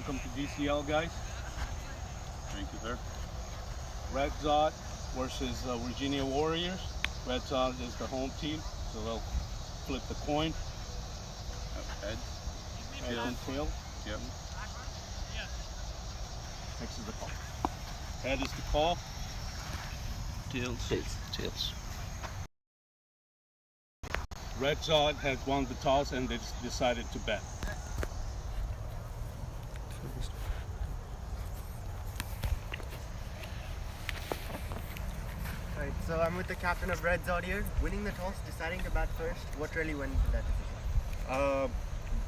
Welcome to DCL, guys. Thank you, sir. RedZod versus Virginia Warriors. RedZod is the home team, so they'll flip the coin. Head. Head and tail. Yep. Next is the call. Head is the call. Tails. Tails. RedZod has won the toss and they decided to bet. Right, so I'm with the captain of RedZod here. Winning the toss, deciding to bat first. What really went into that decision?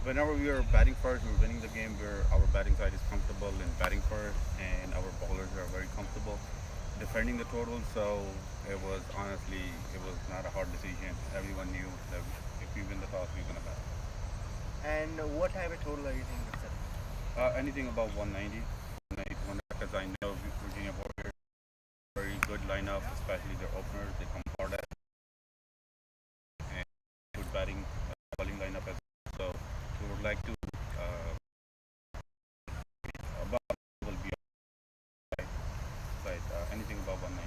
Whenever we are batting first, we're winning the game. Our batting side is comfortable in batting first, and our bowlers are very comfortable defending the total. So it was not a hard decision. Everyone knew that if we win the toss, we're gonna bat. And what type of total are you thinking of setting? Anything above 190, because I know Virginia Warriors very good lineup, especially their openers. They come hard at and good bowling lineup as well. So we would like to above will be right, anything above 190.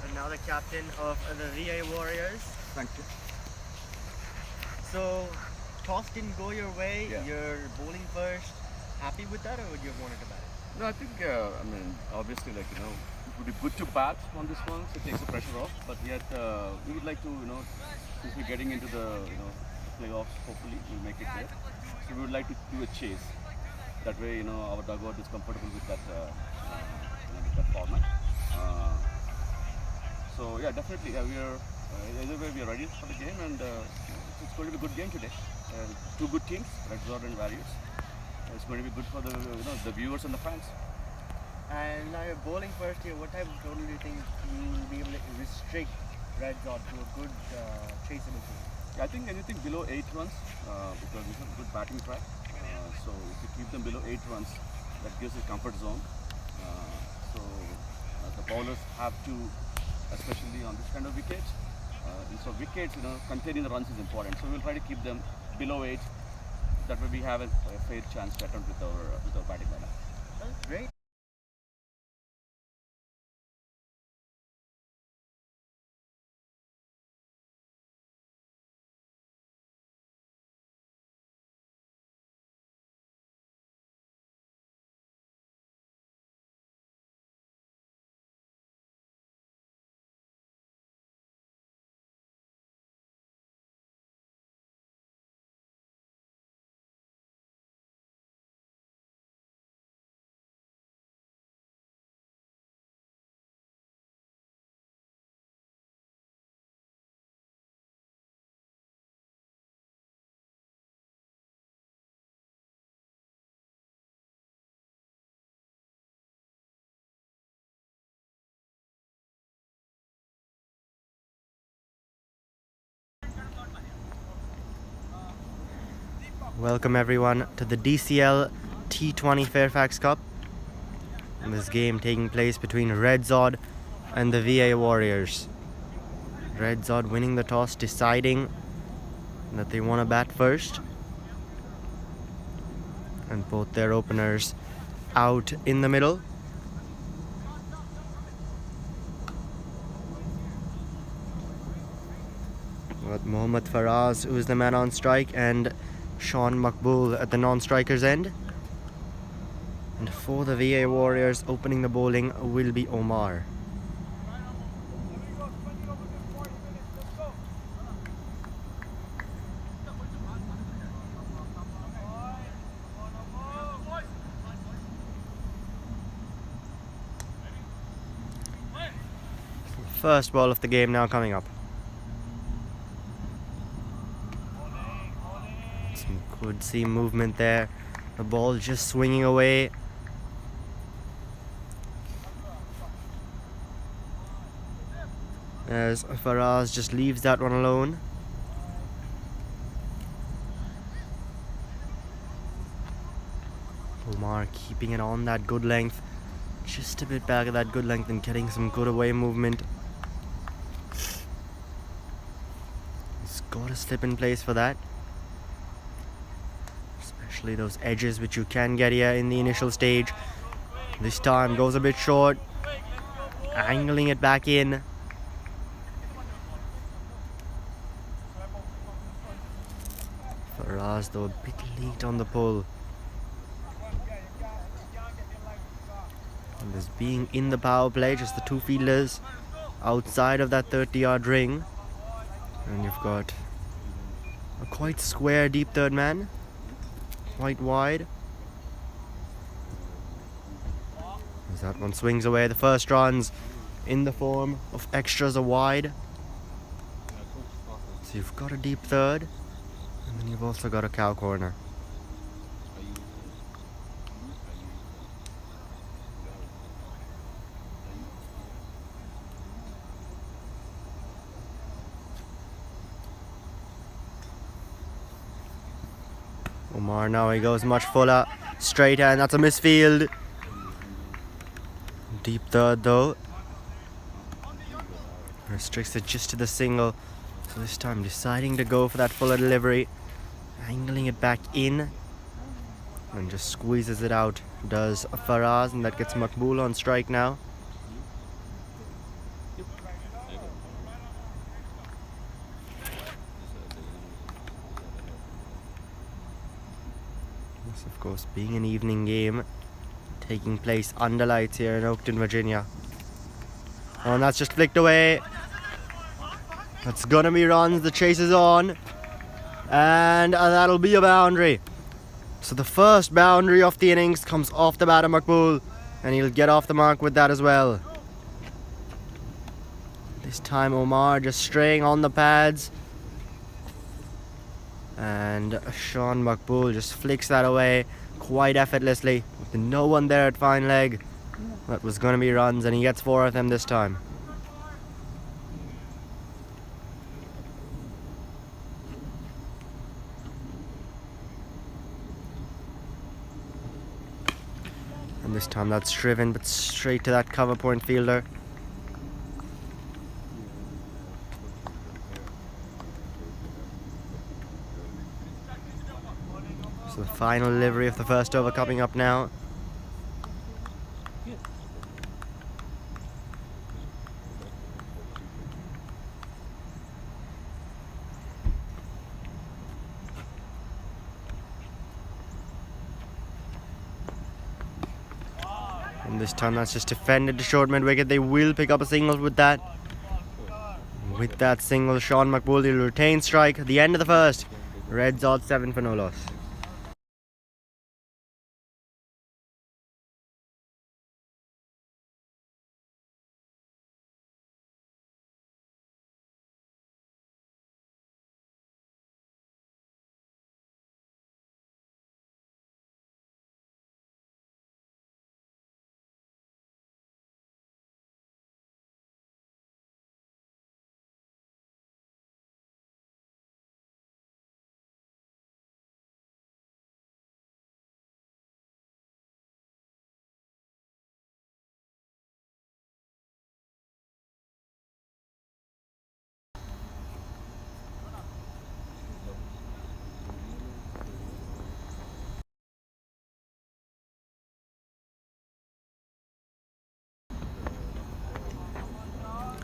And now the captain of the VA Warriors. Thank you. So toss didn't go your way. Yeah. You're bowling first. Happy with that, or would you have wanted to bat it? No, I think, obviously, it would be good to bat on this one, so it takes the pressure off. But yet, we would like to, since we're getting into the, playoffs, hopefully, we'll make it there. So we would like to do a chase. That way, our dugout is comfortable with that, with that format. So yeah, definitely, we are, either way, we are ready for the game, and it's going to be a good game today. Two good teams, RedZod and Warriors. It's going to be good for the viewers and the fans. And now you're bowling first here. What type of total do you think you will be able to restrict RedZod to a good chaseable team? I think anything below 8 runs, because we have a good batting track. So if you keep them below 8 runs, that gives a comfort zone. So the bowlers have to, especially on this kind of wickets. So wickets, containing the runs is important. So we'll try to keep them below 8. That way we have a fair chance to attempt with our batting lineup. That's great. Welcome everyone to the DCL T-20 FAIRFAX Cup. And this game taking place between RedZod and the VA Warriors. RedZod winning the toss, deciding that they want to bat first. And both their openers out in the middle. With Mohammad Faraz, who is the man on strike, and Sean Makbul at the non-striker's end. And for the VA Warriors, opening the bowling will be Omar. First ball of the game now coming up. Could see movement there. The ball just swinging away. As Faraz just leaves that one alone. Omar keeping it on that good length. Just a bit back of that good length and getting some good away movement. He's got a slip in place for that. especially those edges which you can get here in the initial stage. This time goes a bit short, angling it back in. Faraz though a bit late on the pull. And this being in the power play, just the two fielders outside of that 30-yard ring. And you've got a quite square deep third man, quite wide. As that one swings away, the first runs in the form of extras are wide. So you've got a deep third, and then you've also got a cow corner. Omar now, he goes much fuller, straight, and that's a misfield. Deep third though. Restricts it just to the single. So this time deciding to go for that fuller delivery. Angling it back in. And just squeezes it out. Does Faraz, and that gets Makbul on strike now. This, of course, being an evening game, taking place under lights here in Oakton, Virginia. Oh, and that's just flicked away. That's gonna be runs. The chase is on. And that'll be a boundary. So the first boundary of the innings comes off the bat of Makbul. And he'll get off the mark with that as well. This time Omar just straying on the pads. And Sean Makbul just flicks that away quite effortlessly. With no one there at fine leg. That was going to be runs, and he gets 4 of them this time. And this time that's driven, but straight to that cover point fielder. So the final delivery of the first over coming up now. And this time that's just defended to short mid wicket. They will pick up a single with that. With that single, Sean Makbul will retain strike at the end of the first. RedZod 7 for no loss.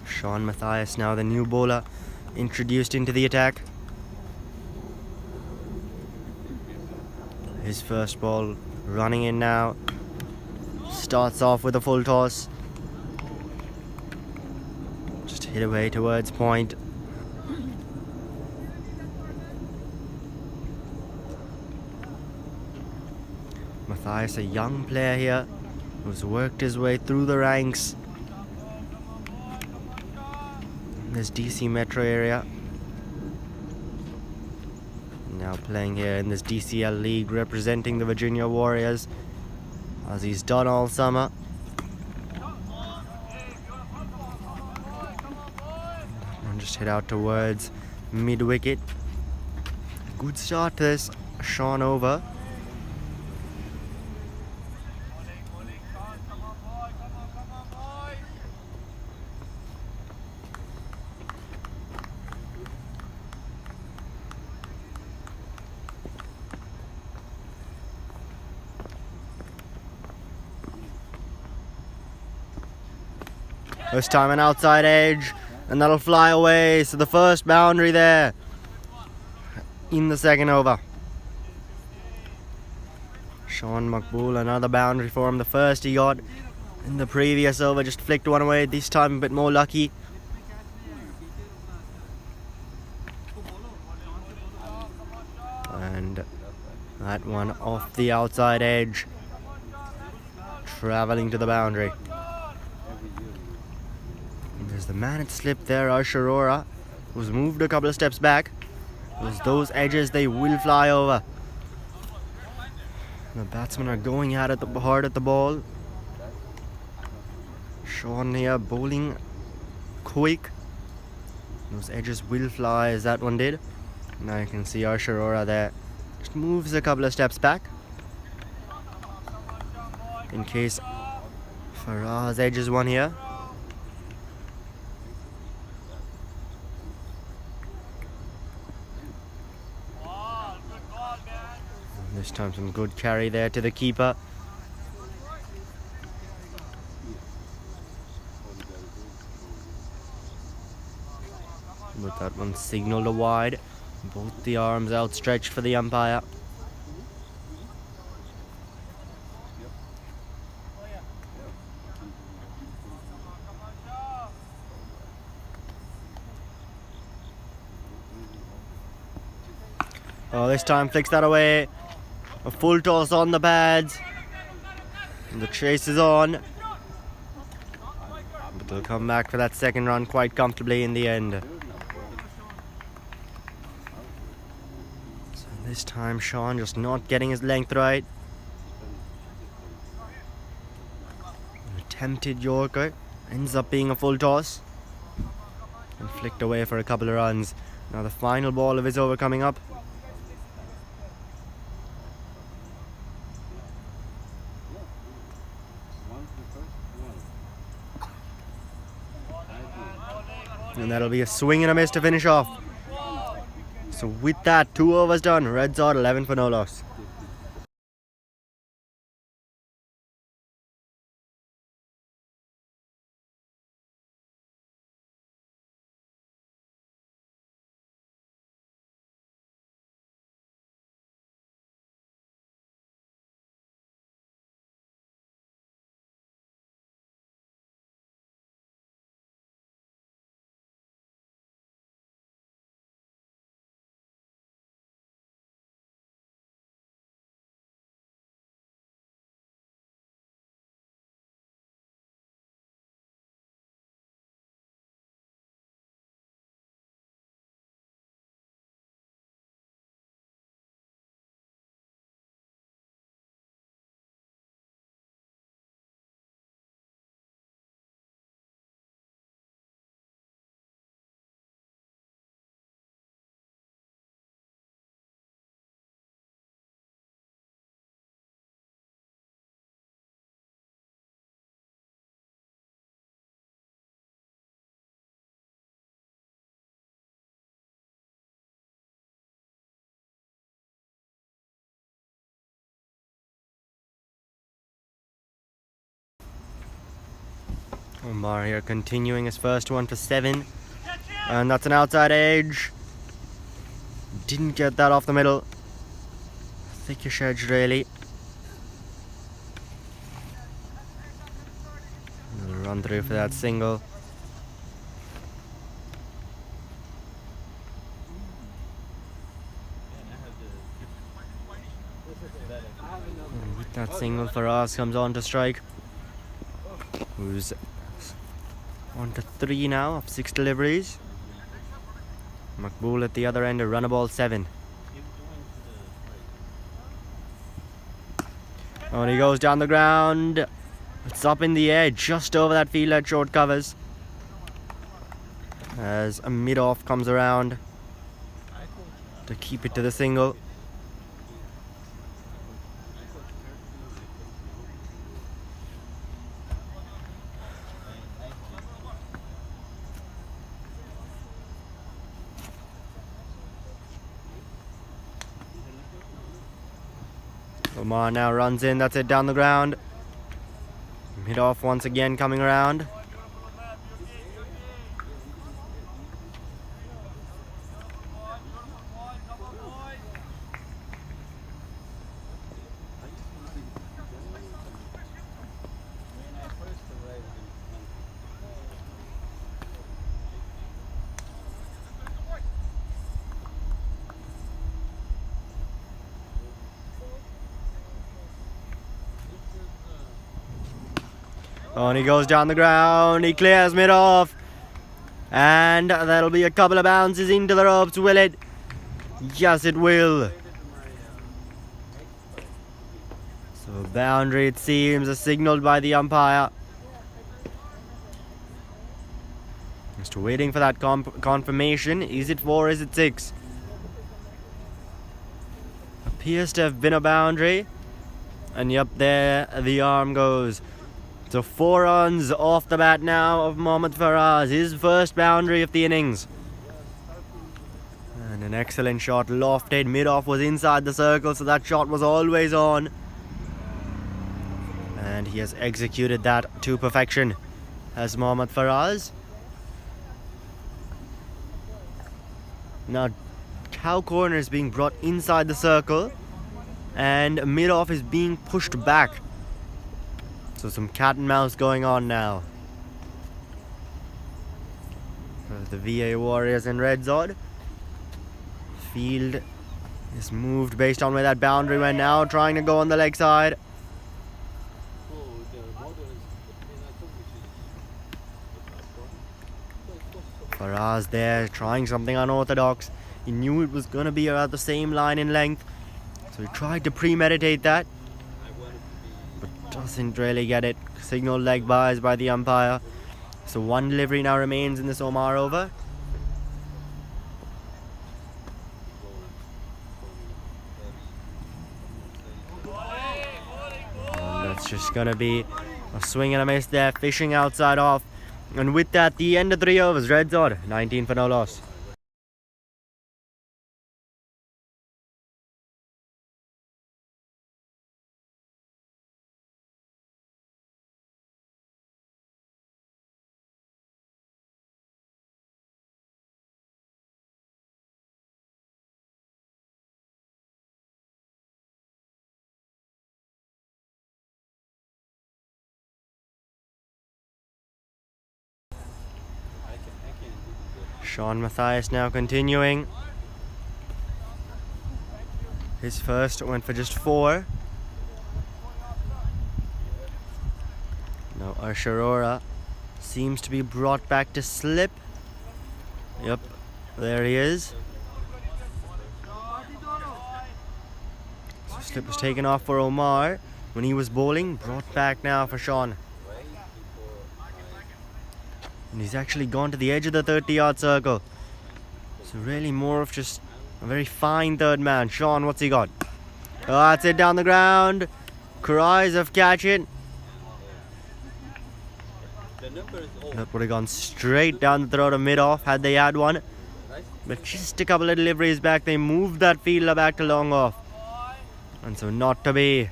Sean Matthias now the new bowler introduced into the attack. His first ball running in now. Starts off with a full toss. Just hit away towards point. Matthias, a young player here, who's worked his way through the ranks in this DC metro area. Now playing here in this DCL league, representing the Virginia Warriors, as he's done all summer. And just hit out towards mid wicket. Good start to this Sean over. This time an outside edge, and that'll fly away. So the first boundary there in the second over. Sean Maqbool, another boundary for him. The first he got in the previous over, just flicked one away. This time a bit more lucky. And that one off the outside edge, travelling to the boundary. And there's the man at slip there, Arshurora, who's moved a couple of steps back. Those edges, they will fly over. The batsmen are going hard at the ball. Sean here bowling quick. Those edges will fly as that one did. Now you can see Arshurora there. Just moves a couple of steps back. In case Farah's edges one here. This time some good carry there to the keeper. But that one signalled a wide. Both the arms outstretched for the umpire. Oh, this time flicks that away. A full toss on the pads. And the chase is on. But they'll come back for that second run quite comfortably in the end. So this time Sean just not getting his length right. An attempted Yorker ends up being a full toss. And flicked away for a couple of runs. Now the final ball of his over coming up. And that'll be a swing and a miss to finish off. So with that, 2 overs done. RedZod 11 for no loss. Omar here continuing his first one for 7. And that's an outside edge. Didn't get that off the middle. Thickish edge really. Another run through for that single. And with that single, Faraz comes on to strike. Who's on to 3 now of 6 deliveries. Maqbool at the other end, a run a ball 7. Oh, and he goes down the ground. It's up in the air, just over that field at short covers. As a mid-off comes around to keep it to the single. Omar now runs in, that's it down the ground. Mid off once again coming around. Oh, and he goes down the ground. He clears mid off. And that'll be a couple of bounces into the ropes, will it? Yes, it will. So boundary, it seems, is signaled by the umpire. Just waiting for that confirmation. Is it 4? Is it 6? Appears to have been a boundary. And yep, there the arm goes. So 4 runs off the bat now of Mohammad Faraz. His first boundary of the innings. And an excellent shot, lofted. Mid-off was inside the circle, so that shot was always on. And he has executed that to perfection as Mohammad Faraz. Now, cow corner is being brought inside the circle. And mid-off is being pushed back. So some cat and mouse going on now. The VA Warriors and RedZod. Field is moved based on where that boundary went now, trying to go on the leg side. Faraz there, trying something unorthodox. He knew it was going to be about the same line in length. So he tried to premeditate that. But doesn't really get it. Signal leg buys by the umpire. So 1 delivery now remains in this Omar over. And that's just going to be a swing and a miss there. Fishing outside off. And with that, the end of 3 overs. RedZod, 19 for no loss. Sean Matthias now continuing. His first went for just 4. Now Arsharora seems to be brought back to slip. Yep, there he is. So slip was taken off for Omar when he was bowling. Brought back now for Sean. And he's actually gone to the edge of the 30-yard circle. So really more of just a very fine third man. Sean, what's he got? Oh, that's it down the ground. Cries of catch it. That would have gone straight down the throat of mid-off had they had one. But just a couple of deliveries back, they moved that fielder back to long off. And so not to be.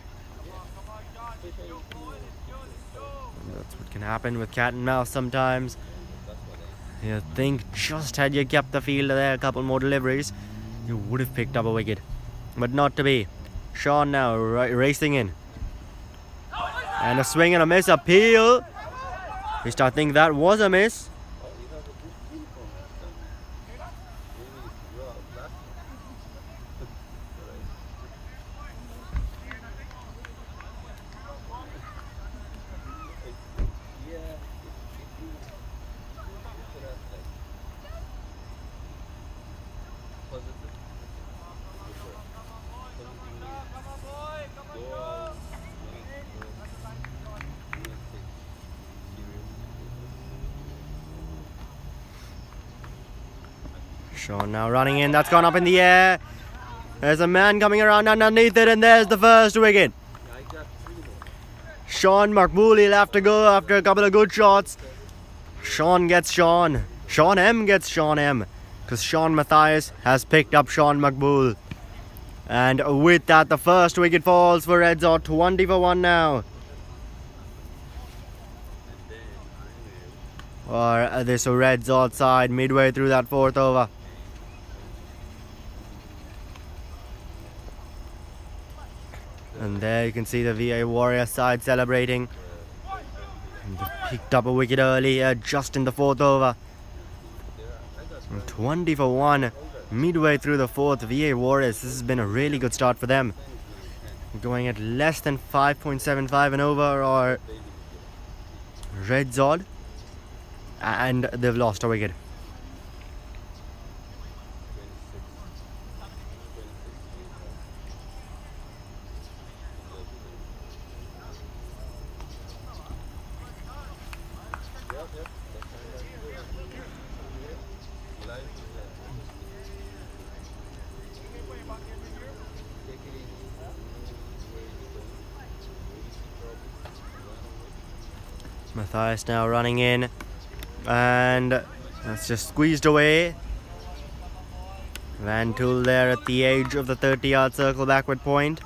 And that's what can happen with cat and mouse sometimes. You think just had you kept the fielder there a couple more deliveries, you would have picked up a wicket. But not to be. Sean now racing in. And a swing and a miss appeal. At least I think that was a miss. Sean now running in, that's gone up in the air. There's a man coming around underneath it, and there's the first wicket. Sean Makbul, he'll have to go after a couple of good shots. Sean gets Sean. Sean M gets Sean M. Because Sean Matthias has picked up Sean Makbul. And with that, the first wicket falls for RedZod. 20 for 1 now. Or this RedZod side midway through that 4th over. And there you can see the VA Warrior side celebrating. And they picked up a wicket early just in the 4th over. And 20 for 1 midway through the 4th. VA Warriors, this has been a really good start for them. Going at less than 5.75 an over, or RedZod, and they've lost a wicket. Matthias now running in, and that's just squeezed away. Van Tool there at the edge of the 30-yard circle backward point.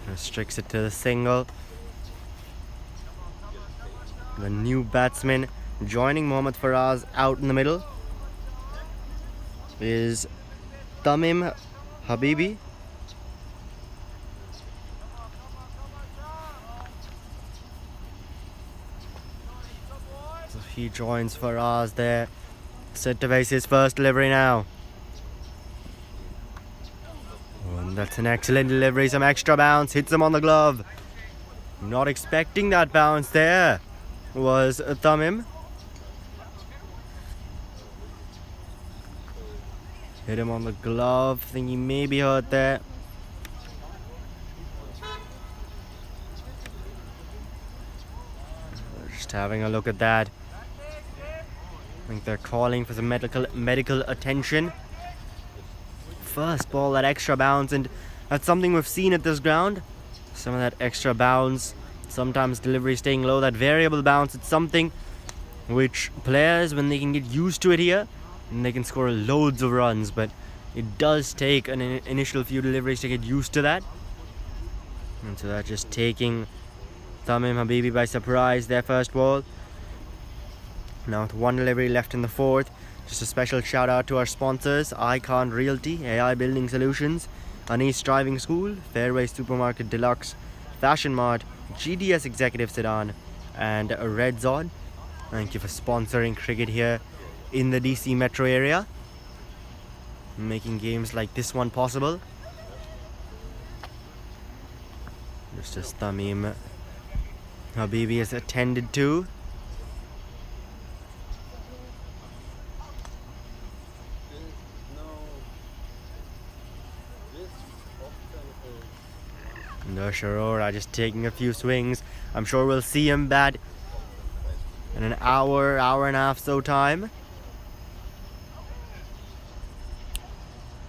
Restricts it to the single. The new batsman joining Mohammad Faraz out in the middle is Tamim Habibi. So he joins Faraz there. Set to face his first delivery now. And that's an excellent delivery. Some extra bounce. Hits him on the glove. Not expecting that bounce there was Tamim. Hit him on the glove. Think he may be hurt there. Just having a look at that. I think they're calling for some medical attention. First ball, that extra bounce, and that's something we've seen at this ground. Some of that extra bounce, sometimes delivery staying low, that variable bounce, it's something which players, when they can get used to it here, and they can score loads of runs, but it does take an initial few deliveries to get used to that. And so that's just taking Tamim Habibi by surprise, their first ball. Now with one delivery left in the fourth, just a special shout out to our sponsors: Icon Realty, AI Building Solutions, Anis Driving School, Fairway Supermarket Deluxe, Fashion Mart, GDS Executive Sedan, and RedZod. Thank you for sponsoring cricket here in the DC metro area, making games like this one possible. Just as Tamim Habibi is attended to. No, Sharora just taking a few swings. I'm sure we'll see him bat in an hour and a half so time.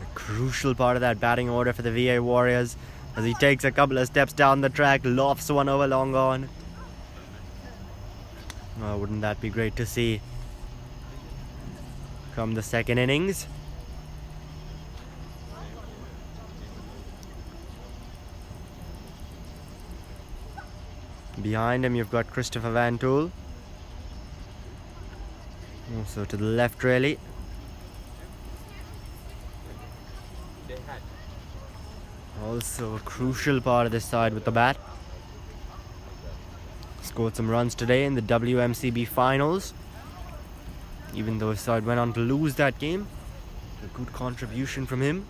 A crucial part of that batting order for the VA Warriors as he takes a couple of steps down the track, lofts one over long on. Oh, wouldn't that be great to see come the second innings. Behind him you've got Christopher Van Tool. Also to the left really. Also a crucial part of this side with the bat. Scored some runs today in the WMCB finals. Even though his side went on to lose that game. A good contribution from him.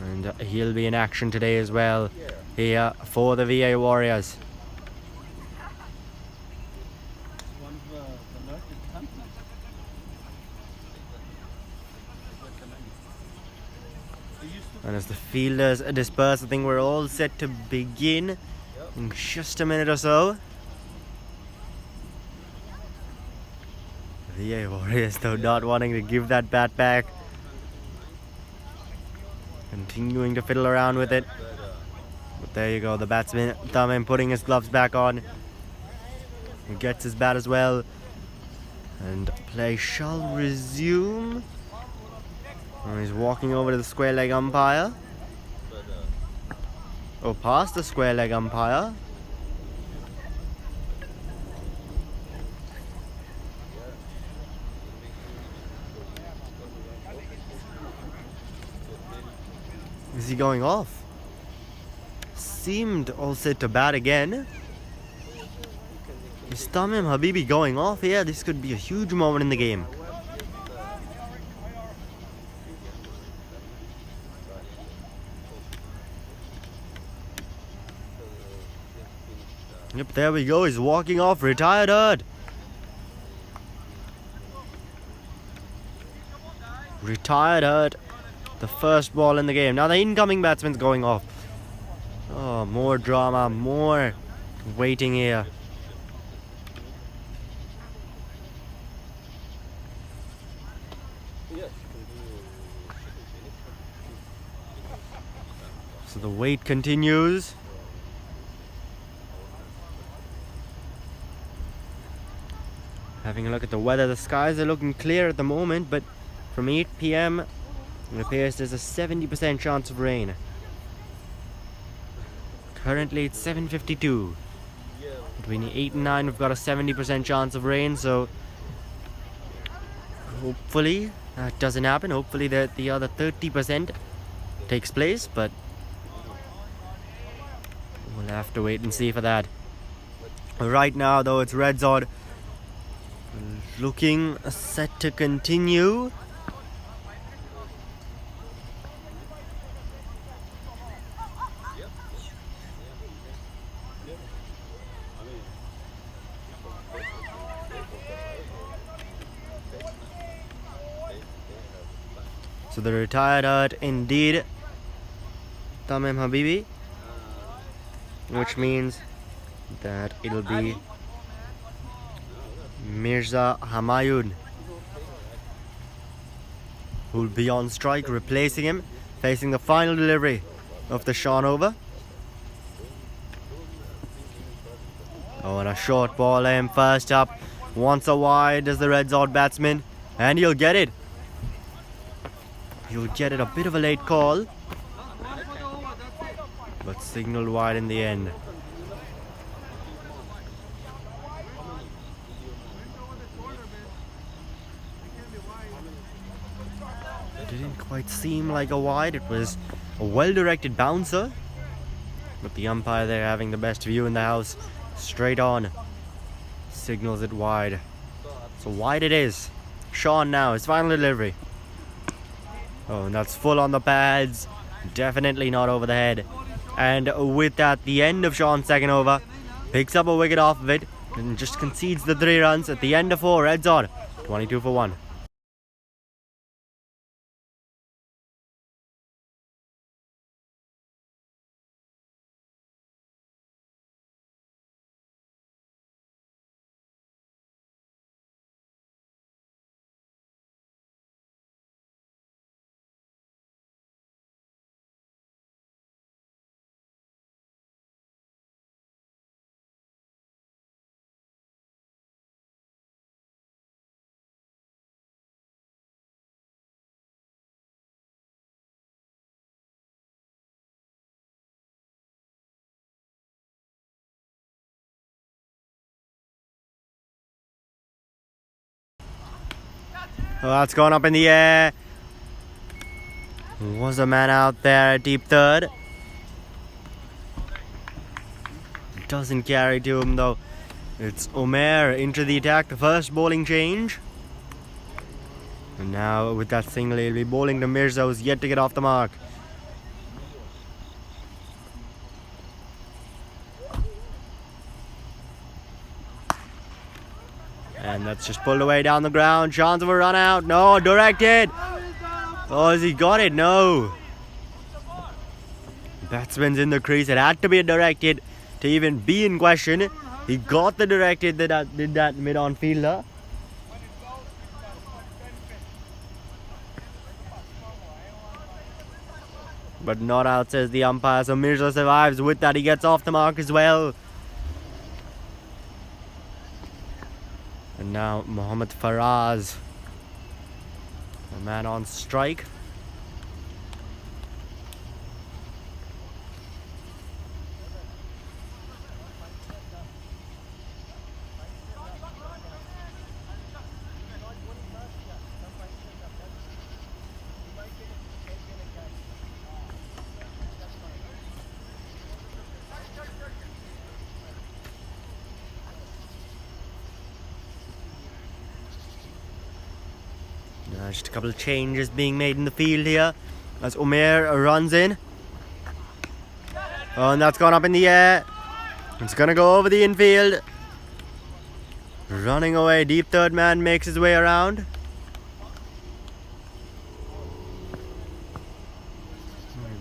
And he'll be in action today as well here for the VA Warriors. And as the fielders disperse, I think we're all set to begin in just a minute or so. VA Warriors though not wanting to give that bat back. Continuing to fiddle around with it. But there you go, the batsman Tamim putting his gloves back on. He gets his bat as well. And play shall resume. And he's walking over to the square leg umpire. Oh, past the square leg umpire. Is he going off? Seemed all set to bat again. Is Tamim Habibi going off? Yeah, this could be a huge moment in the game. Yep, there we go. He's walking off. Retired hurt. Retired hurt. The first ball in the game. Now the incoming batsman's going off. Oh, more drama. More waiting here. So the wait continues. Having a look at the weather, the skies are looking clear at the moment, but from 8 p.m. it appears there's a 70% chance of rain. Currently it's 7:52. Between 8 and 9 we've got a 70% chance of rain, so hopefully that doesn't happen. Hopefully the other 30% takes place, but we'll have to wait and see for that. Right now though, it's RedZod looking set to continue. So the retired hurt indeed, Tamim Habibi, which means that it'll be Mirza Hamayun who'll be on strike, replacing him, facing the final delivery of the Sean over. Oh, and a short ball aim first up. Wants a wide as the RedZod batsman, and he'll get it. He'll get it. A bit of a late call, but signaled wide in the end. Didn't quite seem like a wide. It was a well-directed bouncer, but the umpire there, having the best view in the house, straight on, signals it wide. So wide it is. Sean now, his final delivery. Oh, and that's full on the pads. Definitely not over the head. And with that, the end of Sean's second over. Picks up a wicket off of it and just concedes the 3 runs at the end of 4. RedZod 22 for 1. Oh, that's gone up in the air. Was a man out there at deep third. Doesn't carry to him though. It's Omer into the attack, the first bowling change. And now with that single, he'll be bowling to Mirza, who's yet to get off the mark. And that's just pulled away down the ground. Chance of a run out. No, directed. Oh, has he got it? No. Batsman's in the crease. It had to be directed to even be in question. He got the directed that did that mid-on fielder. But not out, says the umpire. So Mirza survives. With that, he gets off the mark as well. And now Mohammad Faraz, a man on strike. Just a couple of changes being made in the field here as Omer runs in. Oh, and that's gone up in the air. It's gonna go over the infield. Running away, deep third man makes his way around.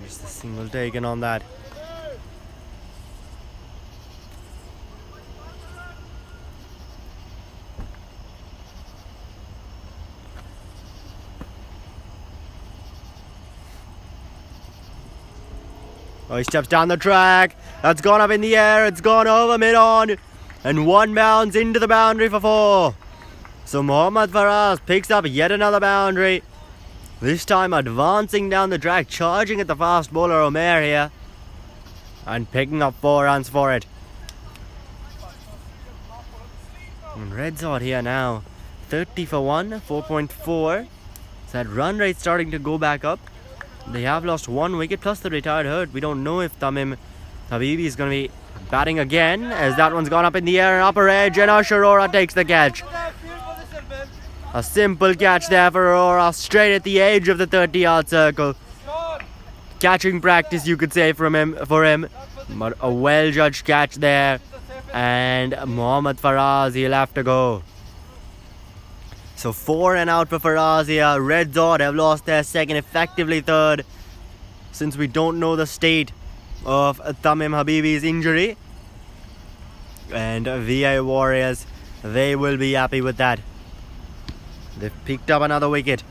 Just a single taken on that. Oh, he steps down the track. That's gone up in the air. It's gone over mid-on. And one bounce into the boundary for 4. So Mohammad Faraz picks up yet another boundary. This time advancing down the track, charging at the fast bowler Omer here. And picking up 4 runs for it. And RedZod here now. 30 for 1, 4.4. So that run rate starting to go back up. They have lost 1 wicket plus the retired hurt. We don't know if Tamim Habibi is going to be batting again, as that one's gone up in the air and upper edge, and Arora takes the catch. A simple catch there for Arora, straight at the edge of the 30-yard circle. Catching practice, you could say, for him. But a well-judged catch there. And Mohammad Faraz, he'll have to go. So 4 and out for Faraz here. RedZod have lost their second, effectively third, since we don't know the state of Tamim Habibi's injury. And VI Warriors, they will be happy with that. They've picked up another wicket.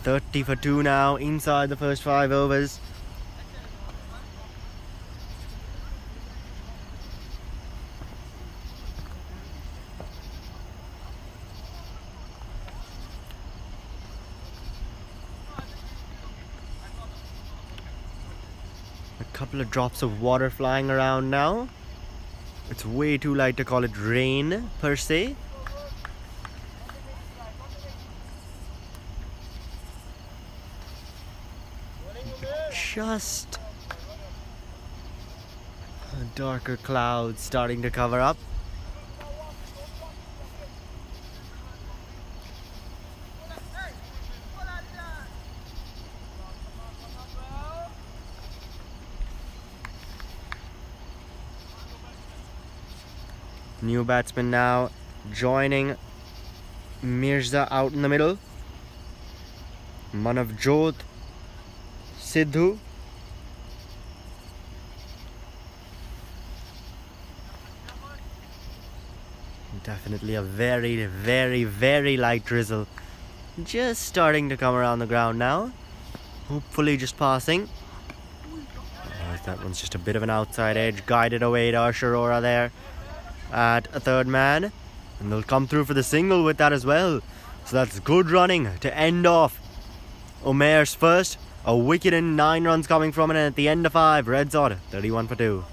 30 for 2 now inside the first 5 overs. Couple of drops of water flying around now. It's way too light to call it rain per se. Just a darker cloud starting to cover up. New batsman now joining Mirza out in the middle. Manavjot Sidhu. Definitely a very, very, very light drizzle. Just starting to come around the ground now. Hopefully just passing. That one's just a bit of an outside edge. Guided away to Arora there at a third man, and they'll come through for the single with that as well. So that's good running to end off Omer's first. A wicket and 9 runs coming from it, and at the end of 5, RedZod 31 for 2.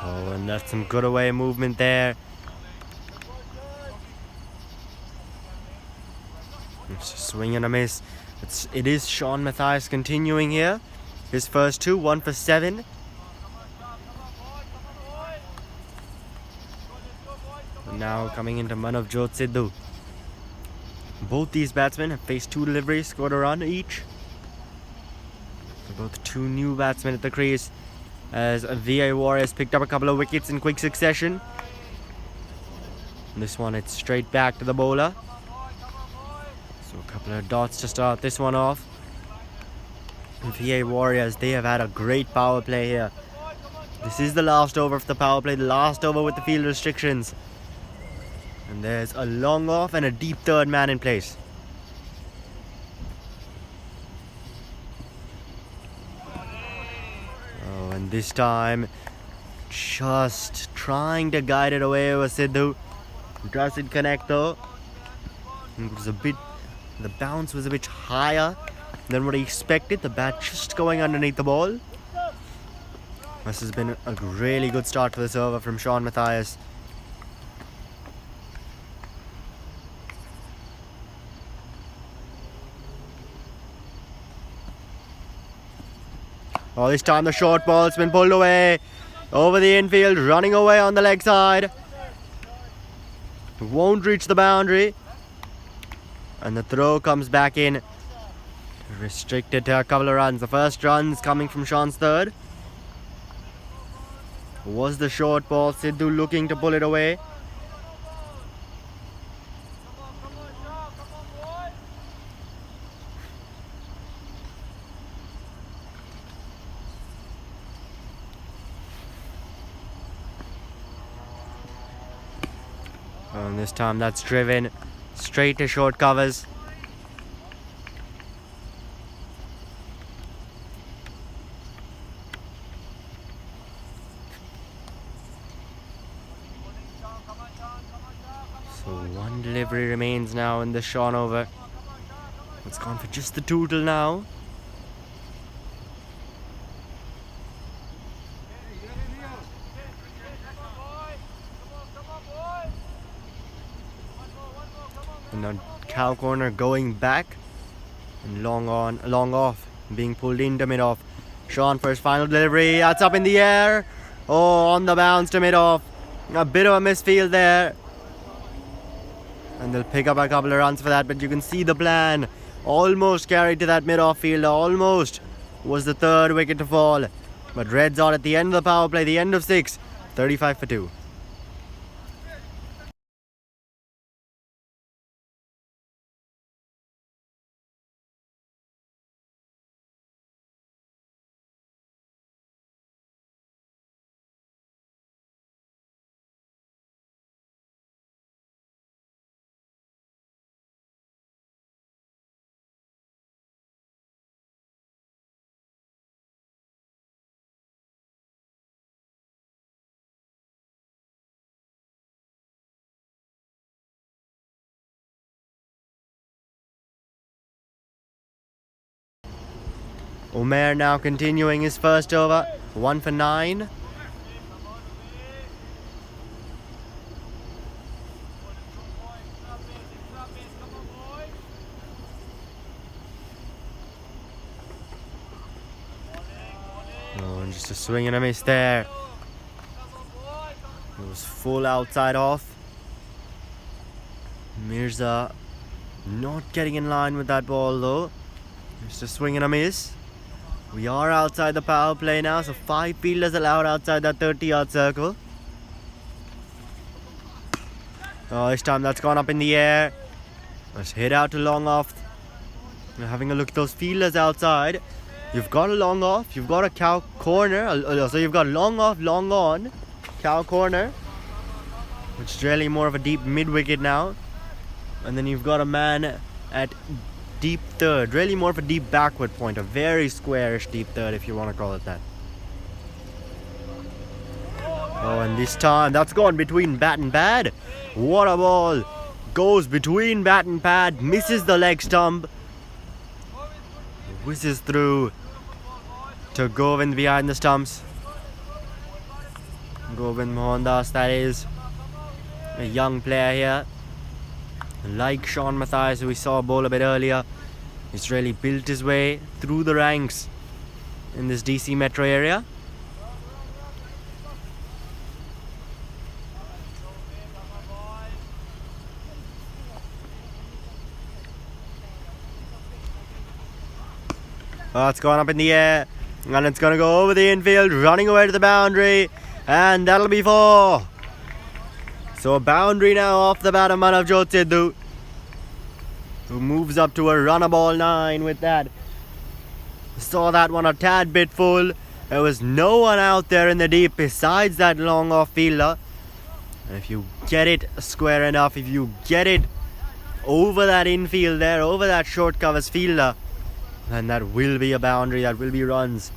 Oh, and that's some good away movement there. It's a swing and a miss. It is Sean Mathias continuing here. His first 2, 1 for 7. And now coming into Manavjot Sidhu. Both these batsmen have faced 2 deliveries, scored a run each. They're both 2 new batsmen at the crease, as VI Warriors picked up a couple of wickets in quick succession. And this one, it's straight back to the bowler. So a couple of dots to start this one off. And VI Warriors, they have had a great power play here. This is the last over of the power play, the last over with the field restrictions. And there's a long off and a deep third man in place. Oh, and this time, just trying to guide it away with Sidhu. Doesn't connect though. It was a bit The bounce was a bit higher than what he expected. The bat just going underneath the ball. This has been a really good start for this over from Sean Matthias. Oh, this time the short ball's been pulled away. Over the infield, running away on the leg side. Won't reach the boundary. And the throw comes back in. Restricted to a couple of runs. The first runs coming from Sean's third. Was the short ball. Sidhu looking to pull it away. And this time that's driven straight to short covers. So one delivery remains now in the Sean over. It's gone for just the two till now. And now cow corner going back and long on, long off, being pulled into mid off. Sean for his final delivery. That's up in the air. Oh, on the bounce to mid off. A bit of a misfield there. And they'll pick up a couple of runs for that, but you can see the plan. Almost carried to that mid-off field. Almost was the third wicket to fall. But RedZod at the end of the power play, the end of 6, 35 for 2. Umair now continuing his first over, 1 for 9. Oh, and just a swing and a miss there. It was full outside off. Mirza not getting in line with that ball though. Just a swing and a miss. We are outside the power play now, so 5 fielders allowed outside that 30-yard circle. Oh, this time that's gone up in the air. Let's hit out to long off. Now having a look at those fielders outside. You've got a long off, you've got a cow corner. So you've got long off, long on, cow corner, which is really more of a deep mid-wicket now. And then you've got a man at deep third, really more of a deep backward point, a very squarish deep third if you want to call it that. Oh, and this time that's gone between bat and pad. What a ball! Goes between bat and pad, misses the leg stump, whizzes through to Govind behind the stumps. Govind Mohandas, that is, a young player here. Like Sean Matthias, who we saw bowl a bit earlier, he's really built his way through the ranks in this DC metro area. Oh, it's gone up in the air, and it's going to go over the infield, running away to the boundary, and that'll be 4. So a boundary now off the bat of Manavjot Sidhu, who moves up to a runner ball 9 with that. Saw that one a tad bit full. There was no one out there in the deep besides that long off fielder. And if you get it square enough, if you get it over that infield there, over that short covers fielder, then that will be a boundary, that will be runs.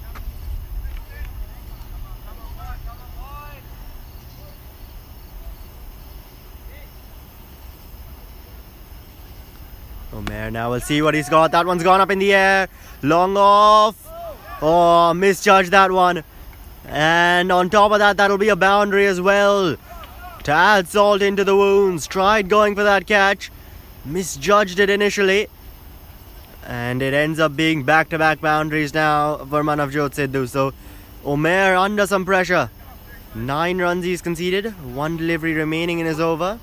Omer now we'll see what he's got. That one's gone up in the air. Long off. Oh, misjudged that one. And on top of that, that'll be a boundary as well. To add salt into the wounds. Tried going for that catch. Misjudged it initially. And it ends up being back-to-back boundaries now for Manavjot Sidhu. So Omer under some pressure. 9 runs he's conceded. 1 delivery remaining in his over.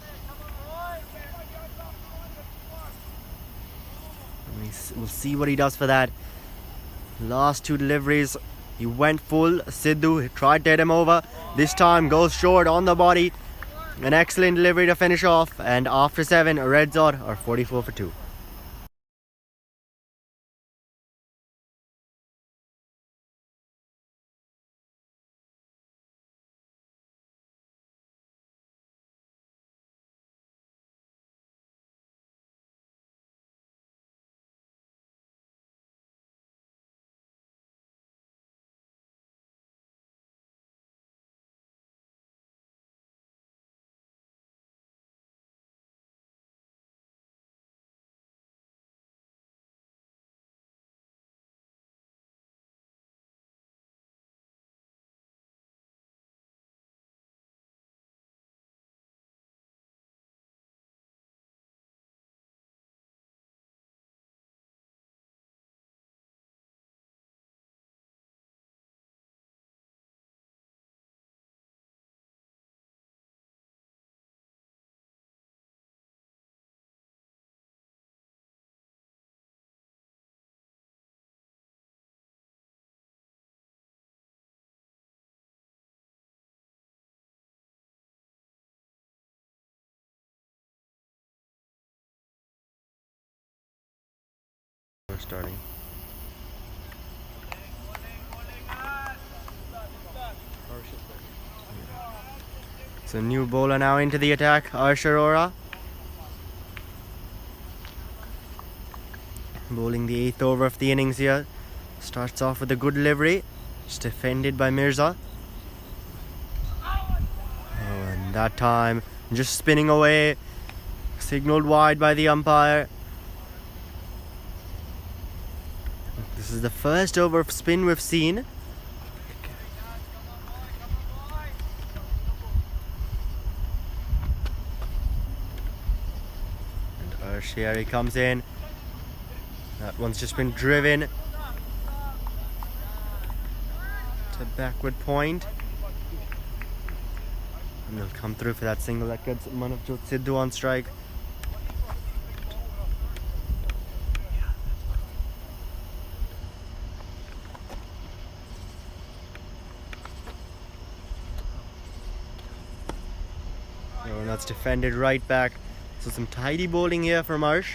We'll see what he does for that. Last 2 deliveries, he went full. Sidhu tried to hit him over. This time goes short on the body. An excellent delivery to finish off. And after 7, RedZod are 44 for 2. We're starting. So new bowler now into the attack, Arsh Arora. Bowling the 8th over of the innings here. Starts off with a good delivery. Just defended by Mirza. Oh, and that time just spinning away. Signaled wide by the umpire. This is the first over of spin we've seen. Here he comes in. That one's just been driven to backward point. And he'll come through for that single that gets Manavjot Sidhu on strike. And that's defended right back. So some tidy bowling here from Arsh.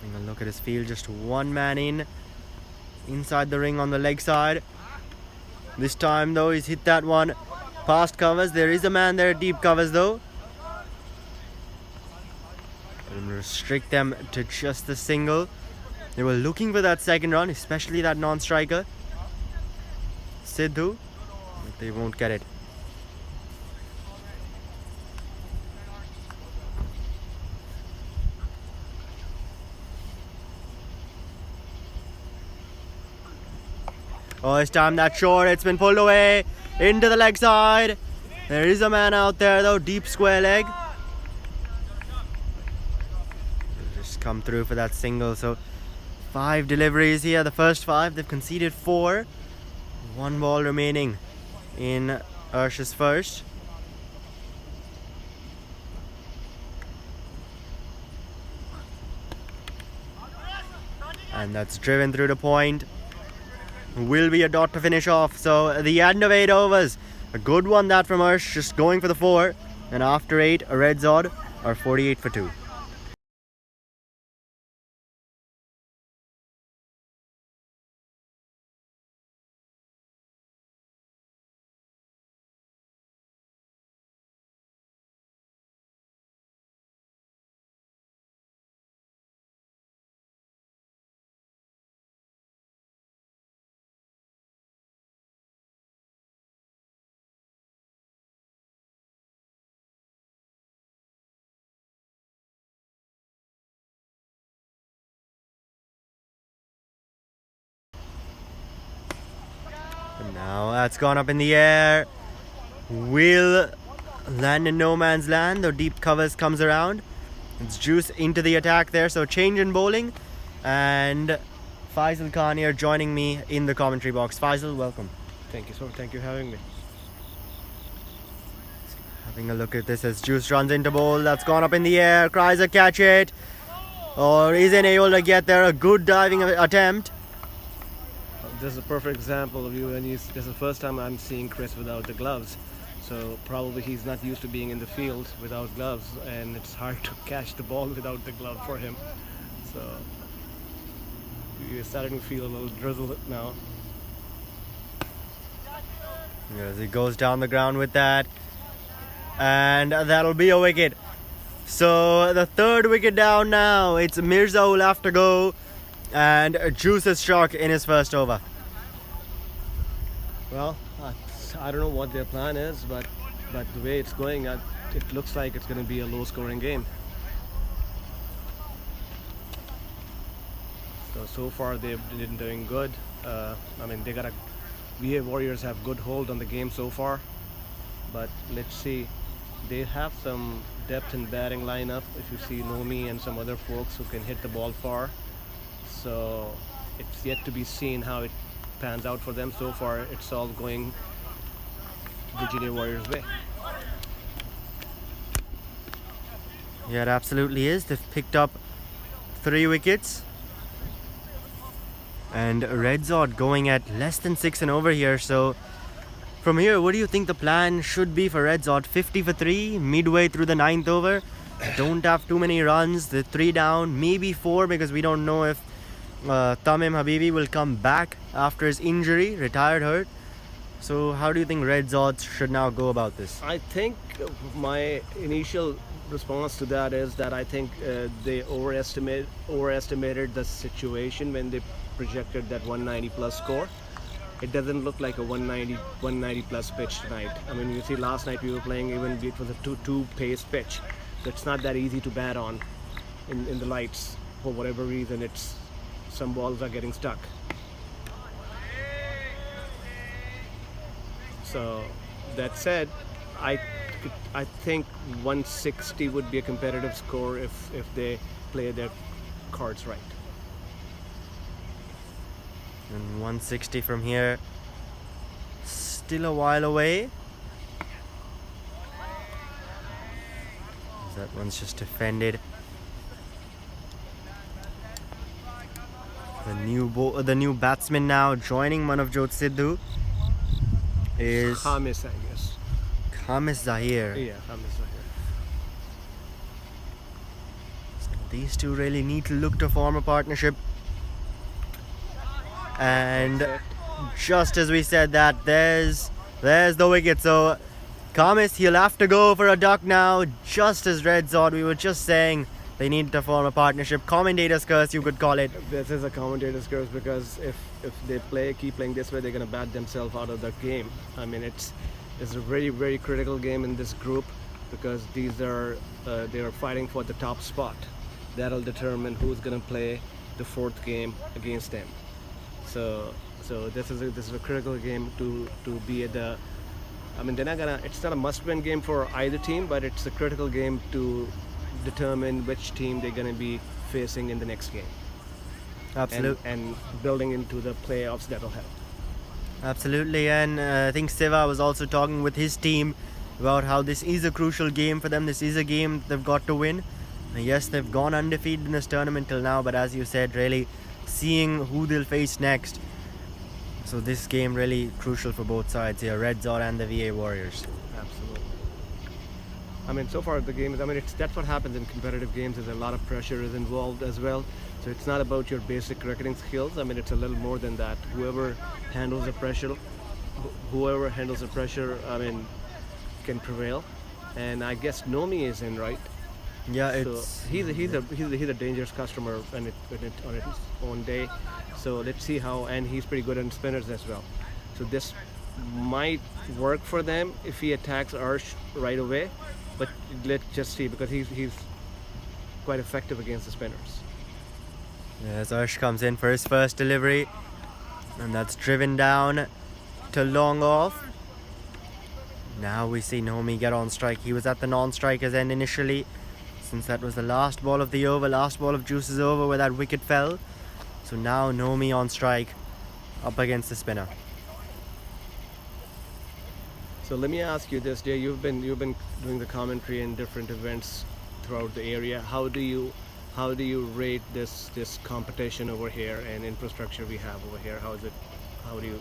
Having a look at his field, just 1 man inside the ring on the leg side. This time though, he's hit that one past covers. There is a man there at deep covers though. And restrict them to just the single. They were looking for that second run, especially that non-striker Sidhu, but they won't get it. Oh, this time that short, it's been pulled away into the leg side. There is a man out there though, deep square leg. They'll just come through for that single. So 5 deliveries here, the first 5, they've conceded 4. 1 ball remaining in Arsh's first. And that's driven through the point. Will be a dot to finish off. So the end of 8 overs. A good one that from Arsh, just going for the 4. And after 8, a RedZod are 48 for 2. And now that's gone up in the air. Will land in no man's land. The deep covers comes around. It's Juice into the attack there. So change in bowling. And Faisal Khan here joining me in the commentary box. Faisal, welcome. Thank you, sir. Thank you for having me. Having a look at this as Juice runs into bowl. That's gone up in the air. Chrysler catch it. Or isn't able to get there. A good diving attempt. This is a perfect example of you, and this is the first time I'm seeing Chris without the gloves. So probably he's not used to being in the field without gloves, and it's hard to catch the ball without the glove for him. So you're starting to feel a little drizzle now. As he goes down the ground with that. And that'll be a wicket. So the third wicket down now. It's Mirza who'll have to go. And Juice is struck in his first over. Well, I don't know what their plan is, but the way it's going, it looks like it's going to be a low-scoring game. So far they've been doing good. I mean, VA Warriors have good hold on the game so far, but let's see. They have some depth in batting lineup. If you see Nomi and some other folks who can hit the ball far, so it's yet to be seen how it pans out for them. So far, it's all going Virginia Warriors' way. Yeah, it absolutely is. They've picked up 3 wickets. And RedZod going at less than 6 and over here. So from here, what do you think the plan should be for RedZod? 50 for 3, midway through the 9th over. Don't have too many runs. The 3 down, maybe 4, because we don't know if Tamim Habibi will come back after his injury, retired hurt. So how do you think RedZod should now go about this? I think my initial response to that is that I think they overestimated the situation when they projected that 190 plus score. It doesn't look like a 190 plus pitch tonight. I mean, you see last night we were playing, even it was a 2-2 pace pitch. So it's not that easy to bat on in the lights. For whatever reason, some balls are getting stuck. So that said, I think 160 would be a competitive score if they play their cards right. And 160 from here, still a while away. That one's just defended. The new batsman now joining Manavjot Sidhu is Khamis, I guess. Khamis Zahir. Yeah, Khamis Zahir. So these two really need to look to form a partnership. And just as we said that, there's the wicket. So Khamis, he'll have to go for a duck now. Just as RedZod, we were just saying they need to form a partnership. Commentator's curse, you could call it. This is a commentator's curse, because if they keep playing this way, they're going to bat themselves out of the game. I mean, it's a very, very critical game in this group, because they are fighting for the top spot. That'll determine who's going to play the 4th game against them. So this is a critical game to be at the. I mean, it's not a must-win game for either team, but it's a critical game to determine which team they're going to be facing in the next game. Absolutely. And building into the playoffs, that'll help. Absolutely, and I think Siva was also talking with his team about how this is a crucial game for them. This is a game they've got to win. Yes, they've gone undefeated in this tournament till now, but as you said, really seeing who they'll face next. So this game really crucial for both sides here, RedZod and the VA Warriors. Absolutely. I mean, so far the game is, that's what happens in competitive games, is a lot of pressure is involved as well. So it's not about your basic cricketing skills. I mean, it's a little more than that. Whoever handles the pressure, I mean, can prevail. And I guess Nomi is in, right? Yeah, so he's a dangerous customer on its own day. So let's see how, and he's pretty good on spinners as well. So this might work for them if he attacks Arsh right away. But let's just see, because he's quite effective against the spinners. As Arsh comes in for his first delivery, and that's driven down. to long off. Now we see Nomi get on strike. He was at the non-striker's end initially, since that was the last ball of the over, last ball of Juice's over where that wicket fell. So now Nomi on strike, up against the spinner. So let me ask you this, Jay. You've been doing the commentary in different events throughout the area. How do you rate this competition over here and infrastructure we have over here? How do you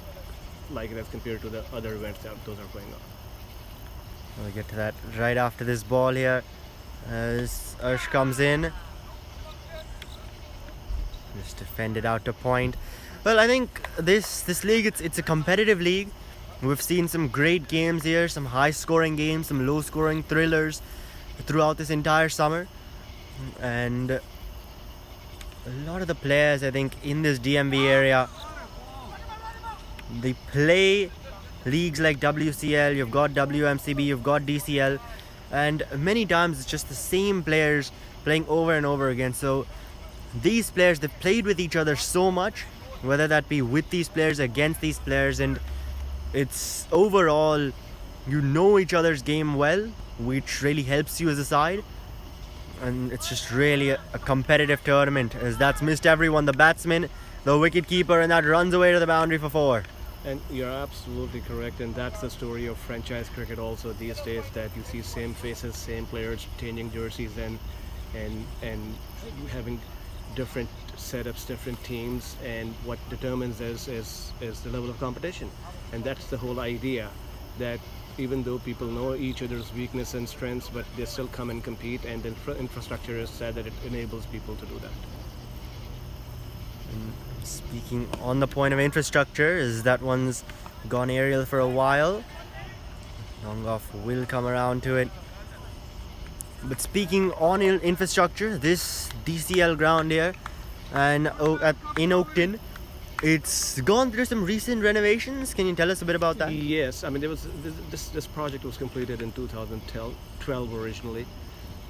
like it as compared to the other events that those are going on? We'll get to that right after this ball here, as Arsh comes in. Just defended out to point. Well, I think this league, it's a competitive league. We've seen some great games here, some high-scoring games, some low-scoring thrillers throughout this entire summer. And a lot of the players, I think, in this DMV area, they play leagues like WCL, you've got WMCB, you've got DCL, and many times it's just the same players playing over and over again. So these players, they've played with each other so much, whether that be with these players, against these players, and it's overall, you know each other's game well, which really helps you as a side. And it's just really a competitive tournament, as that's missed everyone, the batsman, the wicket keeper, and that runs away to the boundary for 4. And you're absolutely correct, and that's the story of franchise cricket also these days, that you see same faces, same players changing jerseys and having different setups, different teams, and what determines is the level of competition. And that's the whole idea, that even though people know each other's weakness and strengths, but they still come and compete, and the infrastructure is said that it enables people to do that. And speaking on the point of infrastructure, is that one's gone aerial for a while. Long off will come around to it. But speaking on infrastructure, this DCL ground here and in Oakton, it's gone through some recent renovations. Can you tell us a bit about that? Yes, I mean, there was this project was completed in 2012 originally,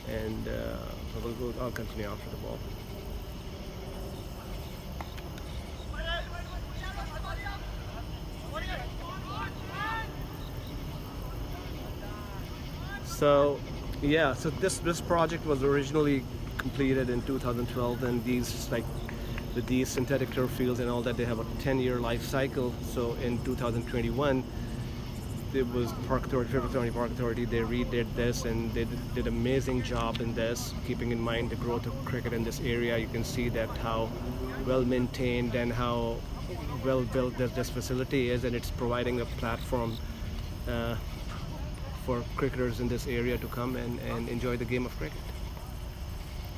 and I'll continue after the ball. So yeah, so this project was originally completed in 2012, and with these synthetic turf fields and all that, they have a 10-year life cycle. So in 2021, it was Park Authority, Fairfax County Park Authority, they redid this, and they did an amazing job in this, keeping in mind the growth of cricket in this area. You can see that how well maintained and how well built this facility is, and it's providing a platform for cricketers in this area to come and enjoy the game of cricket.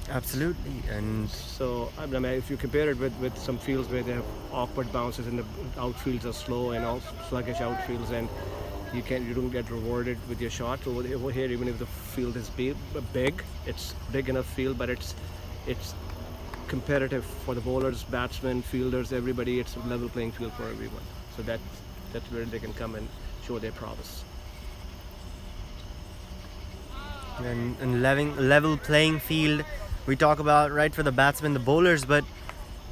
Absolutely. And so I mean, if you compare it with some fields where they have awkward bounces and the outfields are slow and all sluggish outfields, and you don't get rewarded with your shot. Over here, even if the field is big, it's big enough field, but it's competitive for the bowlers, batsmen, fielders, everybody. It's a level playing field for everyone. So that's where they can come and show their prowess. and level playing field we talk about, right, for the batsmen, the bowlers, but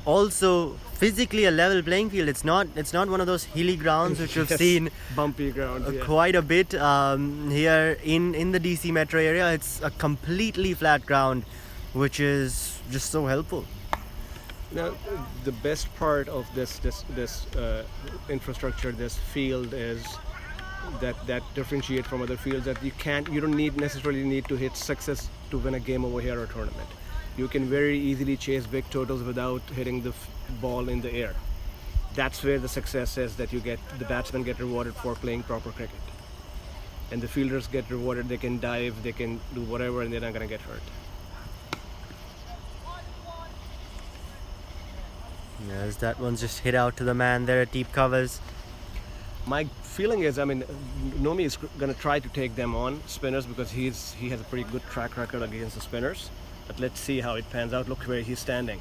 also physically a level playing field. It's not one of those hilly grounds which we've seen bumpy grounds quite a bit here in the DC metro area. It's a completely flat ground, which is just so helpful. Now, the best part of this infrastructure, this field, is that differentiate from other fields, that you don't necessarily need to hit success to win a game over here or a tournament. You can very easily chase big totals without hitting the ball in the air. That's where the success is, that the batsmen get rewarded for playing proper cricket, and the fielders get rewarded. They can dive, they can do whatever, and they're not going to get hurt. Yes, that one's just hit out to the man there at deep covers. My feeling is, Nomi is going to try to take them on, spinners, because he has a pretty good track record against the spinners. But let's see how it pans out. Look where he's standing.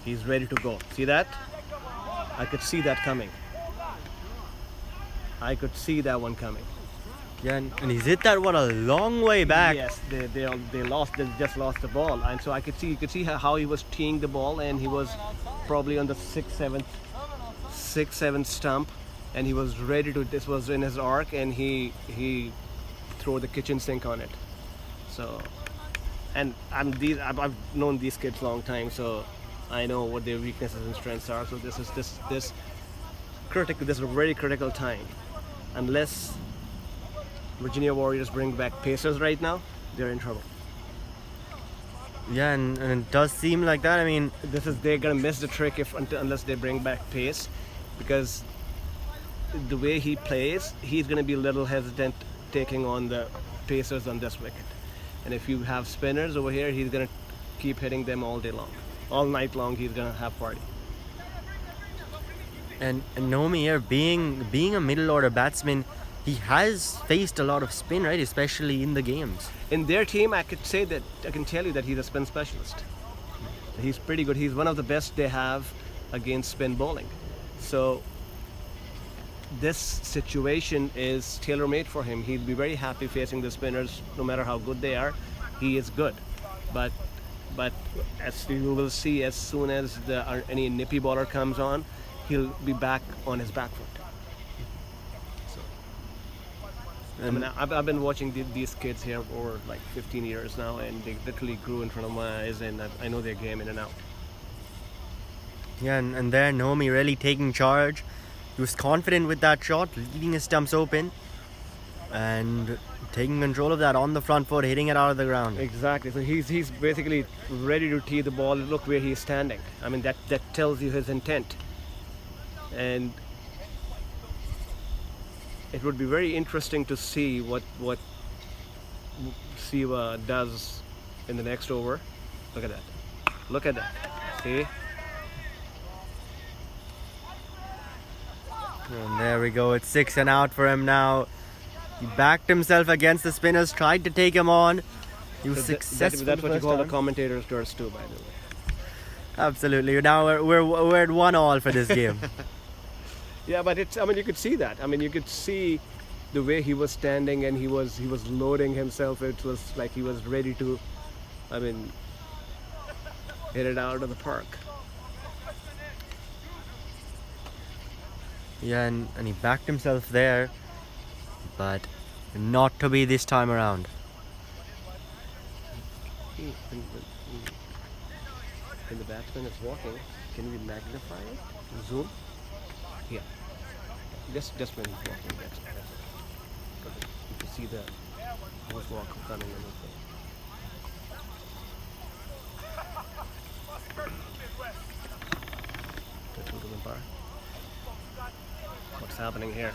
He's ready to go. See that? I could see that coming. I could see that one coming. Yeah, and he's hit that one a long way back. Yes, they just lost the ball, and so you could see how he was teeing the ball, and he was probably on the 6th, 7th stump, and he was ready to. This was in his arc, and he threw the kitchen sink on it. So, and I've known these kids long time, so I know what their weaknesses and strengths are. So this is critical. This is a very critical time. Unless Virginia Warriors bring back Pacers right now, they're in trouble. Yeah, and it does seem like that. I mean, They're gonna miss the trick unless they bring back pace, because the way he plays, he's gonna be a little hesitant taking on the Pacers on this wicket. And if you have spinners over here, he's gonna keep hitting them all day long, all night long. He's gonna have party. and Nomi here, being a middle order batsman, he has faced a lot of spin, right? Especially in the games. In their team, I can tell you that he's a spin specialist. He's pretty good. He's one of the best they have against spin bowling. So this situation is tailor-made for him. He'd be very happy facing the spinners, no matter how good they are. He is good, but as you will see, as soon as any nippy bowler comes on, he'll be back on his back foot. I mean, I've been watching these kids here for like 15 years now, and they literally grew in front of my eyes, and I know their game in and out. Yeah, and there Nomi really taking charge. He was confident with that shot, leaving his stumps open and taking control of that on the front foot, hitting it out of the ground. Exactly. So he's basically ready to tee the ball. Look where he's standing. I mean, that tells you his intent. And it would be very interesting to see what Siva does in the next over. Look at that. Look at that. See? And there we go. It's 6 and out for him now. He backed himself against the spinners, tried to take him on. He was successful. That's what you call the time. commentator's curse too, by the way. Absolutely. Now we're at 1-1 for this game. Yeah, but I mean, you could see that. I mean, you could see the way he was standing, and he was loading himself. It was like he was ready to, I mean, hit it out of the park. Yeah, and he backed himself there, but not to be this time around. When the batsman is walking, can we magnify it? Zoom? Yeah. Just when he's walking, that's it. You can see the horse walk coming in. What's happening here?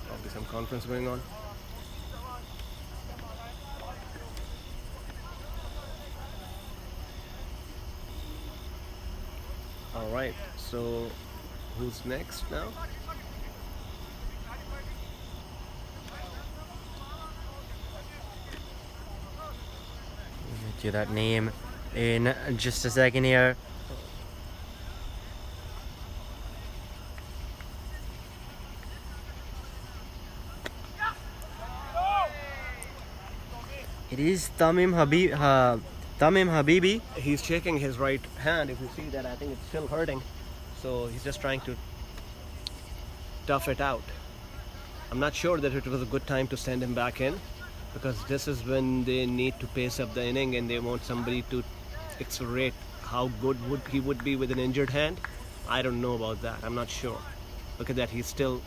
Probably some conference going on. All right, so who's next now? Get you that name in just a second here. It is Tamim Habibi. He's shaking his right hand. If you see that, I think it's still hurting. So he's just trying to tough it out. I'm not sure that it was a good time to send him back in, because this is when they need to pace up the inning and they want somebody to accelerate. How good he would be with an injured hand? I don't know about that. I'm not sure. Look at that. He's still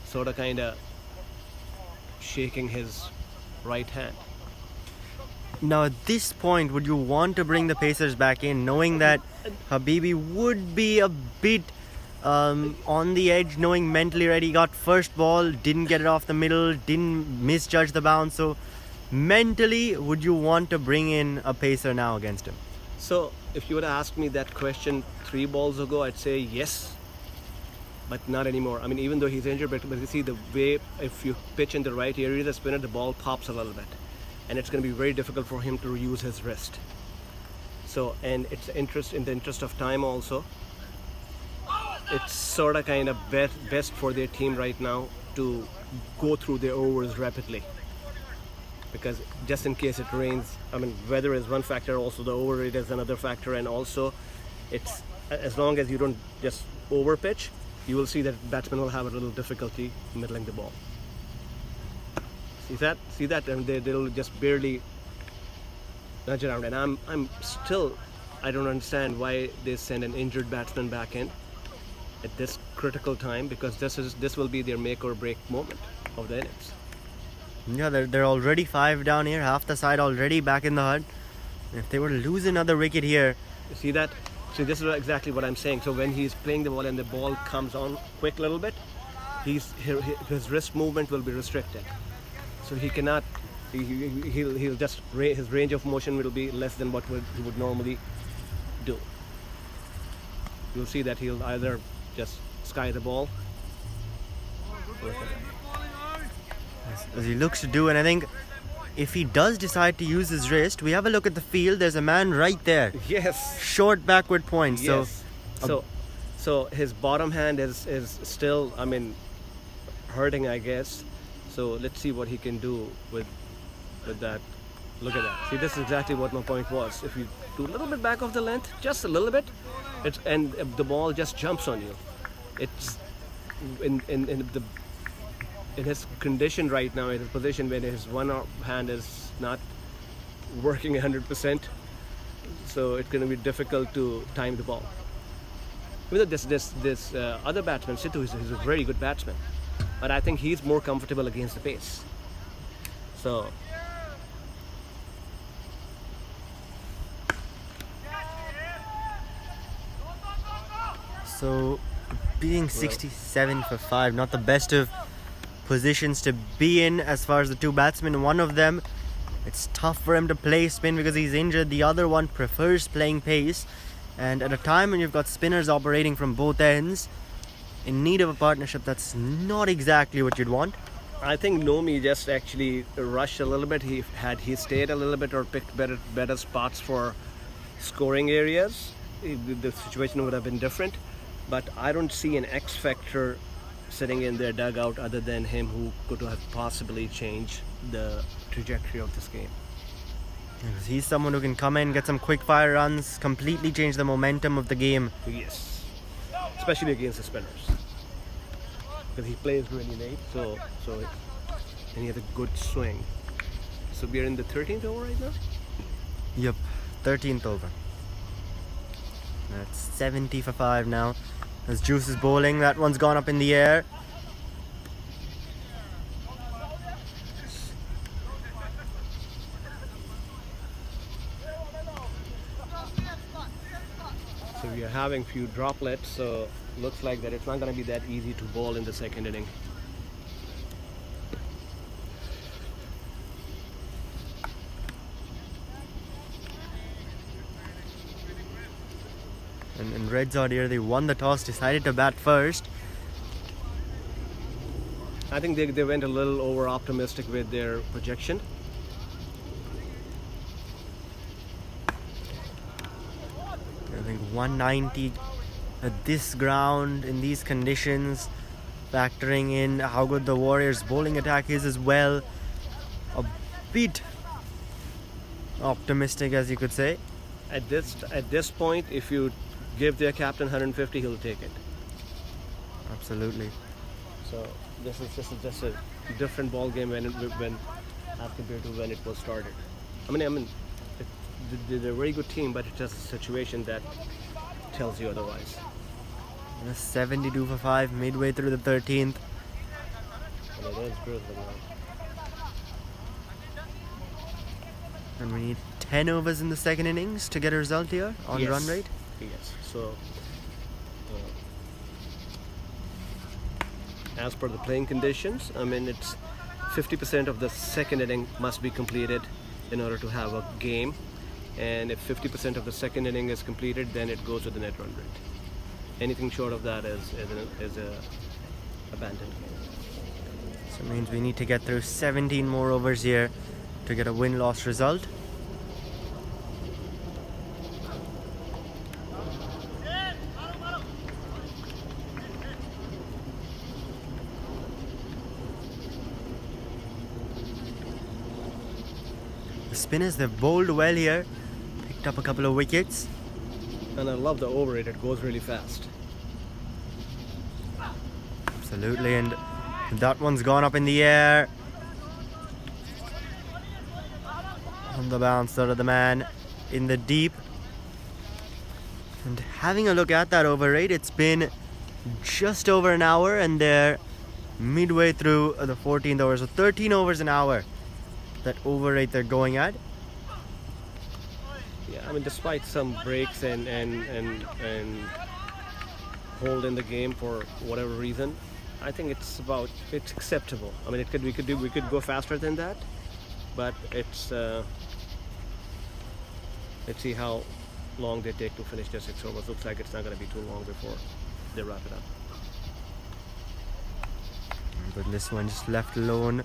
sort of kind of shaking his right hand. Now at this point, would you want to bring the Pacers back in, knowing that Habibi would be a bit on the edge, knowing mentally, right? He got first ball, didn't get it off the middle, didn't misjudge the bounce. So mentally, would you want to bring in a Pacer now against him? So if you would have asked me that question 3 balls ago, I'd say yes, but not anymore. I mean, even though he's injured, but you see the way, if you pitch in the right area, the spinner, the ball pops a little bit, and it's going to be very difficult for him to use his wrist. So, and it's in the interest of time also, it's sort of kind of best for their team right now to go through their overs rapidly, because just in case it rains, I mean, weather is one factor, also the over rate is another factor, and also it's, as long as you don't just over pitch, you will see that batsmen will have a little difficulty middling the ball. See that, and they'll just barely nudge around. And I'm still, I don't understand why they send an injured batsman back in at this critical time, because this will be their make or break moment of the innings. Yeah, they're already 5 down here, half the side already back in the hut. If they were to lose another wicket here, You see that? See, this is exactly what I'm saying. So when he's playing the ball and the ball comes on quick little bit, his wrist movement will be restricted. So he cannot, he'll just, his range of motion will be less than what he would normally do. You'll see that he'll either just sky the ball. as he looks to do, and I think if he does decide to use his wrist, we have a look at the field, there's a man right there. Yes. Short backward point. Yes. So his bottom hand is still, I mean, hurting, I guess. So let's see what he can do with that. Look at that. See, this is exactly what my point was. If you do a little bit back of the length, just a little bit, and the ball just jumps on you. It's in his condition right now, in his position when his one hand is not working 100%, so it's going to be difficult to time the ball. With this other batsman, Sidhu, is a very good batsman, but I think he's more comfortable against the pace. So being 67 for 5, not the best of positions to be in as far as the two batsmen. One of them, it's tough for him to play spin because he's injured. The other one prefers playing pace, and at a time when you've got spinners operating from both ends, in need of a partnership, that's not exactly what you'd want. I think Nomi just actually rushed a little bit. He stayed a little bit or picked better spots for scoring areas, the situation would have been different. But I don't see an X factor sitting in their dugout other than him, who could have possibly changed the trajectory of this game. He's someone who can come in, get some quick fire runs, completely change the momentum of the game. Yes, especially against the spinners, because he plays really late. And he has a good swing. So we are in the 13th over right now. Yep, 13th over. That's 70 for 5 now. As Juice is bowling, that one's gone up in the air. So we are having few droplets, so looks like that it's not going to be that easy to bowl in the second inning. And RedZod here, they won the toss, decided to bat first. I think they went a little over optimistic with their projection. I think 190 at this ground, in these conditions, factoring in how good the Warriors' bowling attack is as well. A bit optimistic, as you could say. At this point, if you give their captain 150, he'll take it. Absolutely. So this is just a different ball game when as compared to when it was started. I mean, they're a very good team, but it's just a situation that tells you otherwise. 72 for 5, midway through the 13th. And it is grizzly now. And we need 10 overs in the second innings to get a result here on Yes. run rate. Yes. So, as per the playing conditions, I mean, it's 50% of the second inning must be completed in order to have a game. And if 50% of the second inning is completed, then it goes to the net run rate. Anything short of that is abandoned. So it means we need to get through 17 more overs here to get a win-loss result. The spinners, they've bowled well here, picked up a couple of wickets. And I love the over it goes really fast. Absolutely, and that one's gone up in the air. On the bounce out of the man in the deep. And having a look at that over rate, it's been just over an hour and they're midway through the 14th over. So 13 overs an hour, that over rate they're going at. Yeah, I mean, despite some breaks and hold in the game for whatever reason, I think it's acceptable. I mean, we could go faster than that, but it's let's see how long they take to finish their 6 overs. Looks like it's not going to be too long before they wrap it up. But this one just left alone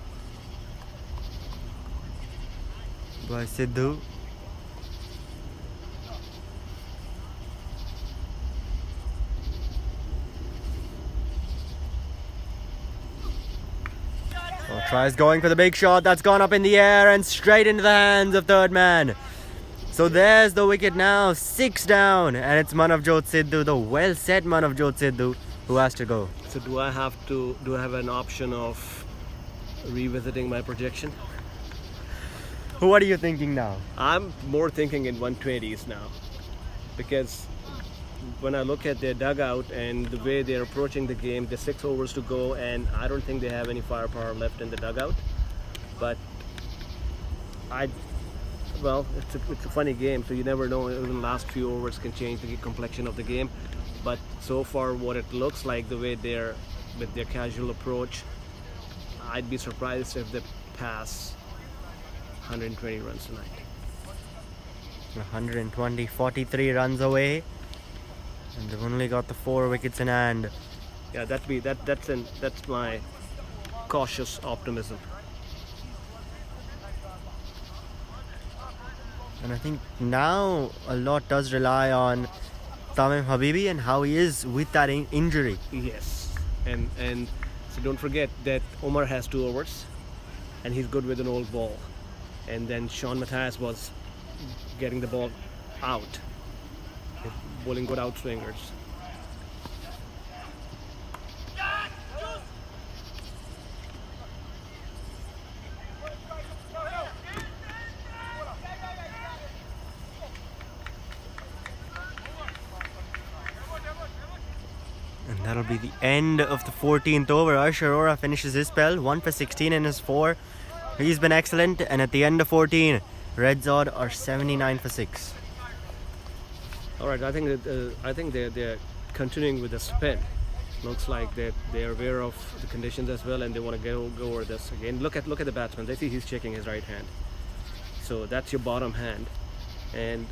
by Sidhu. Oh, tries going for the big shot. That's gone up in the air and straight into the hands of third man. So there's the wicket now, 6 down, and it's Manavjot Sidhu, the well set Manavjot Sidhu, who has to go. So do I have an option of revisiting my projection? What are you thinking now? I'm more thinking in 120s now, because when I look at their dugout and the way they're approaching the game, there's 6 overs to go, and I don't think they have any firepower left in the dugout. But well, it's a funny game, so you never know. Even the last few overs can change the complexion of the game. But so far, what it looks like, the way they're with their casual approach, I'd be surprised if they pass 120 runs tonight. 120, 43 runs away, and they've only got the 4 wickets in hand. Yeah, that's my cautious optimism. And I think now a lot does rely on Tamim Habibi and how he is with that injury. Yes, and so don't forget that Omar has 2 overs, and he's good with an old ball. And then Sean Matthias was getting the ball out, bowling good outswingers. And that'll be the end of the 14th over. Harsh Arora finishes his spell, 1 for 16 in his 4. He's been excellent, and at the end of 14, RedZod are 79 for 6. All right, I think they're continuing with the spin. Looks like they're aware of the conditions as well, and they want to go over this again. Look at the batsman. They see he's checking his right hand, so that's your bottom hand, and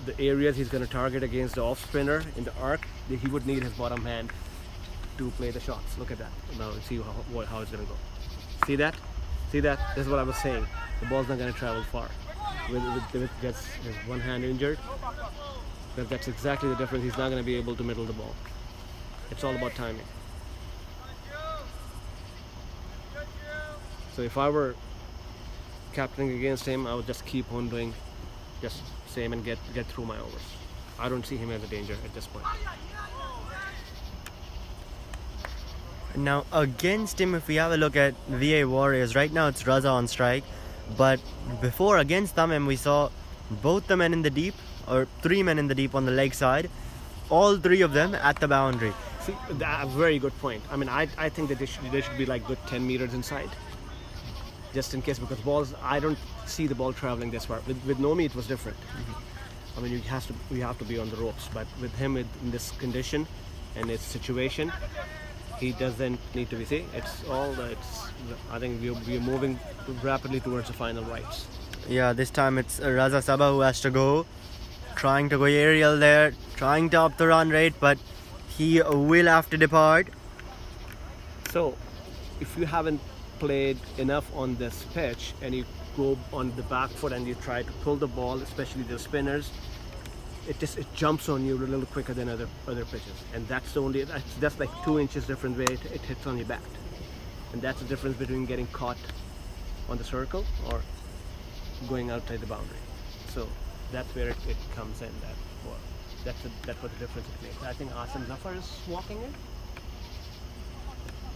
the areas he's going to target against the off spinner in the arc, he would need his bottom hand to play the shots. Look at that. Now see how it's going to go. See that? See that? This is what I was saying. The ball's not going to travel far. With gets his one hand injured, that's exactly the difference. He's not going to be able to middle the ball. It's all about timing. So if I were captaining against him, I would just keep on doing just same and get through my overs. I don't see him as a danger at this point. Now against him, if we have a look at VA Warriors, right now it's Raza on strike, but before against Tamim we saw both the men in the deep, or 3 men in the deep on the leg side, all 3 of them at the boundary. See, a very good point. I mean, I think that they should be like good 10 meters inside, just in case, because balls, I don't see the ball traveling this far. With Nomi it was different. I mean, you have to be on the ropes, but with him in this condition and its situation, he doesn't need to be. See, I think we're moving rapidly towards the final rights. Yeah, this time it's Raza Sabah who has to go, trying to go aerial there, trying to up the run rate, but he will have to depart. So, if you haven't played enough on this pitch and you go on the back foot and you try to pull the ball, especially the spinners, it jumps on you a little quicker than other pitches, and that's like 2 inches different way it hits on your bat, and that's the difference between getting caught on the circle or going outside the boundary. So that's where it comes in. That's what the difference it makes. I think Asim Zafar is walking in.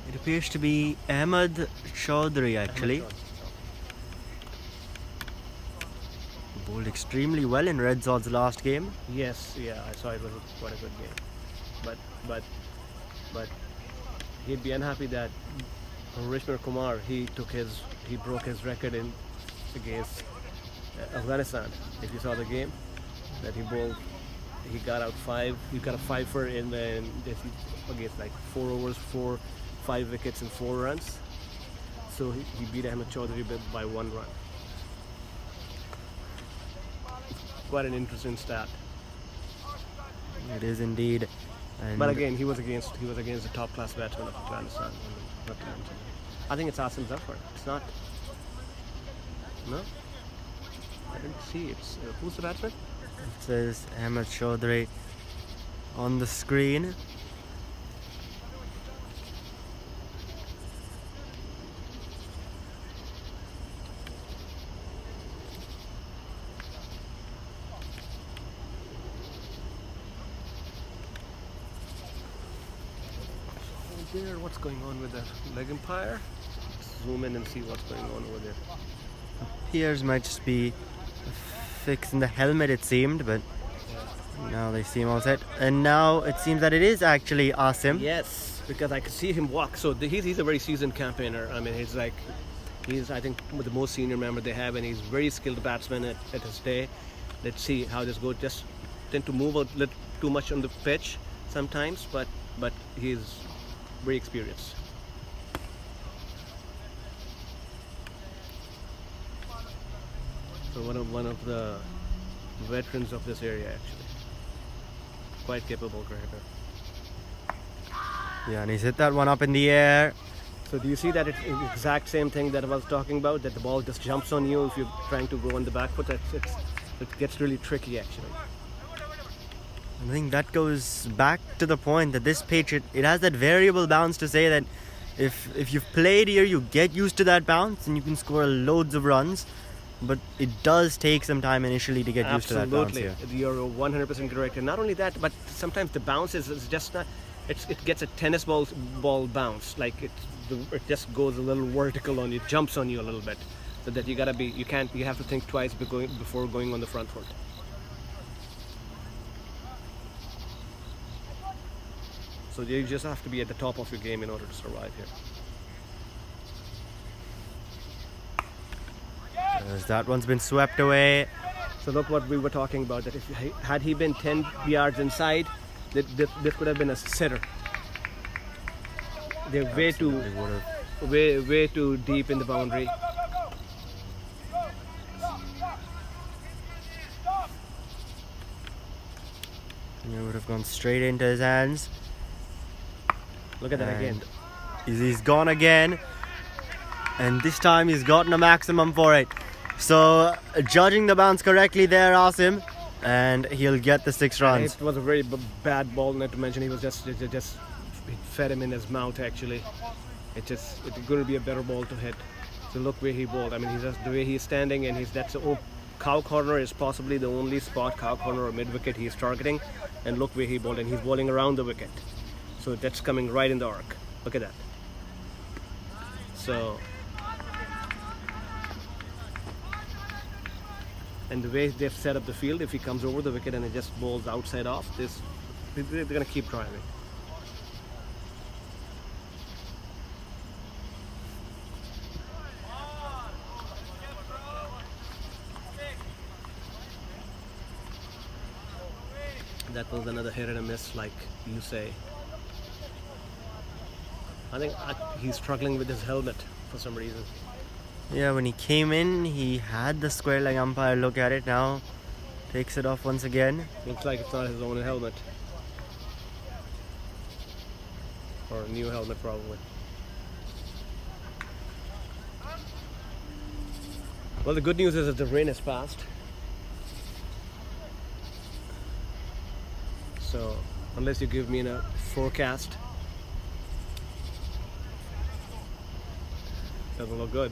It appears to be Ahmed Chaudhry actually. Bowled extremely well in RedZod's last game. Yes, yeah, I saw it was quite a good game. But he'd be unhappy that Rishmar Kumar he broke his record in against Afghanistan. If you saw the game that he bowled, he got out 5. He got a 5-fer against like 4 overs, 5 wickets and 4 runs. So he beat Ahmed Chaudhry by 1 run. Quite an interesting stat. It is indeed. And But again, he was against the top class batsman of Afghanistan. Not to mention. I think it's Asim Zafar. It's not. No, I didn't see it. Who's the batsman? it says Ahmed Chaudhry on the screen. There, what's going on with the leg umpire? Let's zoom in and see what's going on over there. Appears might just be fixing the helmet, it seemed, but now they seem all set. And now it seems that it is actually Asim. Yes, because I could see him walk. So he's a very seasoned campaigner. I mean, he's I think the most senior member they have, and he's very skilled batsman at his day. Let's see how this goes. Just tend to move a little too much on the pitch sometimes, but he's very experienced. So one of the veterans of this area actually. Quite capable cricketer. Yeah, and he's hit that one up in the air. So do you see that it's the exact same thing that I was talking about, that the ball just jumps on you if you're trying to go on the back foot? It gets really tricky actually. I think that goes back to the point that this pitch, it has that variable bounce to say that if you've played here, you get used to that bounce and you can score loads of runs. But it does take some time initially to get used to that bounce here. You're 100% correct. And not only that, but sometimes the bounce is just not. It gets a tennis ball bounce. Like it just goes a little vertical on you, jumps on you a little bit, so that you have to think twice before going on the front foot. So you just have to be at the top of your game in order to survive here. As that one's been swept away. So look what we were talking about, that had he been 10 yards inside, this could have been a sitter. They're way too deep in the boundary. It would have gone straight into his hands. Look at that again. He's gone again. And this time he's gotten a maximum for it. So judging the bounce correctly there, Asim, and he'll get the 6 runs. It was a very bad ball, not to mention it fed him in his mouth actually. It's going to be a better ball to hit. So look where he bowled. I mean, the way he's standing, and cow corner is possibly the only spot, cow corner or mid wicket, he's targeting. And look where he bowled, and he's bowling around the wicket. So that's coming right in the arc. Look at that. So, and the way they've set up the field, if he comes over the wicket and it just bowls outside off, they're going to keep driving. That was another hit and a miss, like you say. I think he's struggling with his helmet for some reason. Yeah, when he came in, he had the square leg umpire look at it. Now takes it off once again. Looks like it's not his own helmet. Or a new helmet, probably. Well, the good news is that the rain has passed. So, unless you give me a forecast, doesn't look good.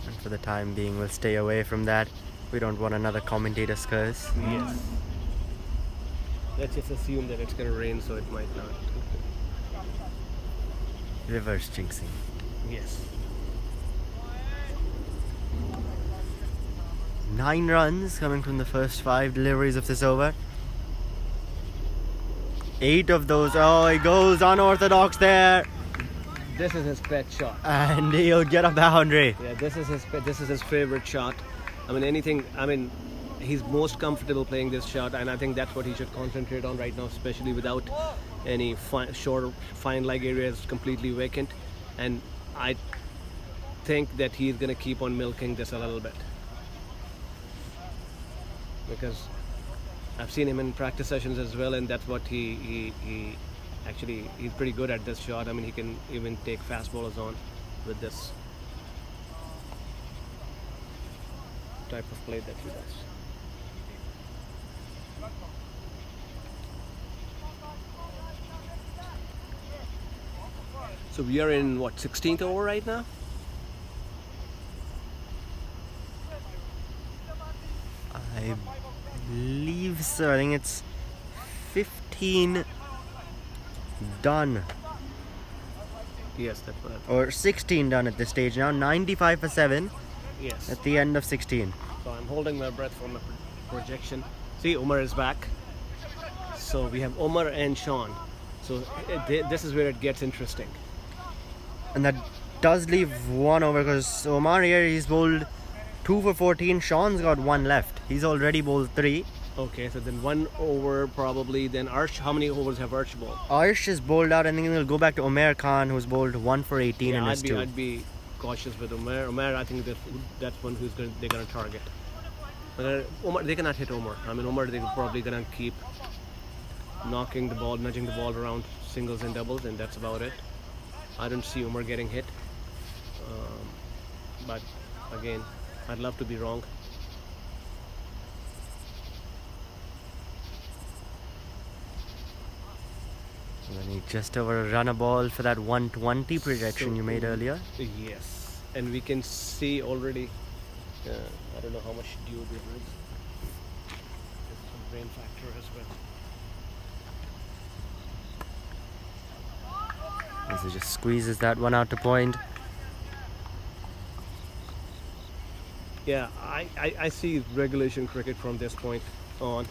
And for the time being, we'll stay away from that. We don't want another commentator's curse. Yes. Let's just assume that it's going to rain, so it might not. Reverse jinxing. Yes. 9 runs coming from the first 5 deliveries of this over. 8 of those. Oh, he goes unorthodox there, This is his pet shot. and he'll get a boundary. Yeah, this is his favorite shot. I mean, he's most comfortable playing this shot, and I think that's what he should concentrate on right now, especially without any fine leg areas completely vacant. And I think that he's gonna keep on milking this a little bit, because I've seen him in practice sessions as well, and that's what he actually, he's pretty good at this shot. I mean, he can even take fast bowlers on with this type of play that he does. So we are in what, 16th over right now? I believe so. I think it's 15 done, Yes, that's what. or 16 done at this stage now. 95 for 7 Yes. at the end of 16. So I'm holding my breath for my projection. See, Umar is back. So we have Umar and Sean. So this is where it gets interesting. And that does leave 1 over, because Omar here, he's bowled 2 for 14. Sean's got 1 left. He's already bowled 3. Okay, so then 1 over probably. Then Arsh, how many overs have Arsh bowled? Arsh is bowled out, and then he'll go back to Omer Khan, who's bowled 1 for 18 in his 2. I'd be cautious with Umar. Umar, I think that's one they're gonna target. Umar, they cannot hit Umar. I mean, Umar, they're probably gonna keep knocking the ball, nudging the ball around singles and doubles, and that's about it. I don't see Umar getting hit. But again, I'd love to be wrong. And then he just over a run a ball for that 120 projection you made earlier. Yes, and we can see already. I don't know how much dew there is. There's some rain factor as well. As he just squeezes that one out to point. Yeah, I see regulation cricket from this point on.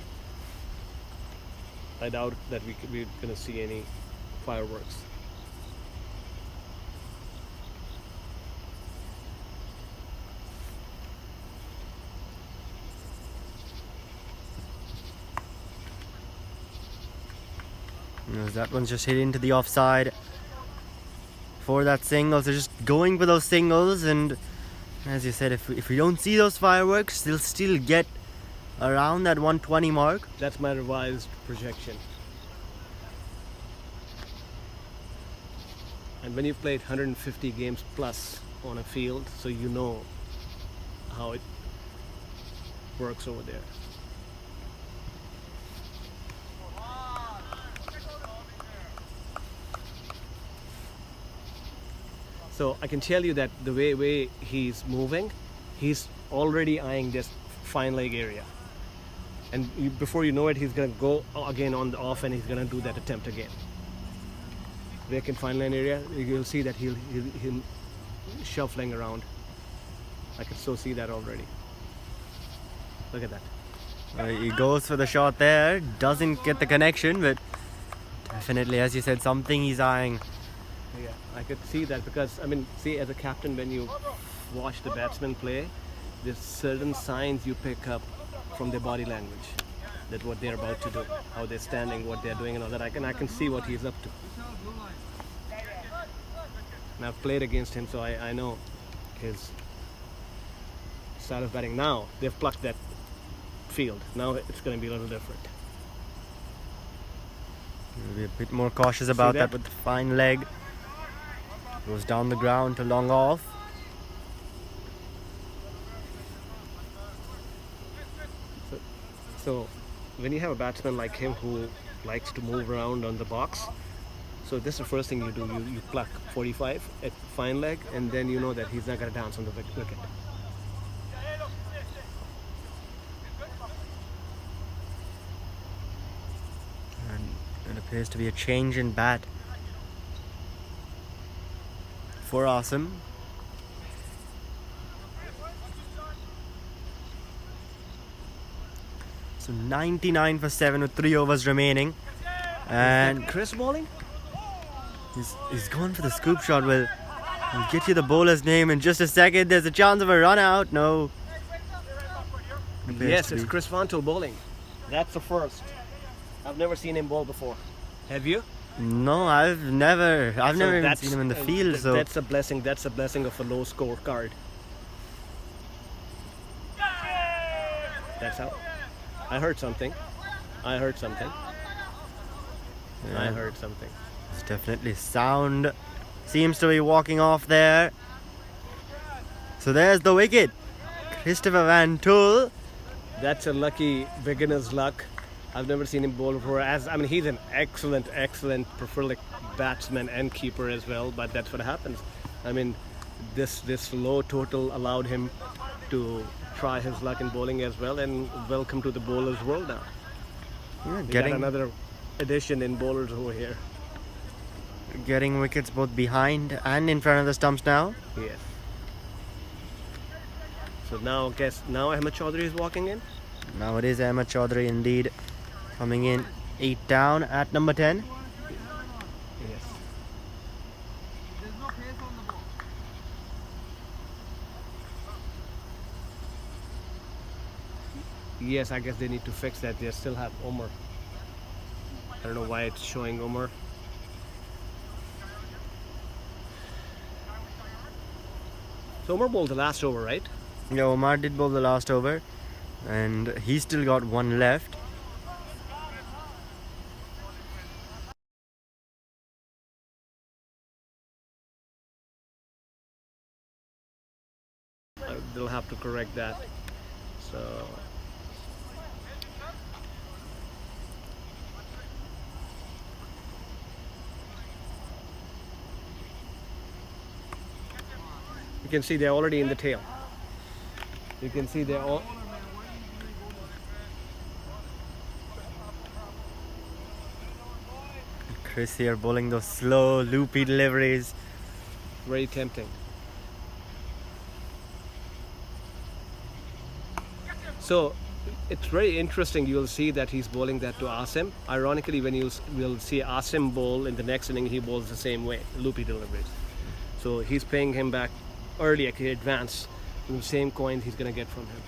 I doubt that we're gonna see any fireworks. As that one's just hit into the offside for that single. They're just going for those singles, and as you said, if we don't see those fireworks, they'll still get around that 120 mark. That's my revised projection. And when you've played 150 games plus on a field, so you know how it works over there. So I can tell you that the way he's moving, he's already eyeing this fine leg area. And before you know it, he's going to go again on the off, and he's going to do that attempt again. Vacant fine line area, you'll see that he'll shuffling around. I can so see that already. Look at that. He goes for the shot there, doesn't get the connection, but definitely, as you said, something he's eyeing. Yeah, I could see that, because I mean, see, as a captain, when you watch the batsman play, there's certain signs you pick up from their body language, that what they're about to do, how they're standing, what they're doing, and all that. I can see what he's up to. And I've played against him, so I know his style of batting. Now they've plucked that field. Now it's going to be a little different. We'll be a bit more cautious about that with the fine leg. Goes down the ground to long off. So when you have a batsman like him who likes to move around on the box, so this is the first thing you do. You pluck 45 at fine leg, and then you know that he's not going to dance on the wicket. Appears to be a change in bat for Asim. So 99 for 7 with 3 overs remaining. And Chris bowling? he's going for the scoop shot. We'll get you the bowler's name in just a second. There's a chance of a run out. No. Appears Yes, to it's be. Chris Vanto bowling. That's the first. I've never seen him bowl before. Have you? No, I've never So even that's- seen him in the field. So that's a blessing. That's a blessing of a low score card. That's out. I heard something. I heard something. I yeah, heard something. it's definitely sound. Seems to be walking off there. So there's the wicket. Christopher Van Tool. That's a lucky beginner's luck. I've never seen him bowl before. He's an excellent prolific batsman and keeper as well. But that's what happens. I mean, this low total allowed him to try his luck in bowling as well. And welcome to the bowler's world now. Yeah, We got getting another addition in bowlers over here. getting wickets both behind and in front of the stumps now. Yes. So now Ahmed Chaudhary is walking in. Now it is Ahmed Chaudhary indeed coming in 8 down at number 10. Yes. Yes, I guess they need to fix that. They still have Omar. I don't know why it's showing Omar. So Omar bowled the last over, right? Yeah, Omar did bowl the last over and he's still got 1 left. They'll have to correct that. So you can see they're already in the tail. You can see they're all. Chris here bowling those slow, loopy deliveries. Very tempting. So it's very interesting. You'll see that he's bowling that to Asim. Ironically, when we'll see Asim bowl in the next inning, he bowls the same way, loopy deliveries. So he's paying him back early, actually advance. The same coin he's gonna get from him.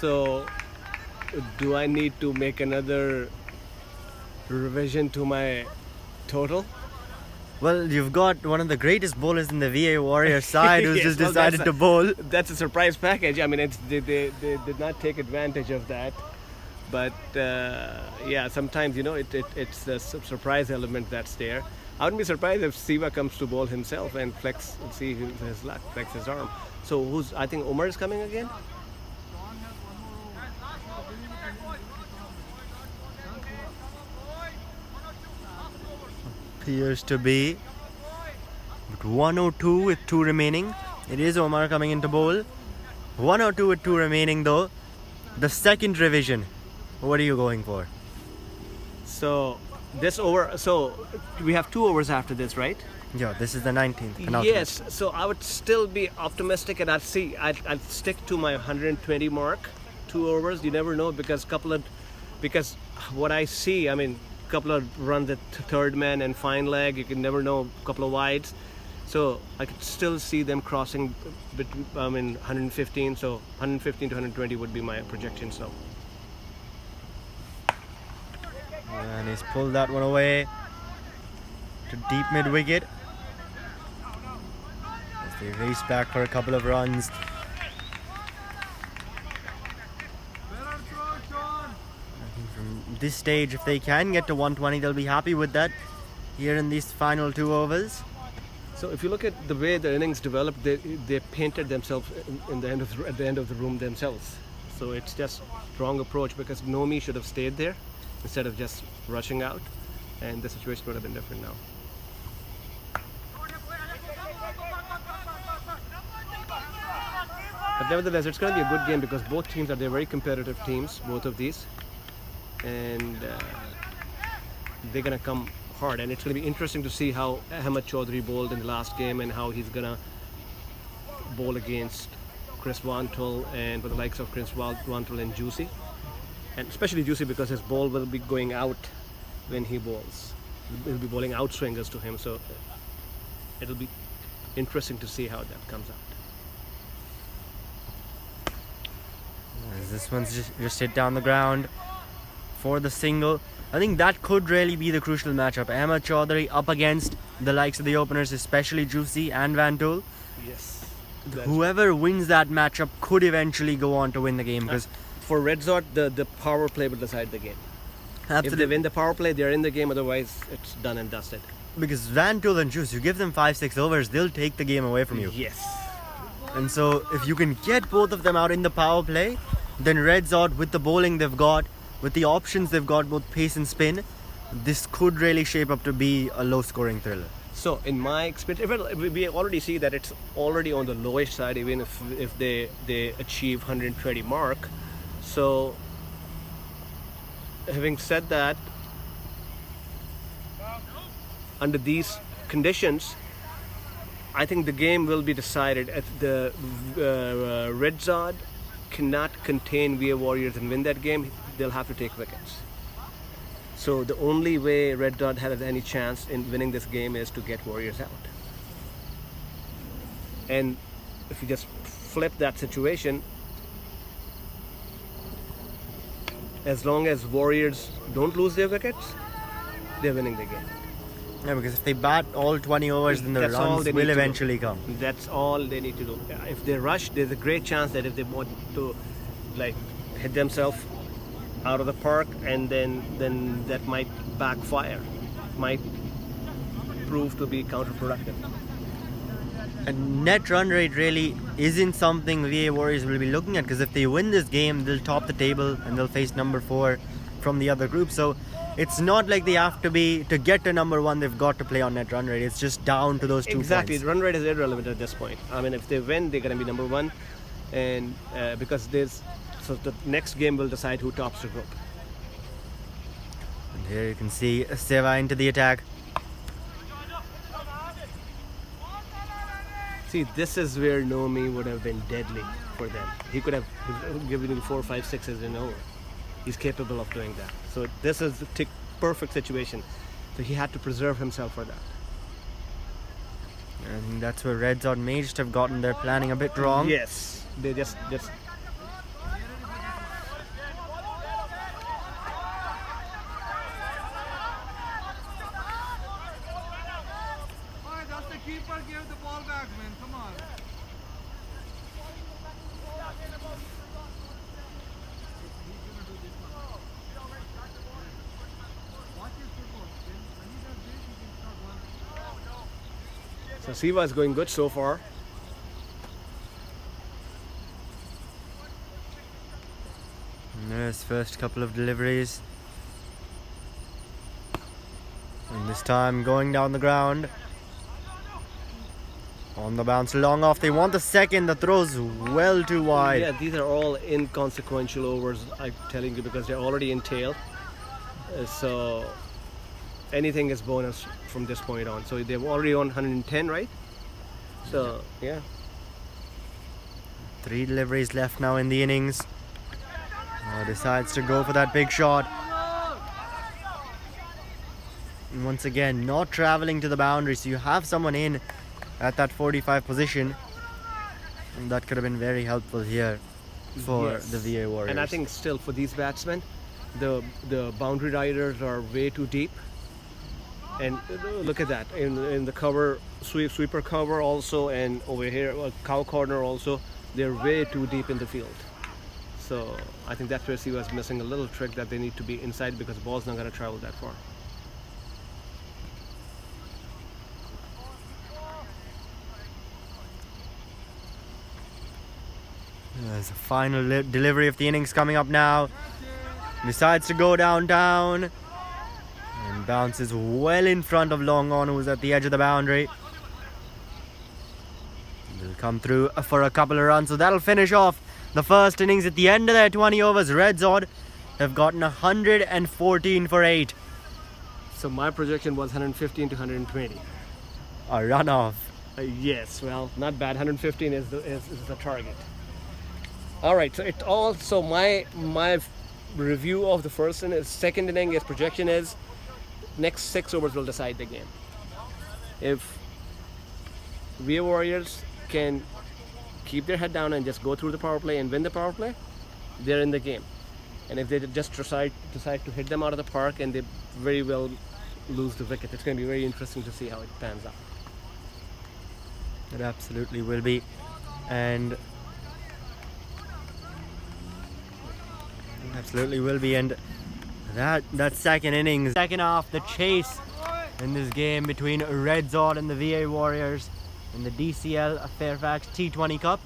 So, do I need to make another revision to my total? Well, you've got one of the greatest bowlers in the VA Warrior side who's Yes, just well, decided to bowl. That's a surprise package. I mean, they did not take advantage of that. But yeah, sometimes it's the surprise element that's there. I wouldn't be surprised if Siva comes to bowl himself and flex and see his luck, flex his arm. So I think Omar is coming again. Appears to be. But 102 with 2 remaining. It is Omar coming into bowl. 102 with 2 remaining though. The second revision. What are you going for? So this over. So we have 2 overs after this, right? Yeah, this is the 19th. penultimate. Yes. So I would still be optimistic, and I'd stick to my 120 mark. 2 overs. You never know because what I see, I mean, couple of runs at third man and fine leg. You can never know. Couple of wides. So I could still see them crossing between 115. So 115 to 120 would be my projection. So. And he's pulled that one away to deep mid wicket. As they race back for a couple of runs. I think from this stage, if they can get to 120, they'll be happy with that here in these final 2 overs. So if you look at the way the innings developed, they painted themselves at the end of the room themselves. So it's just wrong approach because Nomi should have stayed there instead of just rushing out, and the situation would have been different now. But nevertheless, it's going to be a good game because both teams they're very competitive teams, both of these, and they're going to come hard. And it's going to be interesting to see how Ahmed Chaudhary bowled in the last game and how he's going to bowl against Chris Wantle and with the likes of Chris Wantle and Juicy, and especially Juicy because his ball will be going out when he bowls. He'll be bowling out swingers to him, so it'll be interesting to see how that comes out. As this one's just hit down the ground for the single. I think that could really be the crucial matchup. Ahmed Chaudhary up against the likes of the openers, especially Juicy and Van Tol. Yes. Whoever wins that matchup could eventually go on to win the game, because For RedZod, the power play will decide the game. If they win the power play, they're in the game. Otherwise, it's done and dusted. because Van Tol and Juice, you give them 5-6 overs, they'll take the game away from you. Yes. And so if you can get both of them out in the power play, then RedZod, with the bowling they've got, with the options they've got, both pace and spin, this could really shape up to be a low scoring thriller. So in my experience, we already see that it's already on the lowest side, even if they achieve 120 mark. So having said that, under these conditions, I think the game will be decided. If the RedZod cannot contain VA Warriors and win that game, they'll have to take wickets. So the only way RedZod has any chance in winning this game is to get Warriors out. And if you just flip that situation, as long as Warriors don't lose their wickets, they're winning the game. Yeah, because if they bat all 20 overs, then the That's all runs they will need to do. eventually come. That's all they need to do. If they rush, there's a great chance that if they want to hit themselves out of the park, and then that might backfire, might prove to be counterproductive. And net run rate really isn't something VA Warriors will be looking at, because if they win this game, they'll top the table and they'll face number 4 from the other group. So it's not like they have to get to number 1, they've got to play on net run rate. It's just down to those 2 Exactly, points. the run rate is irrelevant at this point. I mean, if they win, they're going to be number 1, and because so the next game will decide who tops the group. And here you can see Seva into the attack. See, this is where Nomi would have been deadly for them. He could have given you 4, 5, 6s in over. He's capable of doing that. So this is the perfect situation. So he had to preserve himself for that. And that's where RedZod may just have gotten their planning a bit wrong. Yes, they just Just the keeper gave the ball back, man. Come on. So Siva is going good so far. And there's first couple of deliveries. And this time going down the ground. On the bounce, long off. They want the second. The throw's well too wide. Yeah, these are all inconsequential overs, I'm telling you, because they're already in tail. So anything is bonus from this point on. So they've already on 110, right? So yeah. 3 deliveries left now in the innings. Decides to go for that big shot. And once again, not traveling to the boundary, so you have someone in at that 45 position, and that could have been very helpful here for Yes. the VA Warriors. And I think still for these batsmen, the boundary riders are way too deep. And look at that in the cover, sweeper cover also, and over here cow corner also, they're way too deep in the field. So I think that's where Siva is missing a little trick, that they need to be inside because the ball's not going to travel that far. There's a final delivery of the innings coming up now. Decides to go downtown and bounces well in front of Long On, who's at the edge of the boundary. They'll come through for a couple of runs. So that'll finish off the first innings. At the end of their 20 overs, RedZod have gotten 114 for 8. So my projection was 115 to 120. A run off. Yes, well, not bad. 115 is the target. All right, so my review of the first inning, second inning, his projection is next 6 overs will decide the game. If VA Warriors can keep their head down and just go through the power play and win the power play, they're in the game. And if they just decide to hit them out of the park, and they very well lose the wicket, it's going to be very interesting to see how it pans out. It absolutely will be. And that second innings, second half, the chase in this game between RedZod and the VA Warriors in the DCL FAIRFAX T20 Cup.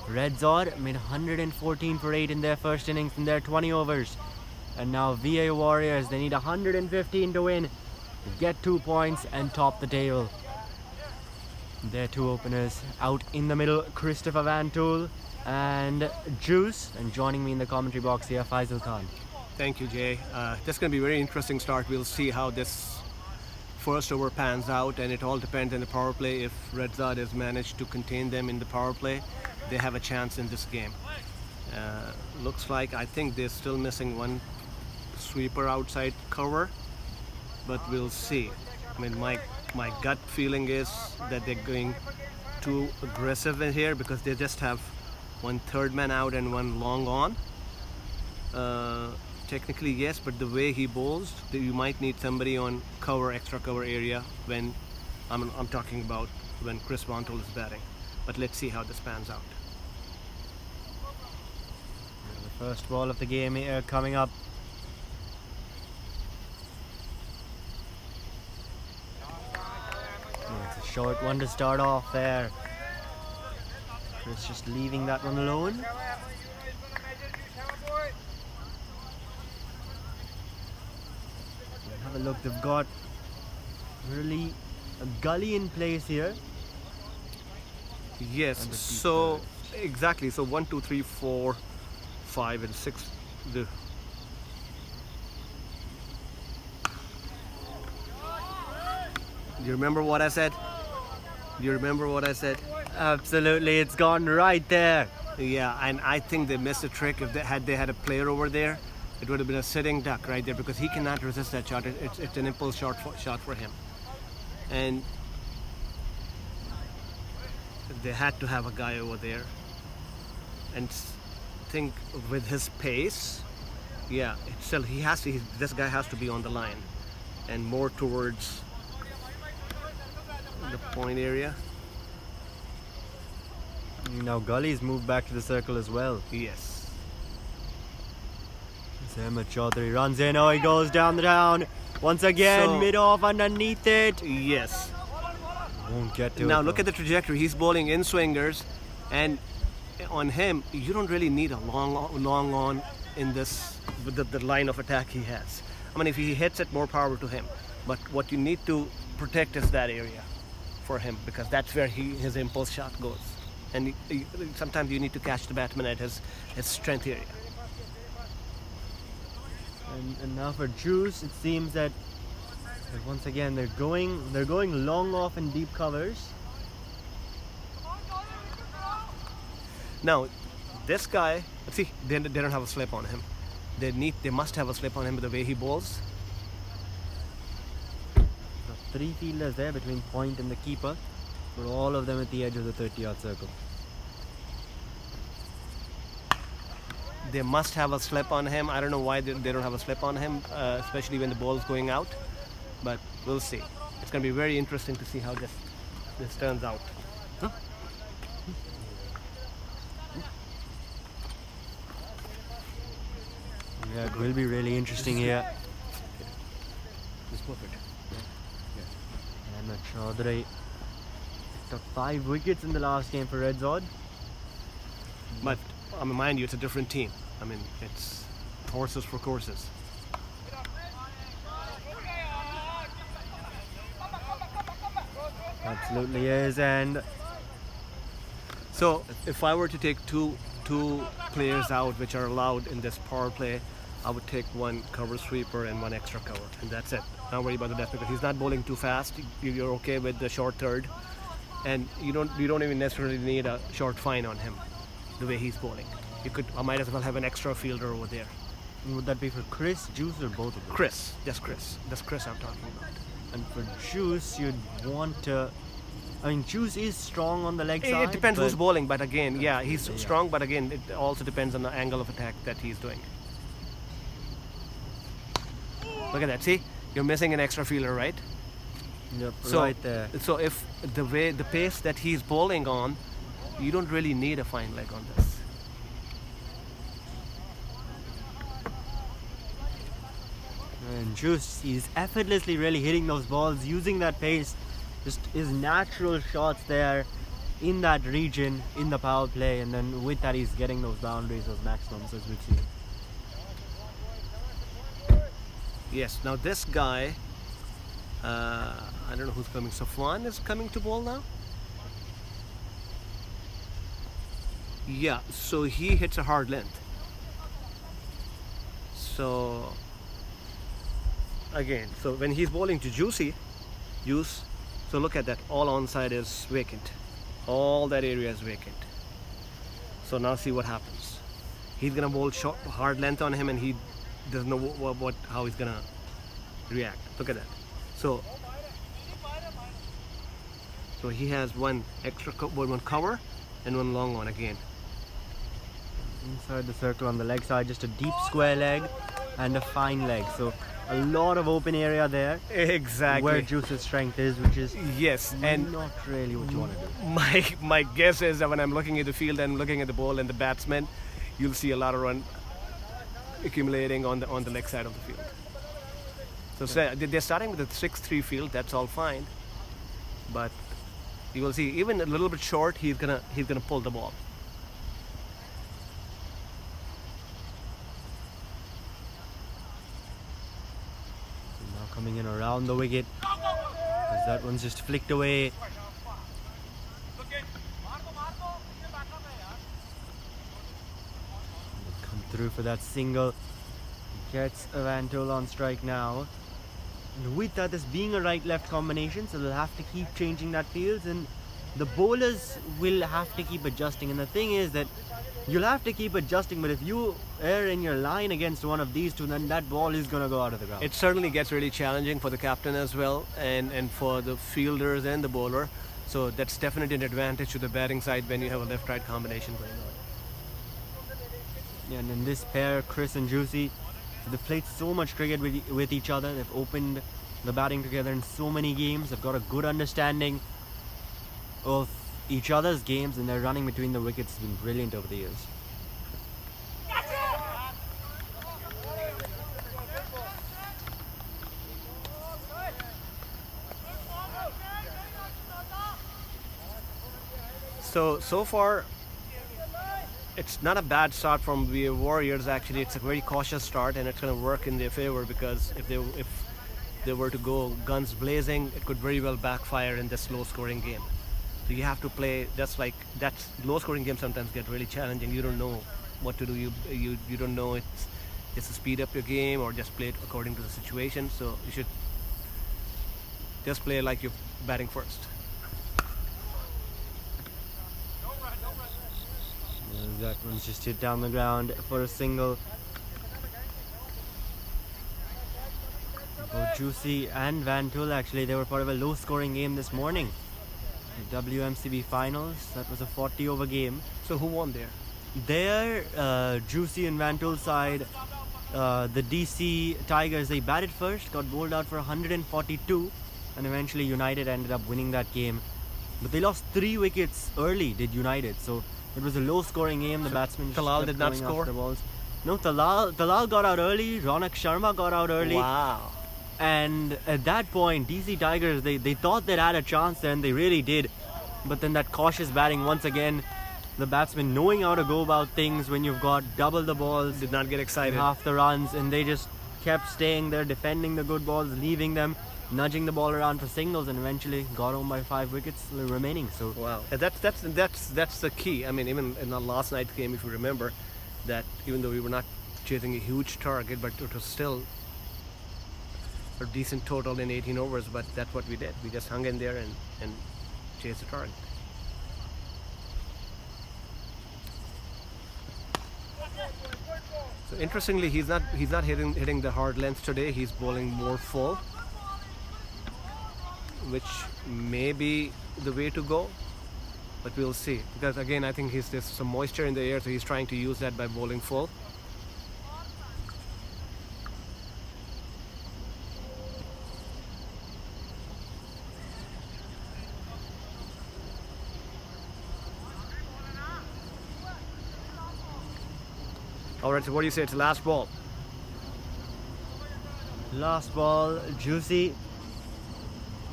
RedZod made 114 for 8 in their first innings in their 20 overs. And now VA Warriors, they need 115 to win, to get 2 points and top the table. Their 2 openers out in the middle, Christopher Van Tool and Juice. And joining me in the commentary box here, Faisal Khan. Thank you, Jay. This is going to be a very interesting start. We'll see how this first over pans out, and it all depends on the power play. If RedZod has managed to contain them in the power play, they have a chance in this game. Looks like, I think they're still missing one sweeper outside cover, but we'll see. I mean, my gut feeling is that they're going too aggressive in here, because they just have one third man out and one long on. Technically yes, but the way he bowls, you might need somebody on cover, extra cover area when I'm talking about when Chris Van Tool is batting. But let's see how this pans out. The first ball of the game here coming up. It's a short one to start off there. Chris just leaving that one alone. Have a look, they've got really a gully in place here. Yes, so exactly, so 1, 2, 3, 4, 5 and 6. Do you remember what I said? Do you remember what I said? Absolutely, it's gone right there. Yeah, and I think they missed a trick. If they had a player over there, it would have been a sitting duck right there, because he cannot resist that shot. It's an impulse shot for him. And they had to have a guy over there. And think with his pace, yeah, still this guy has to be on the line and more towards the point area. Now Gully's moved back to the circle as well. Yes. Ahmed Chaudhary runs in. Oh, he goes down the down once again. So, mid-off underneath it. Yes. Won't get to it. Now look at the trajectory. He's bowling in swingers, and on him, you don't really need a long on in this with the line of attack he has. I mean, if he hits it, more power to him. But what you need to protect is that area for him, because that's where his impulse shot goes. And sometimes you need to catch the batsman at his strength area. And now for Juice, it seems that once again they're going long off in deep covers. Now, this guy, see, they don't have a slip on him. They must have a slip on him with the way he bowls. So 3 fielders there between point and the keeper, but all of them at the edge of the 30-yard circle. They must have a slip on him. I don't know why they don't have a slip on him, especially when the ball is going out. But we'll see. It's going to be very interesting to see how this turns out. Huh? Yeah, it will be really interesting here. It's perfect. Ahmed Chaudhary took 5 wickets in the last game for RedZod. But I mean, mind you, it's a different team. I mean, it's horses for courses. Absolutely is, and So if I were to take two players out, which are allowed in this power play, I would take one cover sweeper and one extra cover, and that's it. Not worry about the depth because he's not bowling too fast. You're okay with the short third, and you don't even necessarily need a short fine on him. The way he's bowling, I might as well have an extra fielder over there. Would that be for Chris, Juice, or both of them? Chris, just Chris. That's Chris I'm talking about. And for Juice, you'd want to. I mean, Juice is strong on the leg side. It depends who's bowling, but again, yeah, he's Yeah. strong, but again, it also depends on the angle of attack that he's doing. Look at that. See, you're missing an extra fielder, right? Yep, So, right there. So if the pace that he's bowling on, you don't really need a fine leg on this. And Juice, he's effortlessly really hitting those balls, using that pace, just his natural shots there in that region, in the power play, and then with that he's getting those boundaries, those maximums as we've seen. Yes. Now this guy, I don't know who's coming. Safwan is coming to bowl now. Yeah. So he hits a hard length. So again, so when he's bowling to Juice, so look at that. All onside is vacant. All that area is vacant. So now see what happens. He's gonna bowl short, hard length on him, and he doesn't know how he's gonna react. Look at that. So he has one extra one cover and one long one again. Inside the circle on the leg side, just a deep square leg and a fine leg. So a lot of open area there. Exactly. Where Juice's strength is, which is Yes, and not really what you want to do. my guess is that when I'm looking at the field and looking at the ball and the batsman, you'll see a lot of run accumulating on the leg side of the field. So they're starting with a 6-3 field. That's all fine, but you will see even a little bit short. He's gonna pull the ball. Now coming in around the wicket, as that one's just flicked away. Come through for that single. Gets Avantol on strike now. And with that, this being a right-left combination, so they'll have to keep changing that field, and the bowlers will have to keep adjusting. And the thing is that you'll have to keep adjusting, but if you err in your line against one of these two, then that ball is going to go out of the ground. It certainly gets really challenging for the captain as well, and for the fielders and the bowler. So that's definitely an advantage to the batting side when you have a left-right combination going on. Yeah, and in this pair, Chris and Juicy, they've played so much cricket with each other. They've opened the batting together in so many games. They've got a good understanding of each other's games, and their running between the wickets has been brilliant over the years. So far, it's not a bad start from the Warriors. Actually, it's a very cautious start, and it's going to work in their favor, because if they were to go guns blazing, it could very well backfire in this low-scoring game. So you have to play. That's low-scoring games sometimes get really challenging. You don't know what to do. You don't know it's to speed up your game or just play it according to the situation. So you should just play like you're batting first. That one's just hit down the ground for a single. Both Juicy and Vantul, actually, they were part of a low-scoring game this morning. The WMCB finals, that was a 40-over game. So who won there? There, Juicy and Vantul's side, the DC Tigers, they batted first, got bowled out for 142, and eventually United ended up winning that game. But they lost 3 wickets early, did United, so it was a low-scoring game. The batsmen Talal just did kept not going score? after balls. No, Talal got out early. Ronak Sharma got out early. Wow. And at that point, DC Tigers, they thought they had a chance there, and they really did. But then that cautious batting once again, the batsmen knowing how to go about things when you've got double the balls, Did not get excited. half the runs, and they just kept staying there, defending the good balls, leaving them. nudging the ball around for singles, and eventually got home by 5 wickets remaining. So Wow, and that's the key. I mean, even in the last night's game, if you remember, that even though we were not chasing a huge target, but it was still a decent total in 18 overs. But that's what we did. We just hung in there and chased the target. So interestingly, he's not hitting the hard length today. He's bowling more full, which may be the way to go, but we'll see. Because again, I think there's some moisture in the air, so he's trying to use that by bowling full. All right, so what do you say? It's the last ball. last ball, juicy.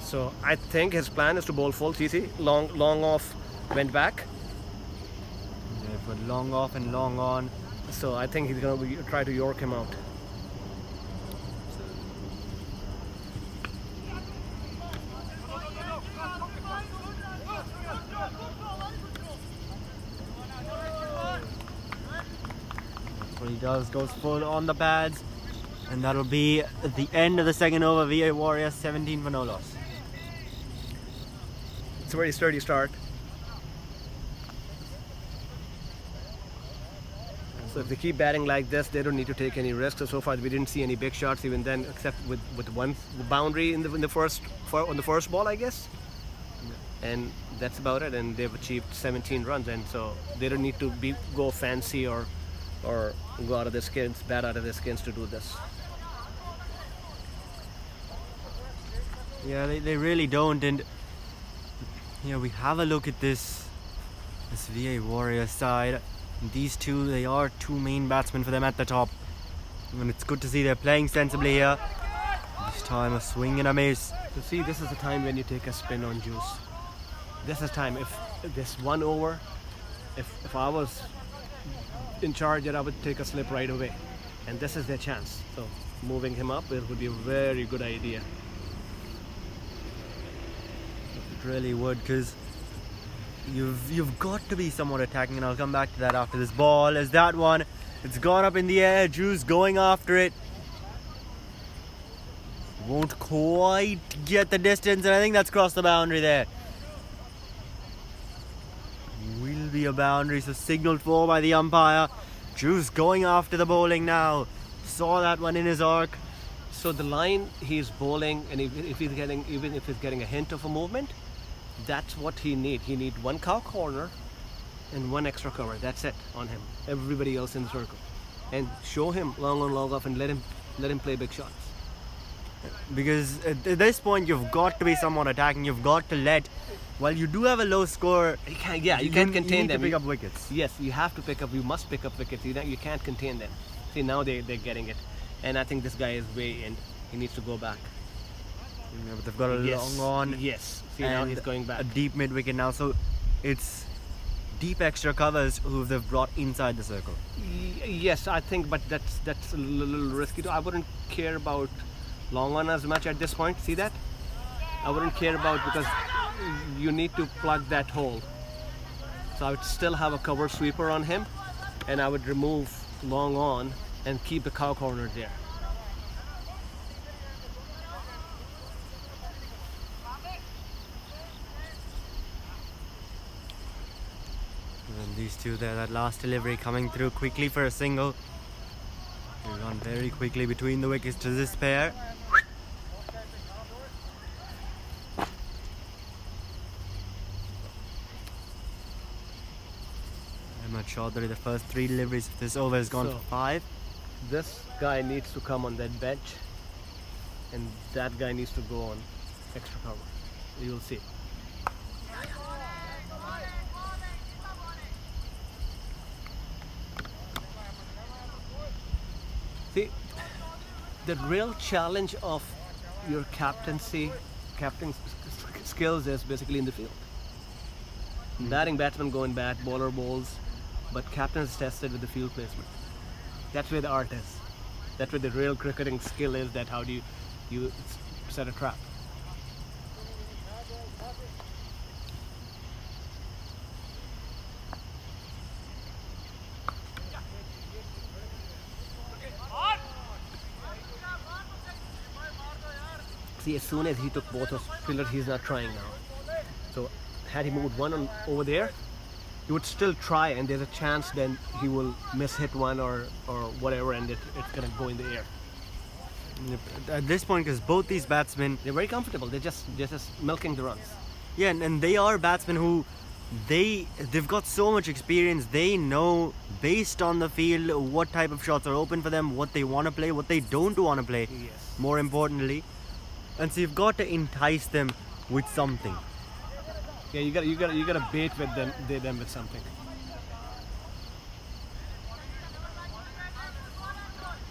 So I think his plan is to bowl full. TC long off, went back. They put long off and long on. So I think he's gonna try to york him out. That's what he does, goes full on the pads. And that'll be the end of the second over. VA Warriors 17 for no loss. It's a very sturdy start. So if they keep batting like this, they don't need to take any risks. So far, we didn't see any big shots even then, except with one boundary on the first ball, I guess. And that's about it. And they've achieved 17 runs, and so they don't need to go fancy or go out of their skins, bat out of their skins to do this. Yeah, they really don't. And yeah, we have a look at this VA Warriors side. These two, they are two main batsmen for them at the top. And it's good to see they're playing sensibly here. This time a swing and a miss. So see, this is the time when you take a spin on Juice. This is time. If this 1 over, if I was in charge, then I would take a slip right away. And this is their chance. So moving him up, it would be a very good idea. It really would, because you've got to be somewhat attacking, and I'll come back to that after this ball. As that one, it's gone up in the air. Juice going after it. Won't quite get the distance, and I think that's crossed the boundary there. Will be a boundary, so signaled for by the umpire. Juice going after the bowling now. Saw that one in his arc. So the line he's bowling, and even if he's getting a hint of a movement, that's what he needs. He needs one cow corner and one extra cover. That's it on him. Everybody else in the circle, and show him long on, long off, and let him play big shots. Because at this point, you've got to be somewhat attacking. You've got to let. While you do have a low score, You can't contain you need them. to pick up wickets. Yes, you have to pick up. You must pick up wickets. You can't contain them. See, now they're getting it, and I think this guy is way in. He needs to go back. Yeah, but they've got a long on. Yes. See, now and he's going back. a deep mid wicket now, so it's deep extra covers who they've brought inside the circle. Yes, I think, but that's a little risky too. I wouldn't care about long on as much at this point. See that? I wouldn't care about, because you need to plug that hole. So I would still have a cover sweeper on him, and I would remove long on and keep the cow corner there. And these two there, that last delivery coming through quickly for a single. They run very quickly between the wickets to this pair. Ahmed Chaudhary, the first 3 deliveries of this over has gone So- for 5. This guy needs to come on that bench, and that guy needs to go on extra cover. You'll see. See, the real challenge of your captain skills is basically in the field. Batting batsman go in bat, bowler bowls, but captain is tested with the field placement. That's where the art is. That's where the real cricketing skill is. That how do you set a trap. See, as soon as he took both of pillars, he's not trying now. So, had he moved one over there, he would still try, and there's a chance then he will miss hit one or whatever, and it's gonna go in the air. At this point, because both these batsmen, They're very comfortable. They're just milking the runs. yeah, and they are batsmen who they've got so much experience. They know based on the field what type of shots are open for them, what they want to play, what they don't want to play. Yes. More importantly, and so you've got to entice them with something. Yeah, you gotta bait with them with something.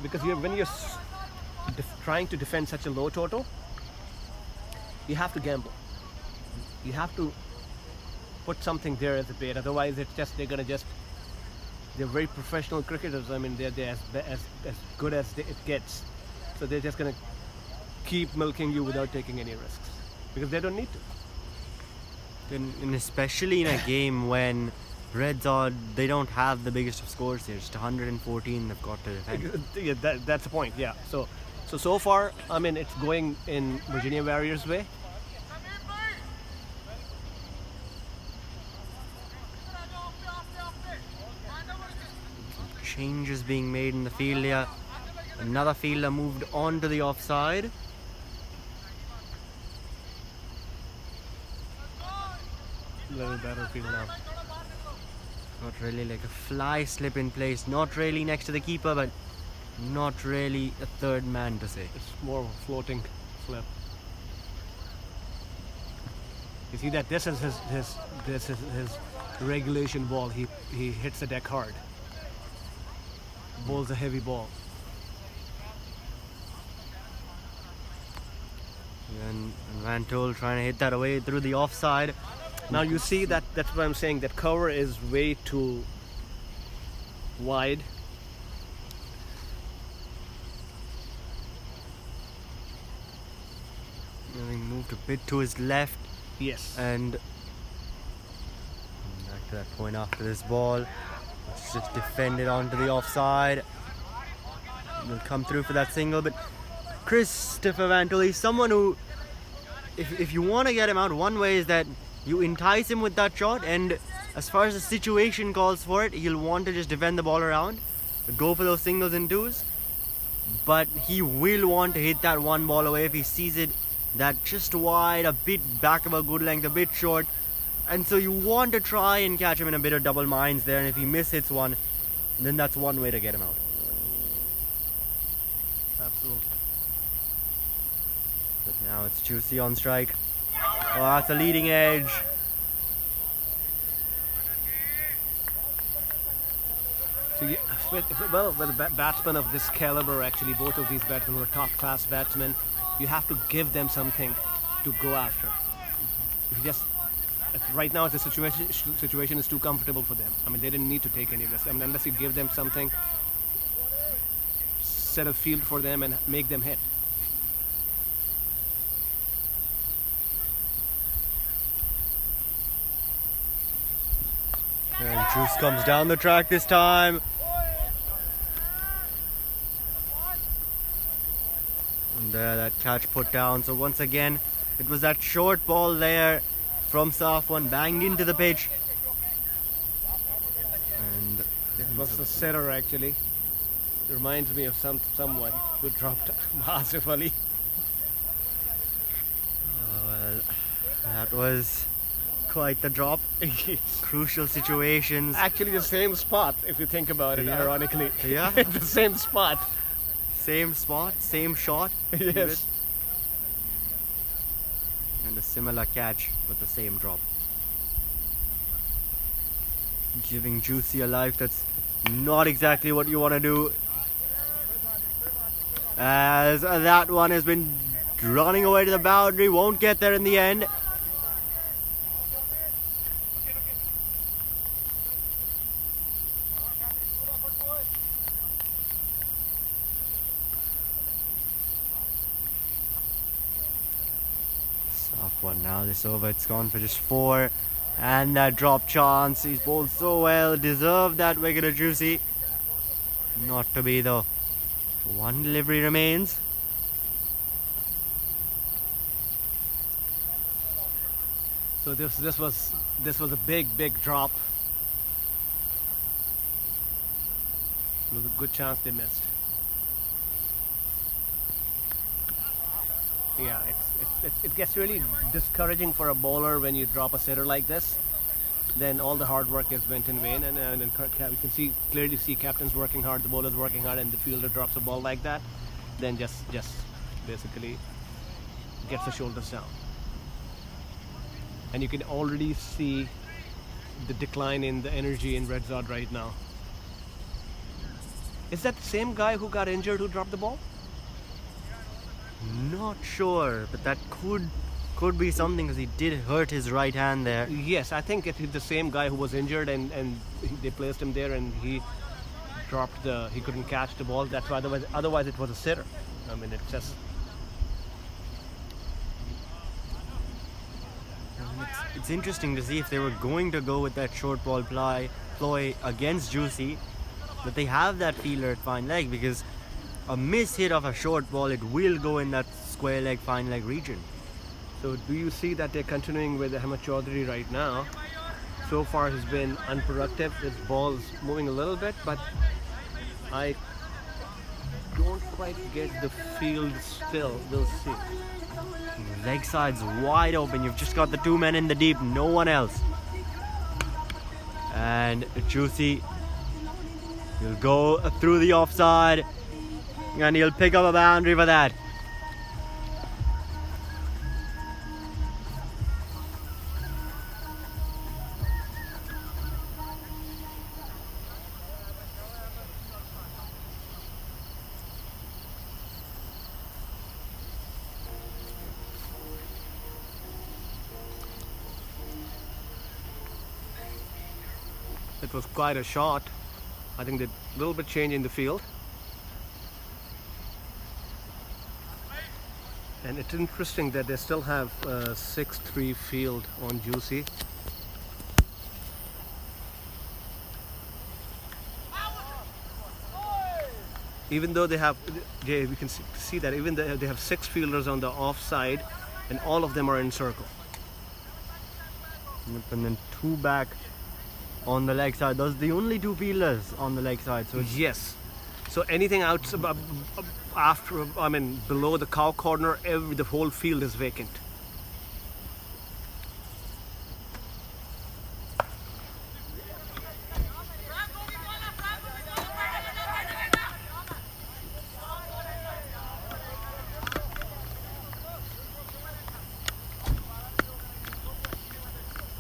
Because when you're trying to defend such a low total, you have to gamble. You have to put something there as a bait. Otherwise, they're very professional cricketers. I mean, they're as good as it gets. So they're just gonna keep milking you without taking any risks because they don't need to. And especially in a game when RedZod, they don't have the biggest of scores here. Just 114 they've got to defend. Yeah, that's the point. Yeah. So far, I mean, it's going in Virginia Warriors' way. Changes being made in the field here. Another fielder moved on to the offside. Little better field now. Not really like a fly slip in place. Not really next to the keeper, but not really a third man to say. It's more of a floating slip. You see that this is his regulation ball. He hits the deck hard. Bowls a heavy ball. And Van Tol trying to hit that away through the offside. Now you see that's what I'm saying. That cover is way too wide. And he moved a bit to his left. Yes. And back to that point after this ball. Let's just defend it onto the offside. He'll come through for that single, but Christopher Van Tol, he's someone who, if you want to get him out, one way is that you entice him with that shot, and as far as the situation calls for it, he'll want to just defend the ball around, go for those singles and twos, but he will want to hit that one ball away if he sees it that just wide, a bit back of a good length, a bit short, and so you want to try and catch him in a bit of double minds there, and if he mishits one, then that's one way to get him out. Absolutely. But now it's Juicy on strike. Oh, that's a leading edge. So with a batsman of this caliber, actually, both of these batsmen were top-class batsmen. You have to give them something to go after. If you just right now, the situation is too comfortable for them. I mean, they didn't need to take any risk. I mean, unless you give them something, set a field for them and make them hit. And Juice comes down the track this time. And there, that catch put down. So once again, it was that short ball there from Safwan, banged into the pitch. And It was the setter, actually. Reminds me of someone who dropped Asif Ali. oh, well, that was quite the drop. Crucial situations. Actually, the same spot, if you think about it, Yeah. ironically. Yeah. The same spot. Same spot, same shot. Yes. And a similar catch with the same drop. Giving Juicy a life that's not exactly what you want to do. As that one has been running away to the boundary, won't get there in the end. one now. This over, it's gone for just 4. And that drop chance, he's bowled so well, deserved that wicket of Juicy. Not to be though. One delivery remains. So this was a big drop. It was a good chance they missed. Yeah, it gets really discouraging for a bowler when you drop a sitter like this. Then all the hard work is went in vain, and then you can clearly see captain's working hard, the bowler's working hard, and the fielder drops a ball like that. Then just basically gets the shoulders down. And you can already see the decline in the energy in RedZod right now. Is that the same guy who got injured who dropped the ball? Not sure, but that could be something, because he did hurt his right hand there. Yes, I think it's the same guy who was injured, and they placed him there, and he couldn't catch the ball. That's why otherwise it was a sitter. I mean, it's just. It's interesting to see if they were going to go with that short ball ploy against Juicy, that they have that fielder at fine leg, because a miss hit of a short ball, it will go in that square leg, fine leg region. So do you see that they're continuing with Ahmed Chaudhary right now? So far he's been unproductive. His ball's moving a little bit, but I don't quite get the field still. We'll see. Leg side's wide open. You've just got the 2 men in the deep, no one else. And Juicy, he'll go through the offside, and he'll pick up a boundary for that. It was quite a shot. I think they're a little bit change in the field. And it's interesting that they still have 6-3 field on Juicy. Even though we can see that even though they have 6 fielders on the offside, and all of them are in circle. And then 2 back on the leg side. Those are the only 2 fielders on the leg side. So yes. So anything out after, I mean, below the cow corner, the whole field is vacant.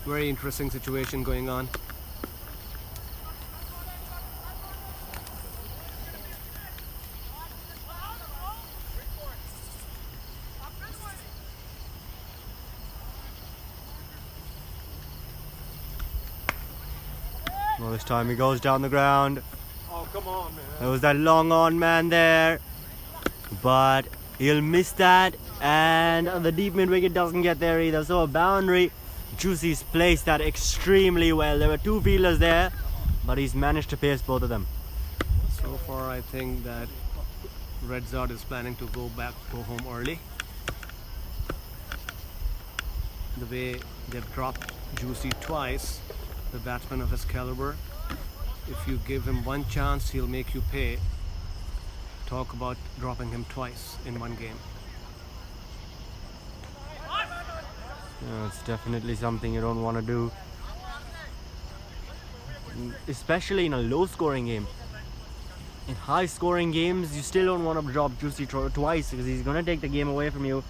Very interesting situation going on. well, this time he goes down the ground. Oh, come on, man. There was that long on man there, but he'll miss that, and the deep mid wicket doesn't get there either. So a boundary. Juicy's placed that extremely well. There were 2 fielders there, but he's managed to pace both of them. So far, I think that RedZod is planning to go home early. The way they've dropped Juicy twice, the batsman of his caliber, if you give him one chance, he'll make you pay. Talk about dropping him twice in one game. Yeah, it's definitely something you don't want to do, especially in a low scoring game. In high scoring games, you still don't want to drop Juicy twice, because he's going to take the game away from you.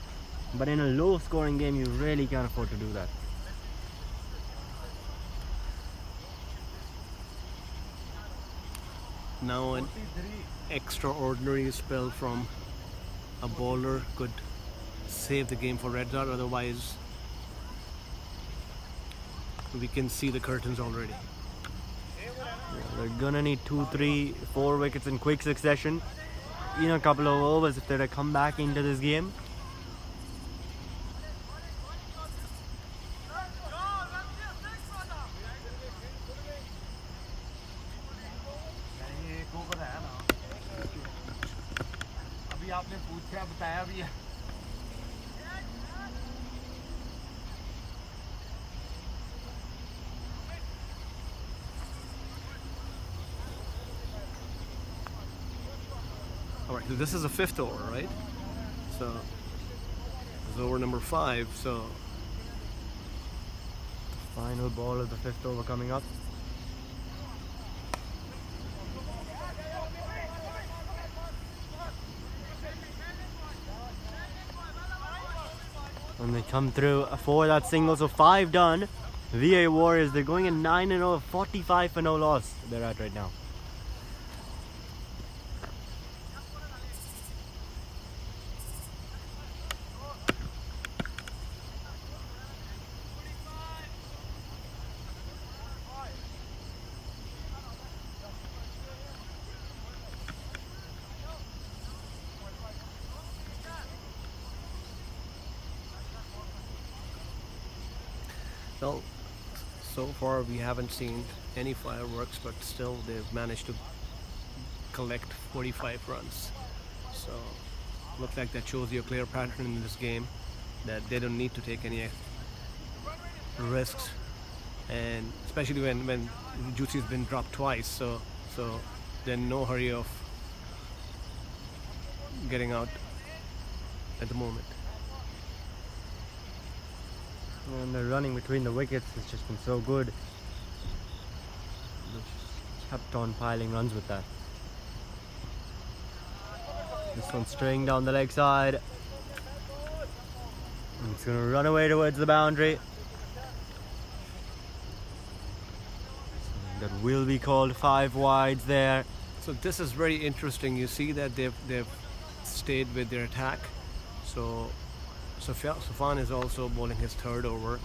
But in a low scoring game, you really can't afford to do that. Now an extraordinary spell from a bowler could save the game for RedZod, otherwise we can see the curtains already. They're gonna need 2, 3, 4 wickets in quick succession in a couple of overs if they're to come back into this game. आपने पूछा बताया भी है. All right, so this is the 5th over, right? So this is over number 5. So Final ball of the 5th over coming up. And they come through for that single, so 5 done. VA Warriors, they're going in 9-0, 45 for no loss. They're at right now. well, so far we haven't seen any fireworks, but still they've managed to collect 45 runs. So looks like that shows you a clear pattern in this game, that they don't need to take any risks, and especially when Juicy's been dropped twice, so they're in no hurry of getting out at the moment. And the running between the wickets has just been so good. They've just kept on piling runs with that. This one's straying down the leg side. And it's going to run away towards the boundary. That will be called 5 wides there. So this is very interesting. You see that they've stayed with their attack. So Sufan is also bowling his 3rd over.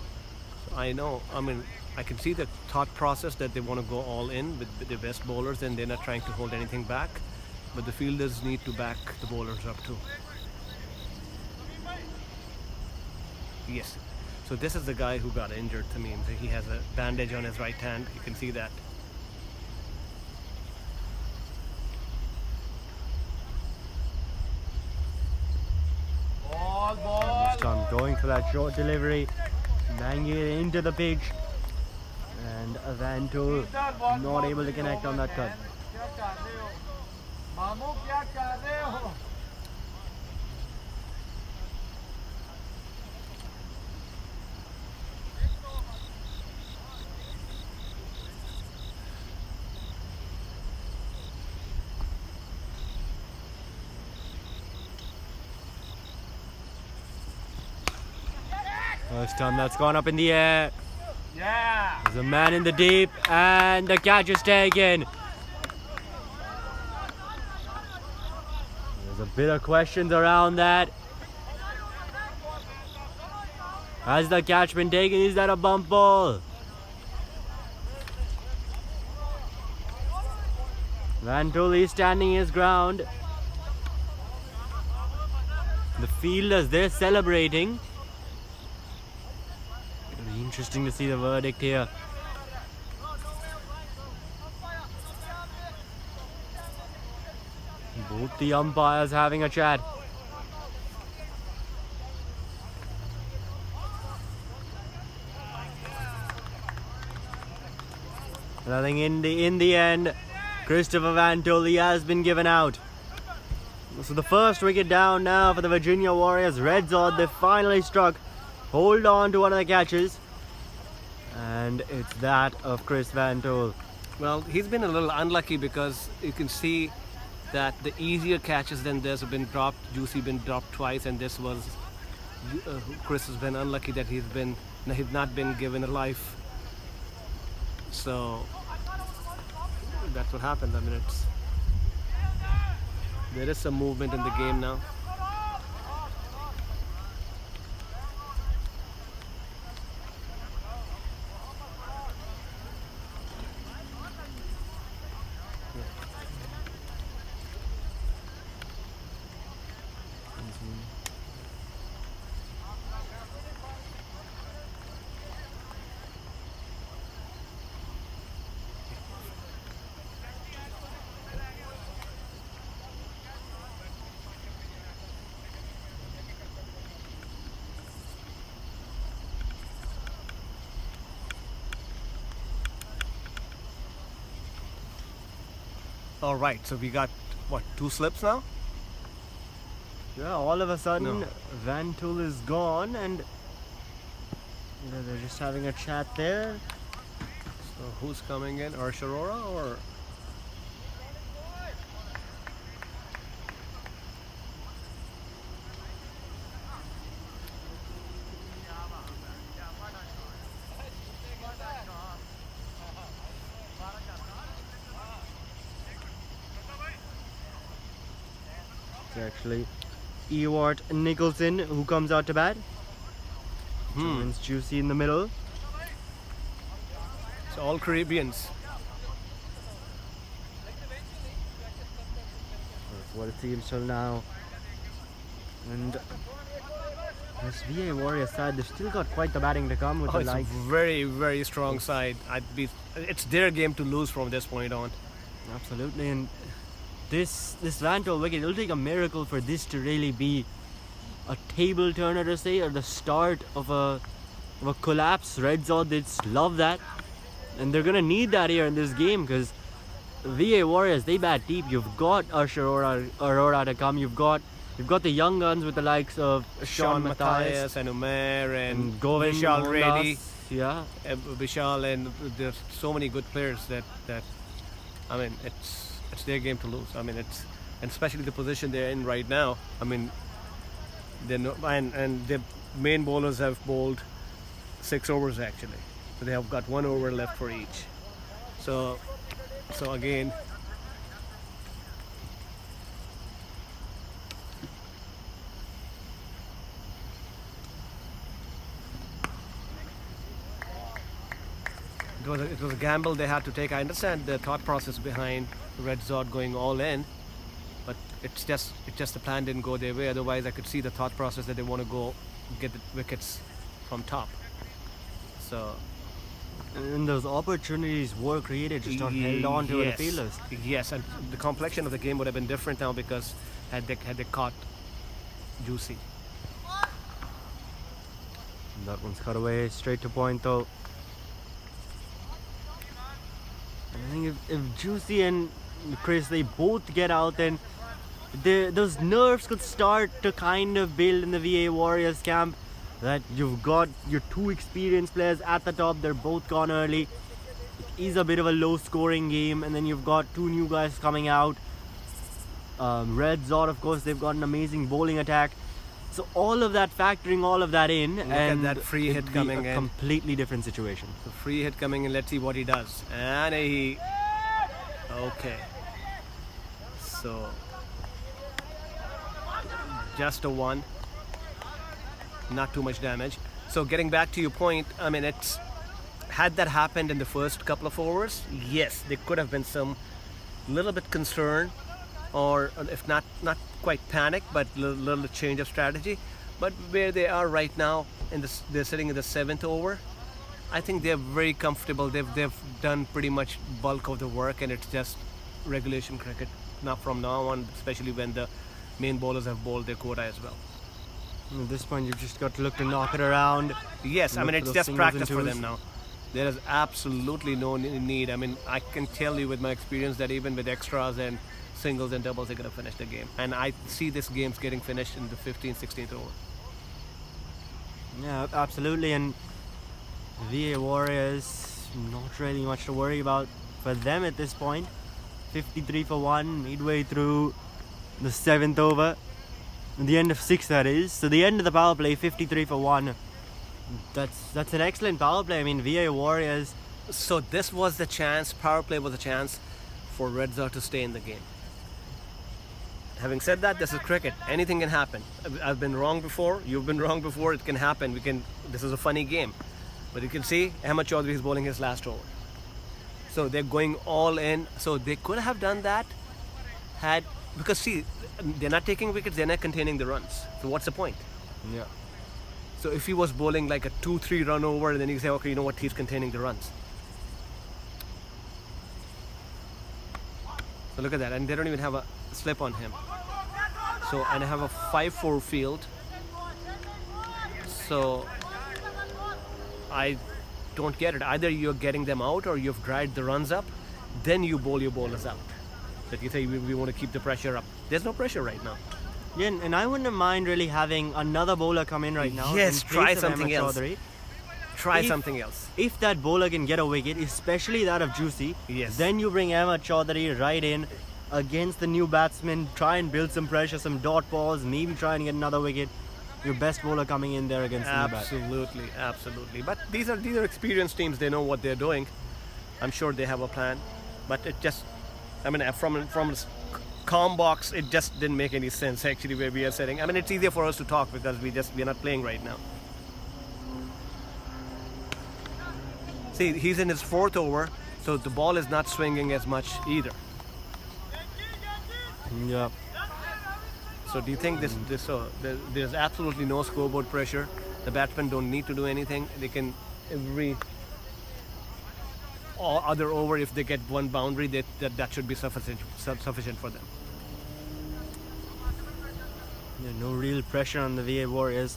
So I can see the thought process that they want to go all in with the best bowlers, and they're not trying to hold anything back. But the fielders need to back the bowlers up too. Yes. So this is the guy who got injured, Tamim. He has a bandage on his right hand. You can see that. This time going for that short delivery, banging it into the pitch, and Avanto not able to connect on that cut. मामू क्या कर रहे हो? First time that's gone up in the air. Yeah. There's a man in the deep, and the catch is taken. There's a bit of questions around that. Has the catch been taken? Is that a bump ball? Vantoli standing his ground. The fielders, they're celebrating. It'll be interesting to see the verdict here. Both the umpires having a chat. And I think in the end, Christopher Vantoli has been given out. So the first wicket down now for the Virginia Warriors. RedZod, they finally struck. Hold on to one of the catches. And it's that of Chris Vantoli. Well, he's been a little unlucky because you can see that the easier catches than this have been dropped. Juicy been dropped twice, and this was Chris has been unlucky that he's not been given a life. So that's what happened. I mean, there is some movement in the game now. All right, so we got, what, 2 slips now? Yeah, all of a sudden, No. Van Tool is gone, and they're just having a chat there. So who's coming in? Arshirora or? It's actually Ewart Nicholson who comes out to bat. Joins Juicy in the middle. So all Caribbeans. That's what it seems till now. And this VA Warriors side, they've still got quite the batting to come with Oh, the it's a likes. very, very strong side. It's their game to lose from this point on. Absolutely, and this Van Tool wicket, it'll take a miracle for this to really be a table turner to say, or the start of a collapse. RedZod, they just love that, and they're gonna need that here in this game because VA Warriors, they bat deep. You've got Aurora to come. You've got the young guns with the likes of Sean Matthias and Umair and Govind Vishal Mohandas. Reddy. Yeah, Vishal, and there's so many good players that I mean, it's their game to lose. I mean, and especially the position they're in right now. I mean, and the main bowlers have bowled 6 overs actually, so they have got 1 over left for each. So again, it was a gamble they had to take. I understand the thought process behind RedZod going all in, but it's just the plan didn't go their way. Otherwise, I could see the thought process that they want to go get the wickets from top. So and those opportunities were created, just not held on to the fielders. Yes, and the complexion of the game would have been different now because had they caught Juicy. That one's cut away straight to point though. I think if Juicy and Chris, they both get out, then those nerves could start to kind of build in the VA Warriors camp. That you've got your 2 experienced players at the top, they're both gone early. It is a bit of a low scoring game, and then you've got 2 new guys coming out. RedZod, of course, they've got an amazing bowling attack. So all of that, factoring all of that in, Look and at that free hit coming in. Completely different situation. The free hit coming in, let's see what he does. And okay. So, just a 1. Not too much damage. So getting back to your point, I mean, had that happened in the first couple of overs, yes, there could have been some little bit concern, or if not quite panic, but little change of strategy. But where they are right now, they're sitting in the 7th over. I think they're very comfortable. They've done pretty much bulk of the work, and it's just regulation cricket. Now from now on, especially when the main bowlers have bowled their quota as well. At this point, you've just got to look to knock it around. Yes, I mean, Look it's for those just singles practice and for twos. them now. There is absolutely no need. I mean, I can tell you with my experience that even with extras and singles and doubles, they're going to finish the game. And I see this game's getting finished in the 15th, 16th over. Yeah, absolutely. And VA Warriors, not really much to worry about for them at this point. 53 for 1, midway through the 7th over. The end of 6, that is. So the end of the power play, 53 for 1. That's an excellent power play. I mean, VA Warriors. So this was the chance, power play was a chance for RedZod to stay in the game. Having said that, this is cricket. Anything can happen. I've been wrong before. You've been wrong before. It can happen. This is a funny game. But you can see Ahmed Chaudhary is bowling his last over. So they're going all in. So they could have done that because see, they're not taking wickets, they're not containing the runs. So what's the point? Yeah. So if he was bowling like a 2-3 run over, then you say, okay, you know what, he's containing the runs. So look at that, and they don't even have a slip on him. So, and I have a 5-4 field. So I don't get it. Either you're getting them out or you've dried the runs up, then you bowl your bowlers out. that you say we want to keep the pressure up. There's no pressure right now. Yeah, and I wouldn't mind really having another bowler come in right now. Yes, in try place of something Ahmed else. Chaudhary. Try If- something else. If that bowler can get a wicket, especially that of Juicy, Yes. then you bring Ahmed Chaudhary right in against the new batsman, try and build some pressure, some dot balls, maybe try and get another wicket. Your best bowler coming in there against the new batsman. Absolutely, absolutely. But these are experienced teams. They know what they're doing. I'm sure they have a plan. But it just, I mean, from a calm box, it just didn't make any sense actually where we are sitting. I mean, it's easier for us to talk because we're not playing right now. See, he's in his 4th over, so the ball is not swinging as much either. Yeah. So do you think there's absolutely no scoreboard pressure? The batsmen don't need to do anything. They can every other over, if they get one boundary, that should be sufficient for them. Yeah, no real pressure on the VA Warriors.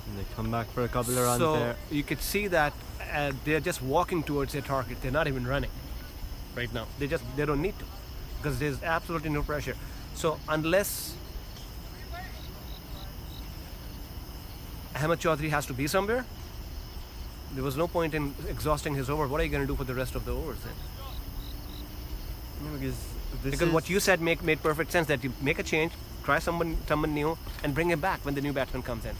And they come back for a couple of runs So there. you could see that they're just walking towards their target. They're not even running right now. They don't need to because there's absolutely no pressure. So unless Ahmed Chaudhary has to be somewhere, there was no point in exhausting his over. What are you going to do for the rest of the overs then? No, because Because what you said made perfect sense, that you make a change, try someone new, and bring him back when the new batsman comes in.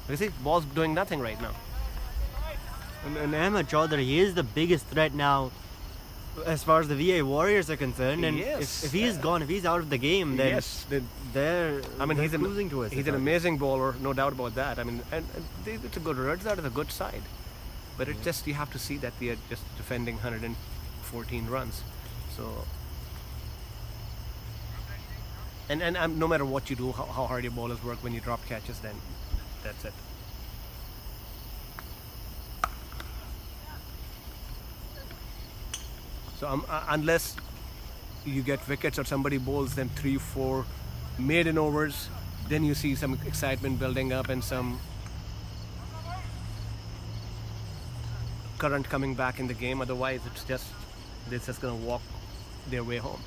You see, ball's doing nothing right now. And Ahmed Chaudhary is the biggest threat now as far as the VA Warriors are concerned. And Yes. if he's gone, if he's out of the game, then Yes, they're he's losing to us. He's an amazing bowler, no doubt about that. I mean, and it's a good RedZod is a good side, but it just, you have to see that we are just defending 114 runs. So, and no matter what you do, how hard your bowlers work, when you drop catches, then that's it. So unless you get wickets or somebody bowls them 3-4 maiden overs, then you see some excitement building up and some current coming back in the game. Otherwise, they're just going to walk their way home.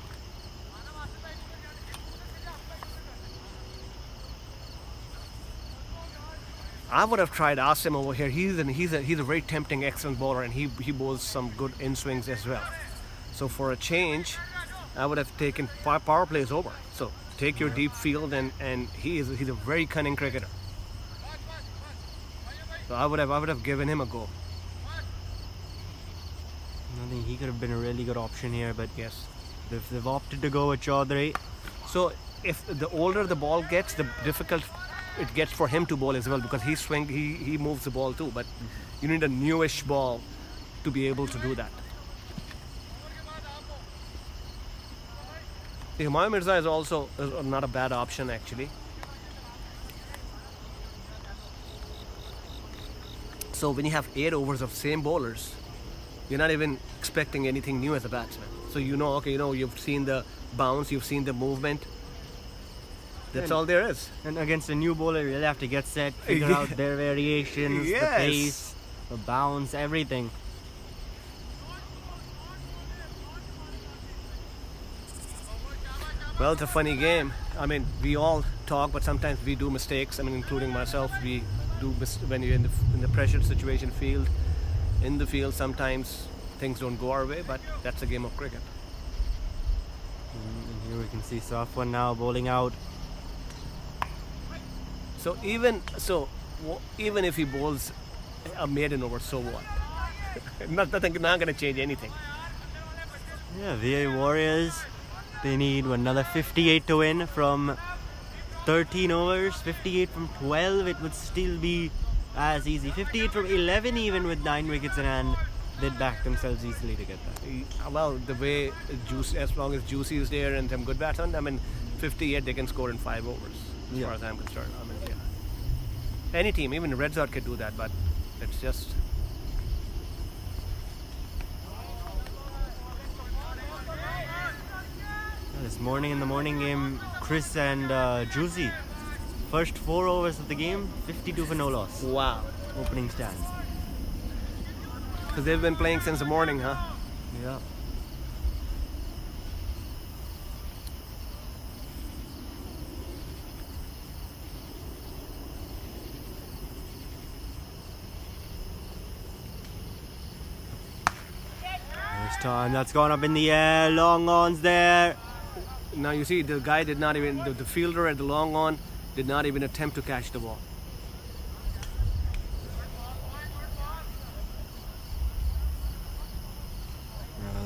I would have tried Asim over here. He's a very tempting, excellent bowler, and he bowls some good in swings as well. So for a change, I would have taken power plays over. So take your deep field, and he's a very cunning cricketer. So I would have given him a go. I think he could have been a really good option here, but Yes. they've opted to go with Chaudhary. So if the older the ball gets, the difficult it gets for him to bowl as well, because he moves the ball too. But you need a newish ball to be able to do that. Humayun Mirza is also not a bad option actually. So when you have 8 overs of same bowlers, you're not even expecting anything new as a batsman. So you've seen the bounce, you've seen the movement. That's all there is. And against a new bowler, you'll have to get set, figure out their variations, the Yes. pace, the bounce, everything. Well, it's a funny game. I mean, we all talk, but sometimes we do mistakes. I mean, including myself, we do when you're in the pressure situation field. In the field, sometimes things don't go our way, but that's a game of cricket. And here we can see Safwan now bowling out. So even if he bowls a maiden over, so what? not going to change anything. Yeah, VA Warriors, they need another 58 to win from 13 overs. 58 from 12, it would still be as easy. 58 from 11 even with 9 wickets in hand, they'd back themselves easily to get that. Well, the way as long as Juicy is there and some good batsmen, I mean, 58 they can score in 5 overs, as Yeah. far as I'm concerned. I mean, yeah. Any team, even RedZod could do that, but it's just. This morning in the morning game, Chris and Juicy. First 4 overs of the game, 52 for no loss. Wow. Opening stand. Because they've been playing since the morning, huh? Yeah. This time that's gone up in the air. Long on's there. Now you see, the guy did not even, the fielder at the long on did not even attempt to catch the ball.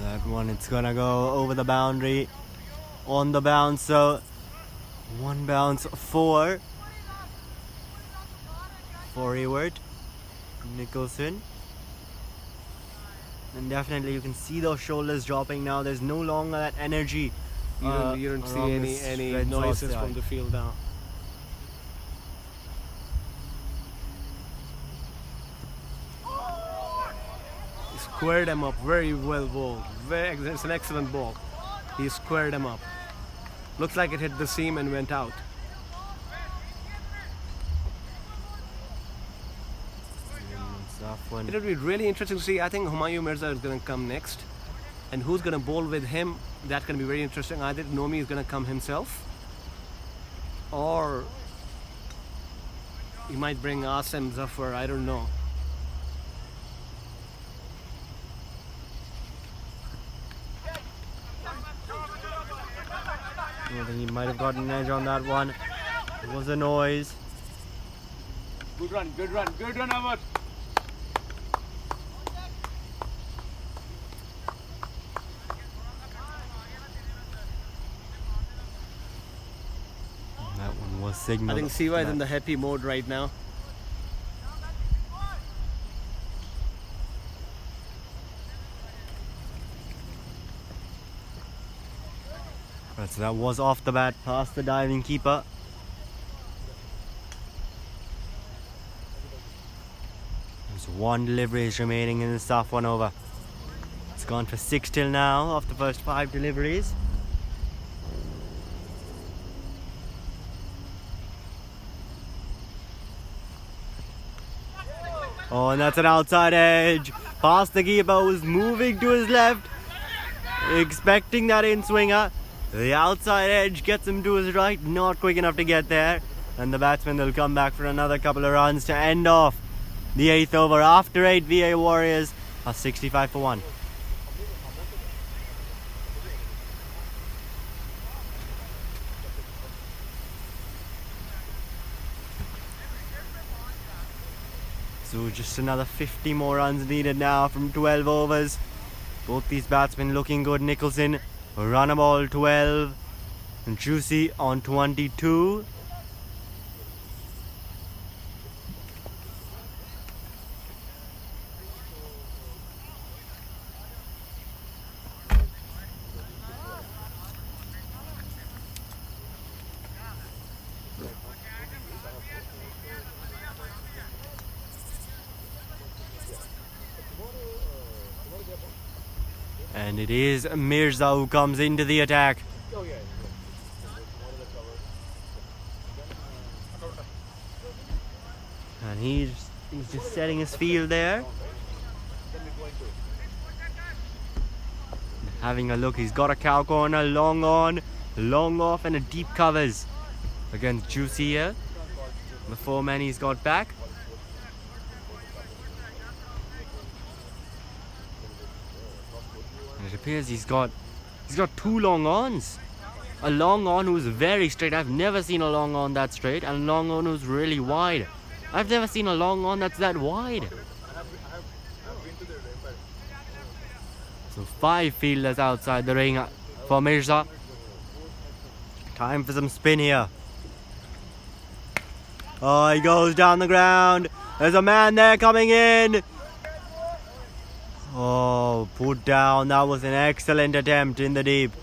That one, it's gonna go over the boundary. On the bounce, so 1 bounce, 4 for Ewart. Nicholson. And definitely you can see those shoulders dropping now. There's no longer that energy. You don't see any noises from the field now. He squared him up, very well bowled. It's an excellent ball. He squared him up. Looks like it hit the seam and went out. It'll be really interesting to see. I think Humayun Mirza is going to come next. And who's going to bowl with him? That's going to be very interesting. Either Nomi is going to come himself, or he might bring Asim Zafar. I don't know. I think he might have gotten an edge on that one. It was a noise. Good run, Ahmad. That one was signaled. I think Siva is in the happy mode right now. Right, so that was off the bat, past the diving keeper. There's 1 delivery remaining in the staff 1 over. It's gone for 6 till now off the first 5 deliveries. Oh, and that's an outside edge. Past the keeper, who's moving to his left, expecting that in swinger. The outside edge gets him to his right, not quick enough to get there. And the batsman will come back for another couple of runs to end off the 8th over. After 8, VA Warriors are 65 for 1. So just another 50 more runs needed now from 12 overs. Both these batsmen looking good. Nicholson, run a ball 12. And Juicy on 22. And it is Mirza who comes into the attack. And he's just setting his field there. Having a look, he's got a cow corner, long on, long off, and a deep covers against Juicy here. The 4 men he's got back. And it appears he's got 2 long ons. A long on who's very straight. I've never seen a long on that straight, and a long on who's really wide. I've never seen a long on that's that wide. So 5 fielders outside the ring for Mirza. Time for some spin here. Oh, he goes down the ground. There's a man there coming in. Oh, put down. That was an excellent attempt in the deep.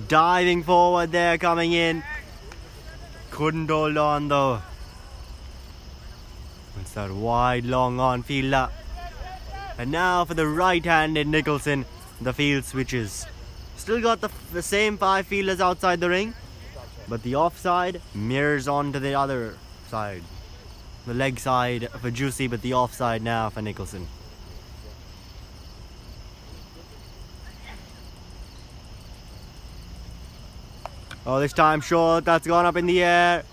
Diving forward there, coming in. Couldn't hold on though. It's that wide, long on fielder. And now for the right-handed Nicholson, the field switches. Still got the same 5 fielders outside the ring, but the offside mirrors onto the other side. The leg side for Juicy, but the offside now for Nicholson. Oh, this time short. That's gone up in the air.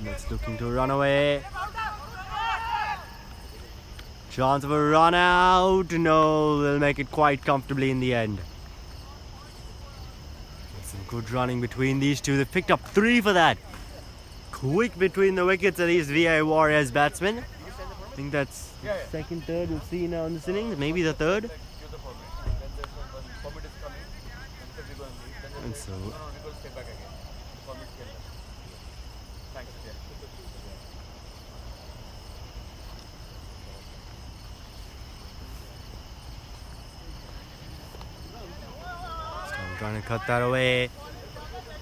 That's looking to run away. Chance of a run out. No, they'll make it quite comfortably in the end. Some good running between these two. They've picked up 3 for that. Quick between the wickets of these VA Warriors batsmen. I think that's the second, third we'll see now in this innings. Maybe the third. And so I'm trying to cut that away.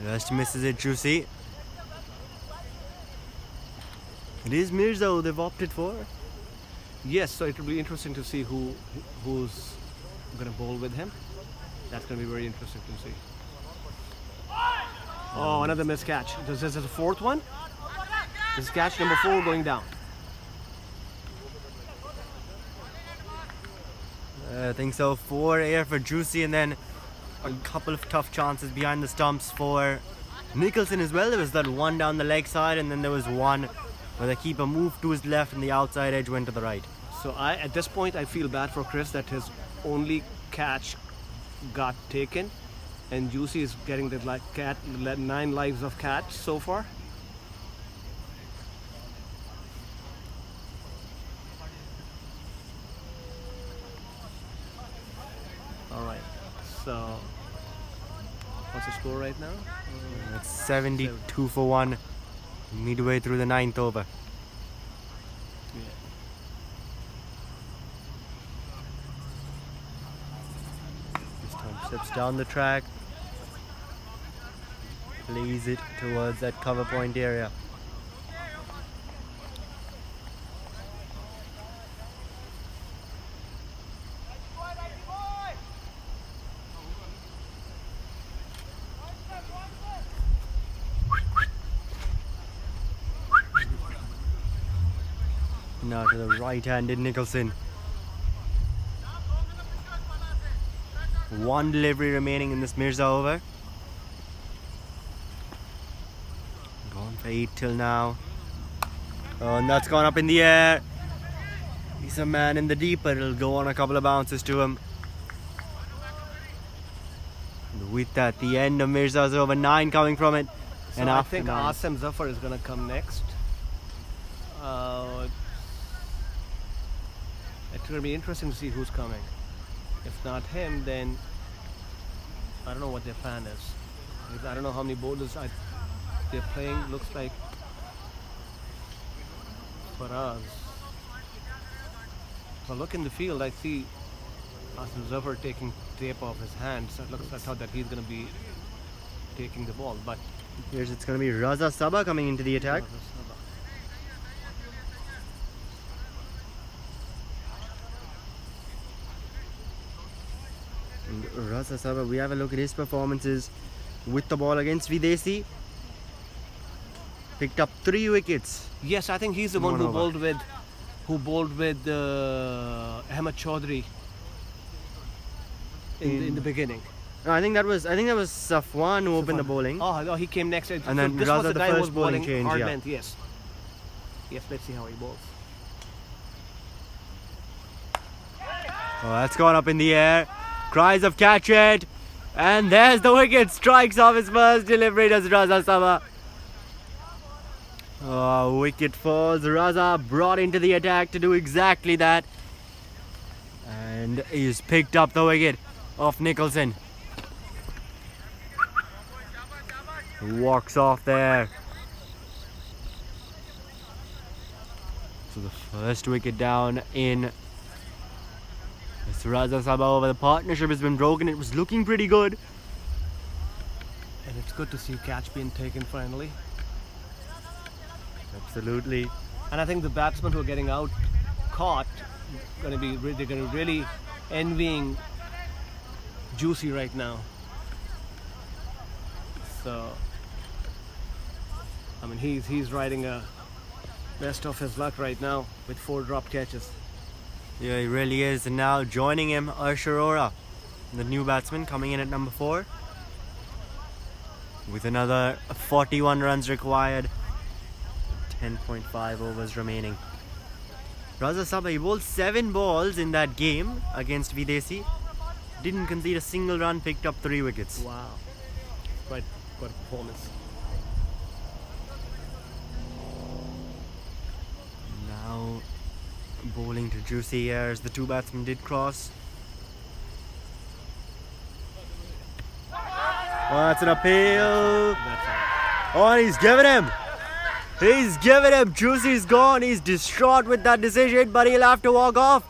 Just misses it, Juicy. It is Mirza who they've opted for. Yes, so it will be interesting to see who's going to bowl with him. That's going to be very interesting to see. Oh, another missed catch. This is the 4th one. This is catch number 4 going down. I think so. 4 air for Juicy, and then a couple of tough chances behind the stumps for Nicholson as well. There was that one down the leg side, and then there was one where the keeper moved to his left and the outside edge went to the right. So at this point, I feel bad for Chris that his only catch got taken, and Juicy is getting the 9 lives of catch so far. All right. So what's the score right now? It's 72 for 1, midway through the 9th over. This time steps down the track, plays it towards that cover point area. Now to the right-handed Nicholson. 1 delivery remaining in this Mirza over. Gone for 8 till now. Oh, and that's gone up in the air. He's a man in the deep, but it'll go on a couple of bounces to him. And with that, the end of Mirza's over. 9 coming from it. So And I after think 9. Asim Zafar is going to come next. It's going to be interesting to see who's coming. If not him, then I don't know what their plan is. Because I don't know how many bowlers they're playing. Looks like for us. If I look in the field, I see Asim Zafar taking tape off his hand. So I thought that he's going to be taking the ball, but Here's it's going to be Raza Saba coming into the attack. And Raza Saba, we have a look at his performances with the ball against Videsi. Picked up 3 wickets. yes, I think he's the one One who over. bowled with Ahmed Chaudhary in the beginning. No, I think that was Safwan who opened the bowling. Oh, he came next. And then this rather was the the guy who was first bowling bowling change, hard yeah. length. Yes. Yes, let's see how he bowls. Oh, that's gone up in the air. Cries of catch it. And there's the wicket. Strikes off his first delivery. Does Raza Saba. Oh, wicket falls. Raza brought into the attack to do exactly that. And he's picked up the wicket of Nicholson. Walks off there. So the first wicket down in it's Raza Saba over. The partnership has been broken. It was looking pretty good. And it's good to see catch being taken finally. Absolutely. And I think the batsmen who are getting out caught they're going to really envying Juicy right now. So, I mean, he's riding a best of his luck right now with 4 drop catches. Yeah, he really is. And now joining him, Arshurora, the new batsman, coming in at number 4. With another 41 runs required. 10.5 overs remaining. Raza Sabha, he bowled 7 balls in that game against Videsi. Didn't concede a single run, picked up 3 wickets. Wow. Quite a performance. Now bowling to Juicy here as the 2 batsmen did cross. Oh, that's an appeal. That's all. Oh, and he's giving him. He's giving him. Juicy's gone. He's distraught with that decision, but he'll have to walk off.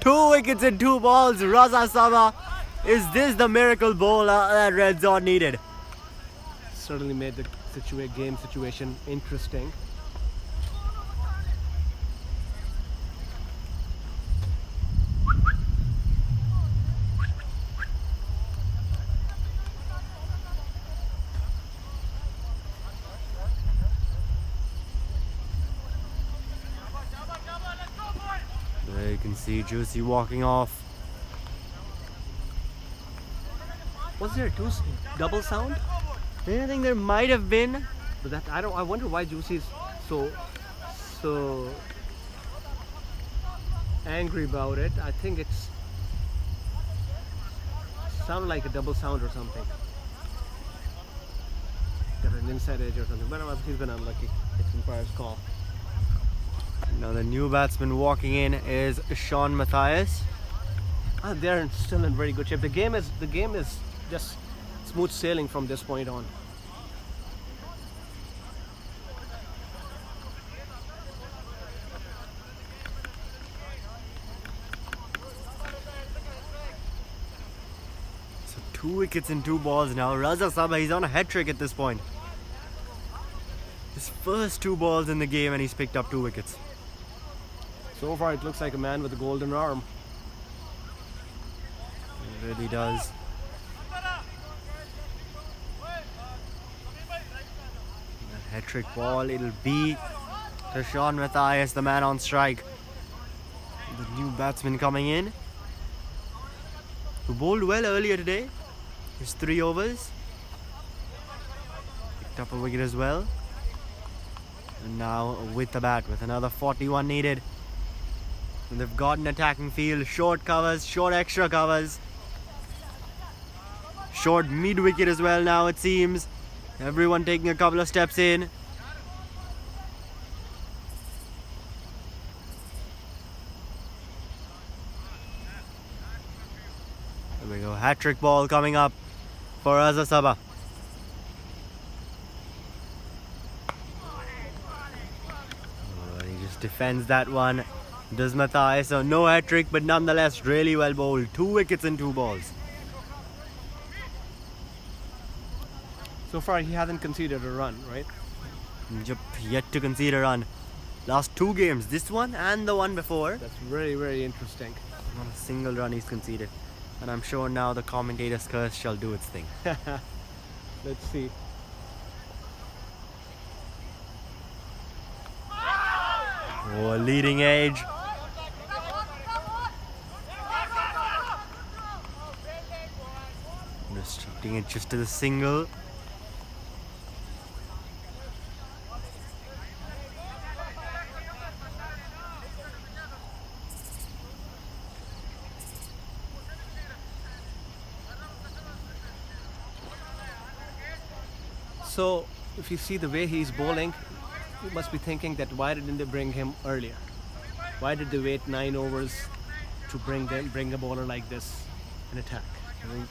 2 wickets in 2 balls. Raza Sabha. Is this the miracle bowler that RedZod needed? Certainly made the game situation interesting. There you can see Juicy walking off. Was there a double sound? I think there might have been. But that I wonder why Juicy is so angry about it. I think it's sounded like a double sound or something. Got an inside edge or something. But he's been unlucky. It's umpire's call. Now the new batsman walking in is Sean Matthias. They're still in very good shape. The game is just smooth sailing from this point on. So 2 wickets in 2 balls now. Raza Sabha, he's on a hat-trick at this point. His first 2 balls in the game and he's picked up 2 wickets. So far it looks like a man with a golden arm. It really does. That hat-trick ball, it'll be to Sean Matthias, the man on strike. The new batsman coming in, who bowled well earlier today. His 3 overs. Picked up a wicket as well. And now with the bat, with another 41 needed. And they've got an attacking field, short covers, short extra covers. Short mid-wicket as well now, it seems. Everyone taking a couple of steps in. There we go, hat-trick ball coming up for Raza Sabha. Oh, he just defends that one. Does Matthias, so no hat-trick, but nonetheless really well bowled. 2 wickets in 2 balls. So far he hasn't conceded a run, right? Yet to concede a run. Last 2 games, this one and the one before. That's very, very interesting. Not a single run he's conceded. And I'm sure now the commentator's curse shall do its thing. Let's see. Oh, a leading edge. Restricting it just to the single. So, if you see the way he's bowling, you must be thinking that why didn't they bring him earlier? Why did they wait 9 overs to bring a bowler like this in attack? I think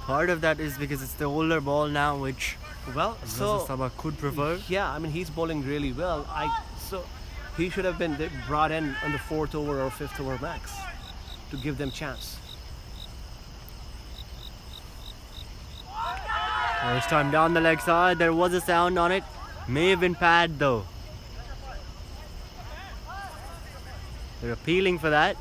part of that is because it's the older ball now, which Well, Raza Sabha could prefer. yeah, I mean he's bowling really well. So he should have been brought in on the 4th over or 5th over max to give them chance. First time down the leg side, there was a sound on it. May have been pad though. They're appealing for that.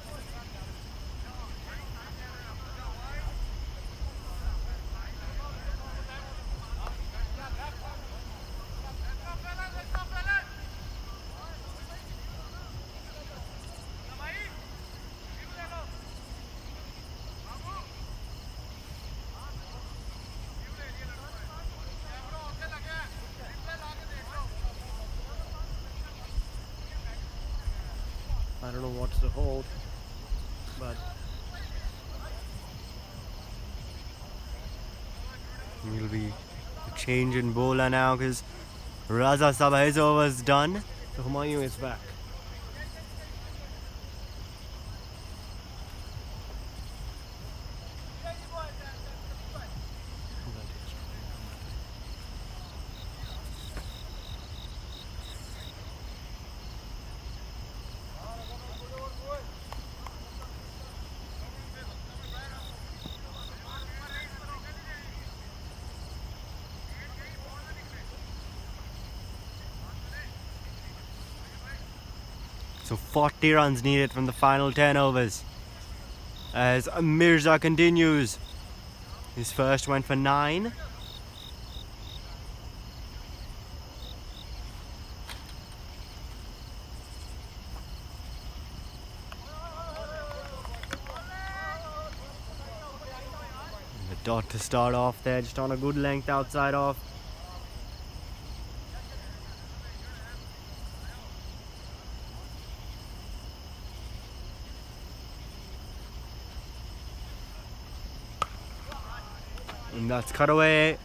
wants to hold, but It'll be a change in bowler now because Raza Sabah, his over's done. so Humayun is back. So 40 runs needed from the final 10 overs as Mirza continues. His first went for 9. The dot to start off there, just on a good length outside off. And that's cut away.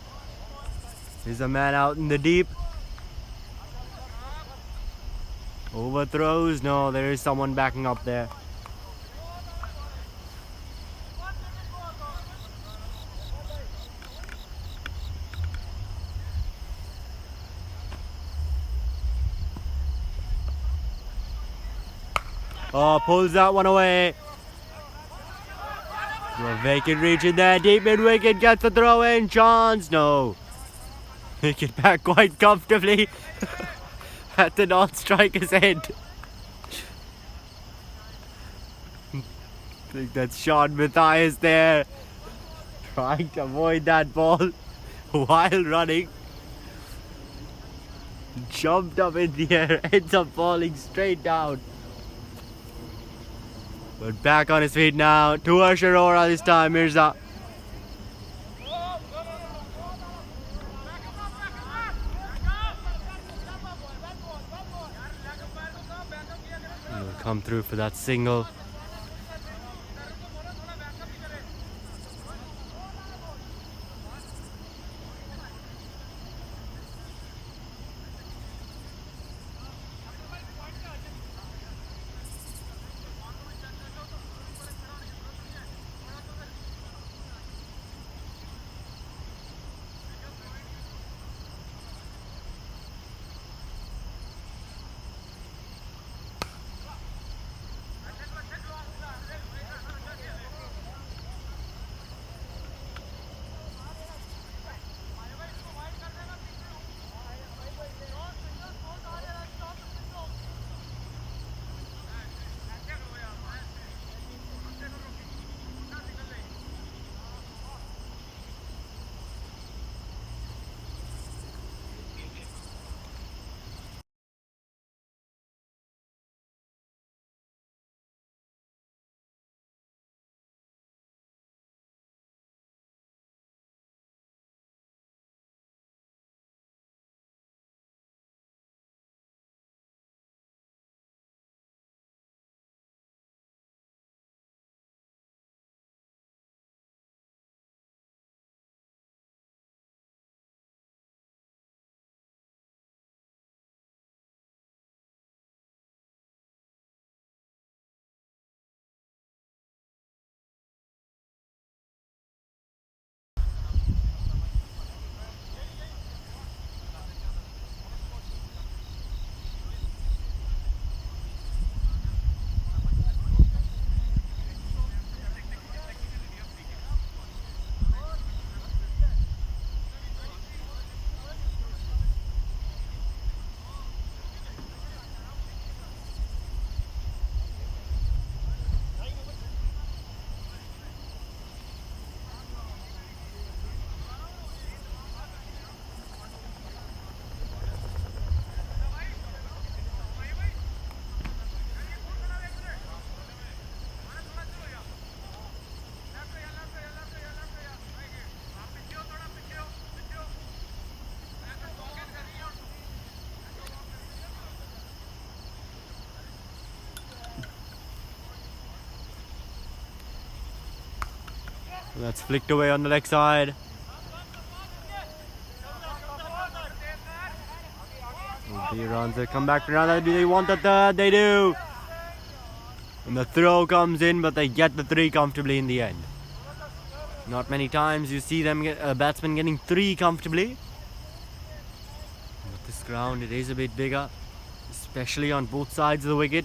There's a man out in the deep. Overthrows. No, there is someone backing up there. Oh, pulls that one away. A vacant reach in there, deep mid wicket, gets the throw in, chance, no. Make it back quite comfortably at the non-striker's head. I think that's Sean Matthias there, trying to avoid that ball while running. Jumped up in the air, ends up falling straight down. But back on his feet now, towards Aurora this time, Mirza. He'll come through for that single. That's flicked away on the leg side. The runs they come back for another. Do they want the third? They do. And the throw comes in, but they get the 3 comfortably in the end. Not many times you see them get a batsman getting 3 comfortably. But this ground, it is a bit bigger, especially on both sides of the wicket.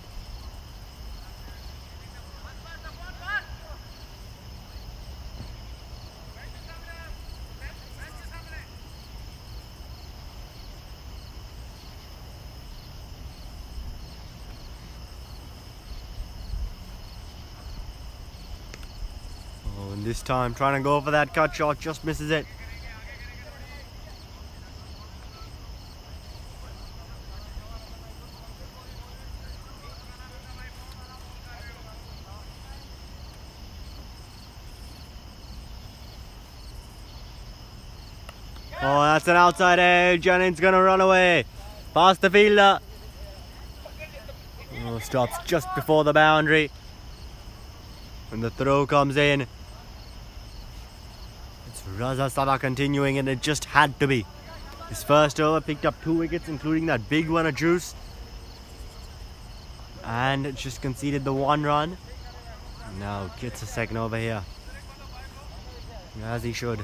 Oh, and this time trying to go for that cut shot, just misses it. Oh, that's an outside edge and it's gonna run away past the fielder. Oh, stops just before the boundary. When the throw comes in, it's RedZod continuing, and it just had to be. His first over picked up 2 wickets, including that big one at Juice, and it just conceded the 1 run. Now gets a second over here, as he should.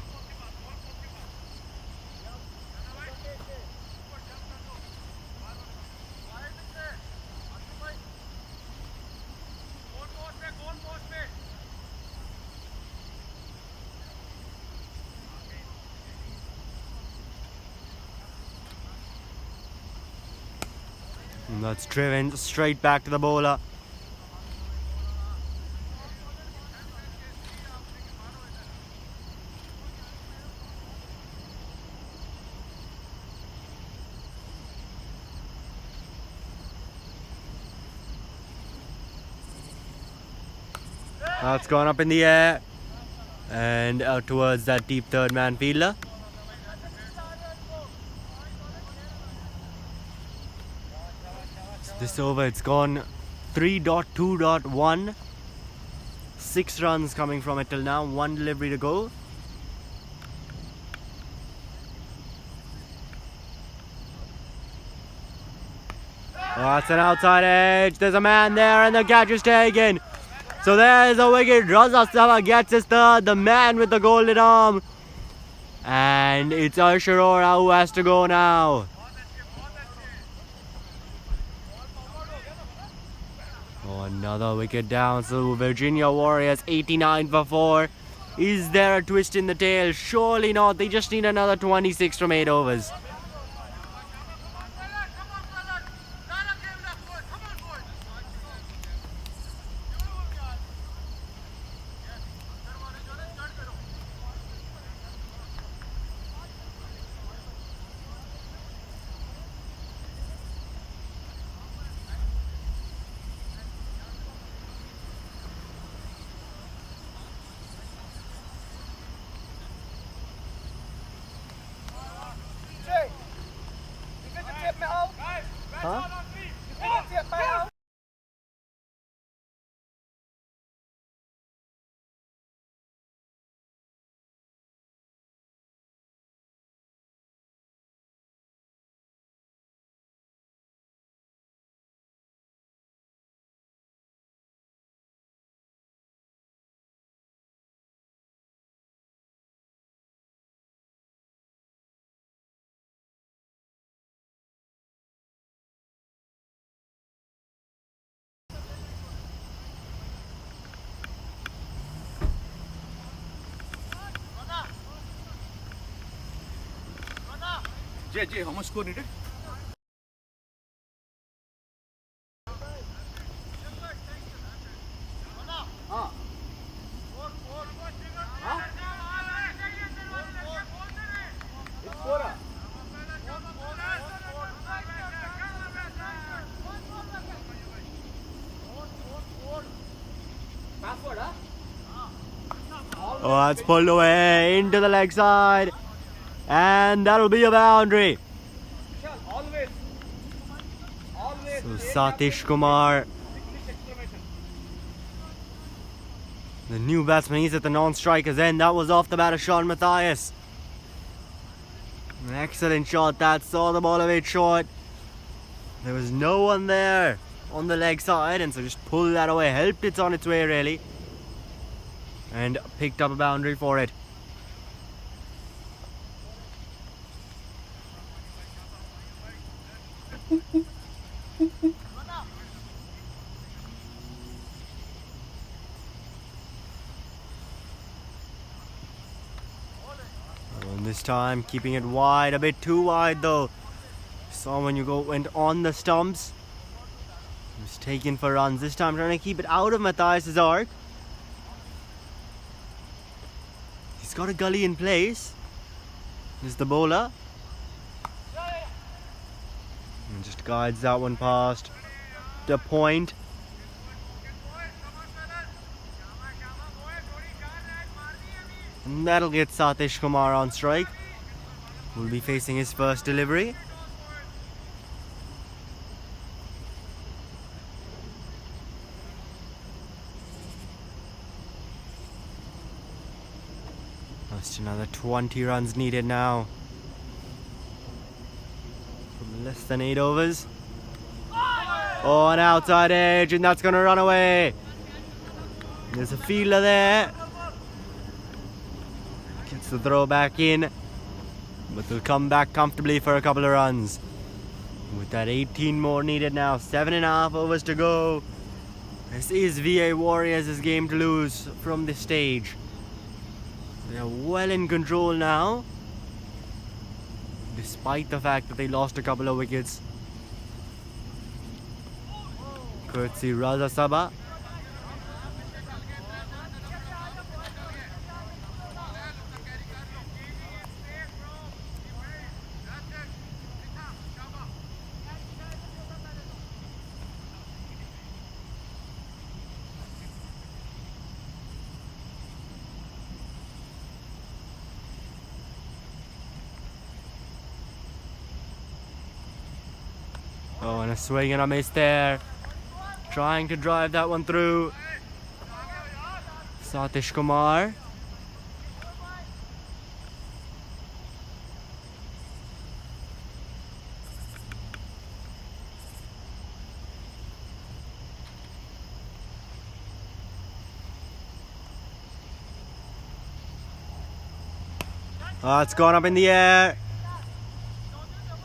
And that's driven straight back to the bowler. That's gone up in the air and out towards that deep third man fielder. This over, it's gone 3.2.1. 6 runs coming from it till now, 1 delivery to go. Oh, that's an outside edge. There's a man there and the catch is taken. So there's a wicket. RedZod gets his third. The man with the golden arm. And it's Arshar who has to go now. Oh, another wicket down. So Virginia Warriors 89 for 4. Is there a twist in the tail? Surely not. They just need another 26 from 8 overs. Huh? Jay, how much score needed? Oh, that's pulled away into the leg side. And that'll be a boundary. So Satish Kumar The new batsman, he's at the non-striker's end. That was off the bat of Sean Matthias. An excellent shot that, saw the ball a bit short. There was no one there on the leg side, and so just pulled that away, helped it on its way really, and picked up a boundary for it. And this time keeping it wide, a bit too wide though. Saw when you went on the stumps. It was taken for runs. This time trying to keep it out of Matthias's arc. He's got a gully in place. There's the bowler. And just guides that one past the point. And that'll get Satish Kumar on strike. Will be facing his first delivery. Just another 20 runs needed now. From less than 8 overs. Oh, an outside edge, and that's going to run away. There's a fielder there. Gets the throw back in, but they'll come back comfortably for a couple of runs. With that 18 more needed now, 7.5 overs to go. This is VA Warriors' game to lose from this stage. They're well in control now, despite the fact that they lost a couple of wickets. Courtesy Raza Sabha. Oh, and a swing and a miss there. Trying to drive that one through. Satish Kumar. It's gone up in the air.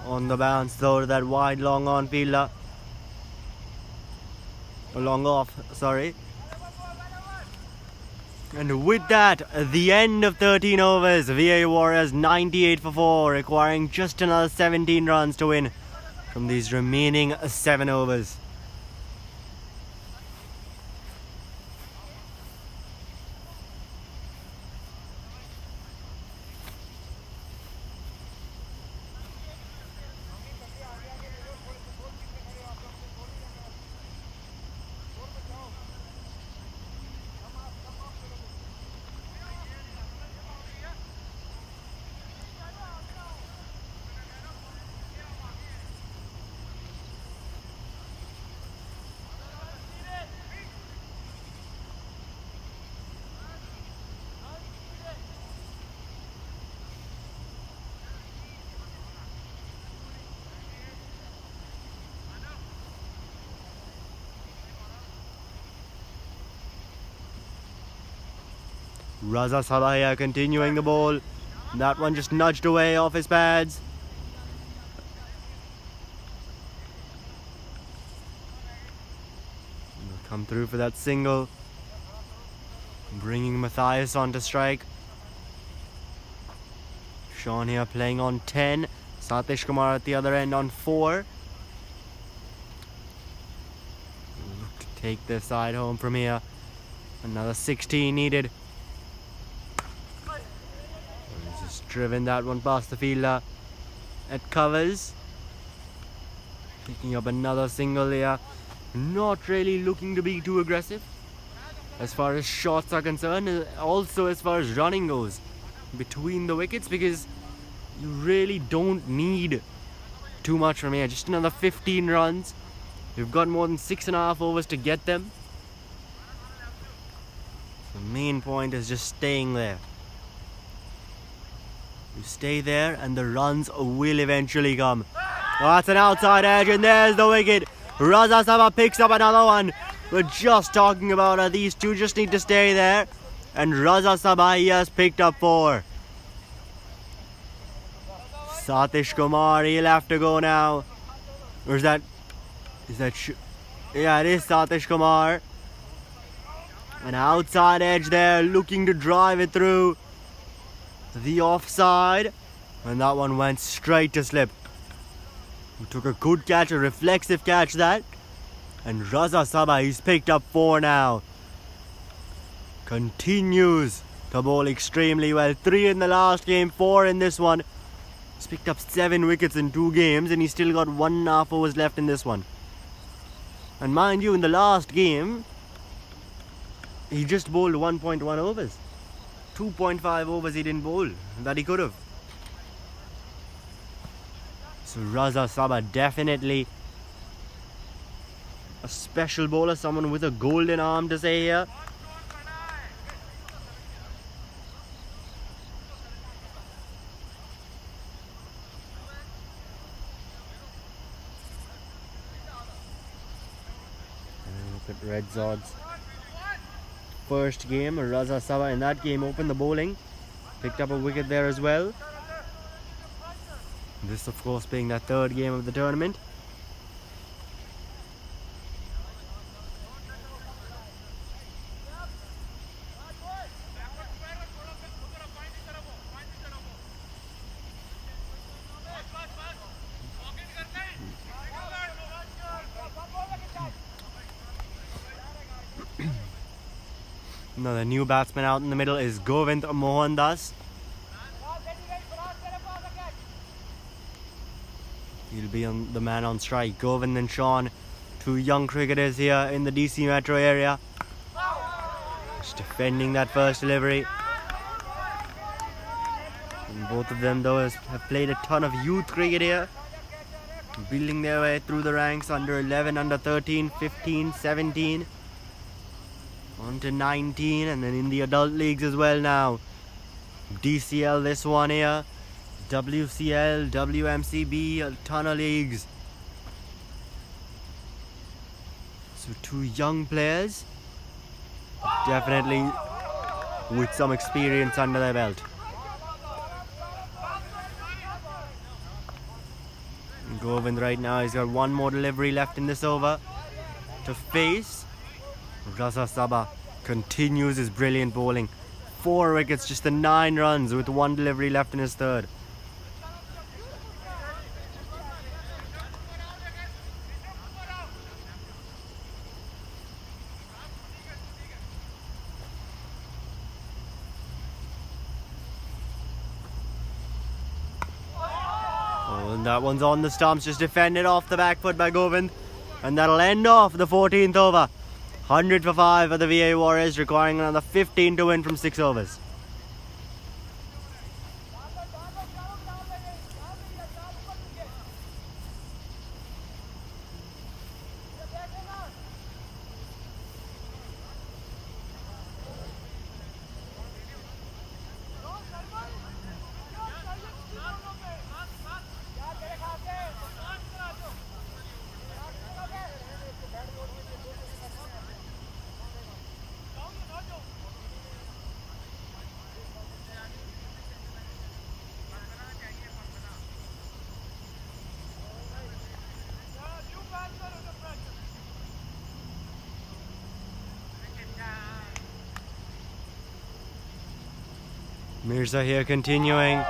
On the bounce though to that wide long on fielder. Long off, sorry. And with that, the end of 13 overs. VA Warriors 98 for 4, requiring just another 17 runs to win from these remaining 7 overs. Raza Sabaya continuing the ball. That one just nudged away off his pads. He'll come through for that single. Bringing Matthias on to strike. Sean here playing on 10. Satish Kumar at the other end on 4. Look to take this side home from here. Another 16 needed. Driven that one past the fielder at covers. Picking up another single here. Not really looking to be too aggressive as far as shots are concerned, also as far as running goes between the wickets, because you really don't need too much from here. Just another 15 runs. You've got more than 6.5 overs to get them. The main point is just staying there. You stay there and the runs will eventually come. Oh, that's an outside edge and there's the wicket. Raza Saba picks up another one. We're just talking about how these two just need to stay there. And Raza Saba, he has picked up 4. Satish Kumar, he'll have to go now. Or is that... yeah, it is Satish Kumar. An outside edge there, looking to drive it through the offside. And that one went straight to slip. He took a good catch, a reflexive catch that. And Raza Saba, he's picked up 4 now. Continues to bowl extremely well. 3 in the last game, 4 in this one. He's picked up 7 wickets in 2 games and he's still got 1.5 overs left in this one. And mind you, in the last game, he just bowled 1.1 overs. 2.5 overs he didn't bowl that he could have. So Raza Saba definitely a special bowler, someone with a golden arm to say here. Look at RedZod's first game. Raza Saba in that game opened the bowling, picked up a wicket there as well. This of course being that 3rd game of the tournament. Now the new batsman out in the middle is Govind Mohandas. He'll be the man on strike. Govind and Sean, 2 young cricketers here in the DC metro area. Just defending that first delivery. And both of them though have played a ton of youth cricket here. Building their way through the ranks, under 11, under 13, 15, 17. On to 19 and then in the adult leagues as well now. DCL this one here. WCL, WMCB, a ton of leagues. So 2 young players. Definitely with some experience under their belt. And Govind right now, he's got 1 more delivery left in this over to face. Raza Saba continues his brilliant bowling. 4 wickets, just the 9 runs with 1 delivery left in his 3rd. Oh, and that one's on the stumps, just defended off the back foot by Govind. And that'll end off the 14th over. 100 for 5 for the VA Warriors, requiring another 15 to win from 6 overs. Mirza here continuing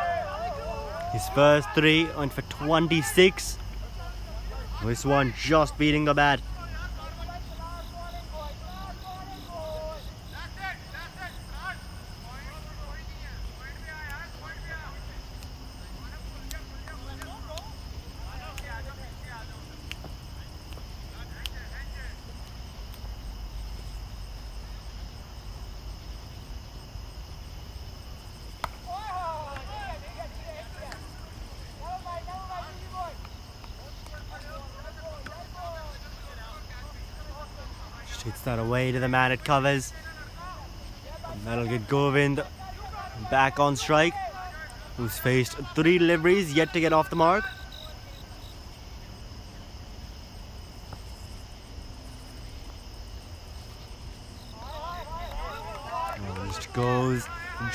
his first 3, went for 26. This one just beating the bat. Hits that away to the man it covers. That'll get Govind back on strike, who's faced 3 deliveries yet to get off the mark. Just goes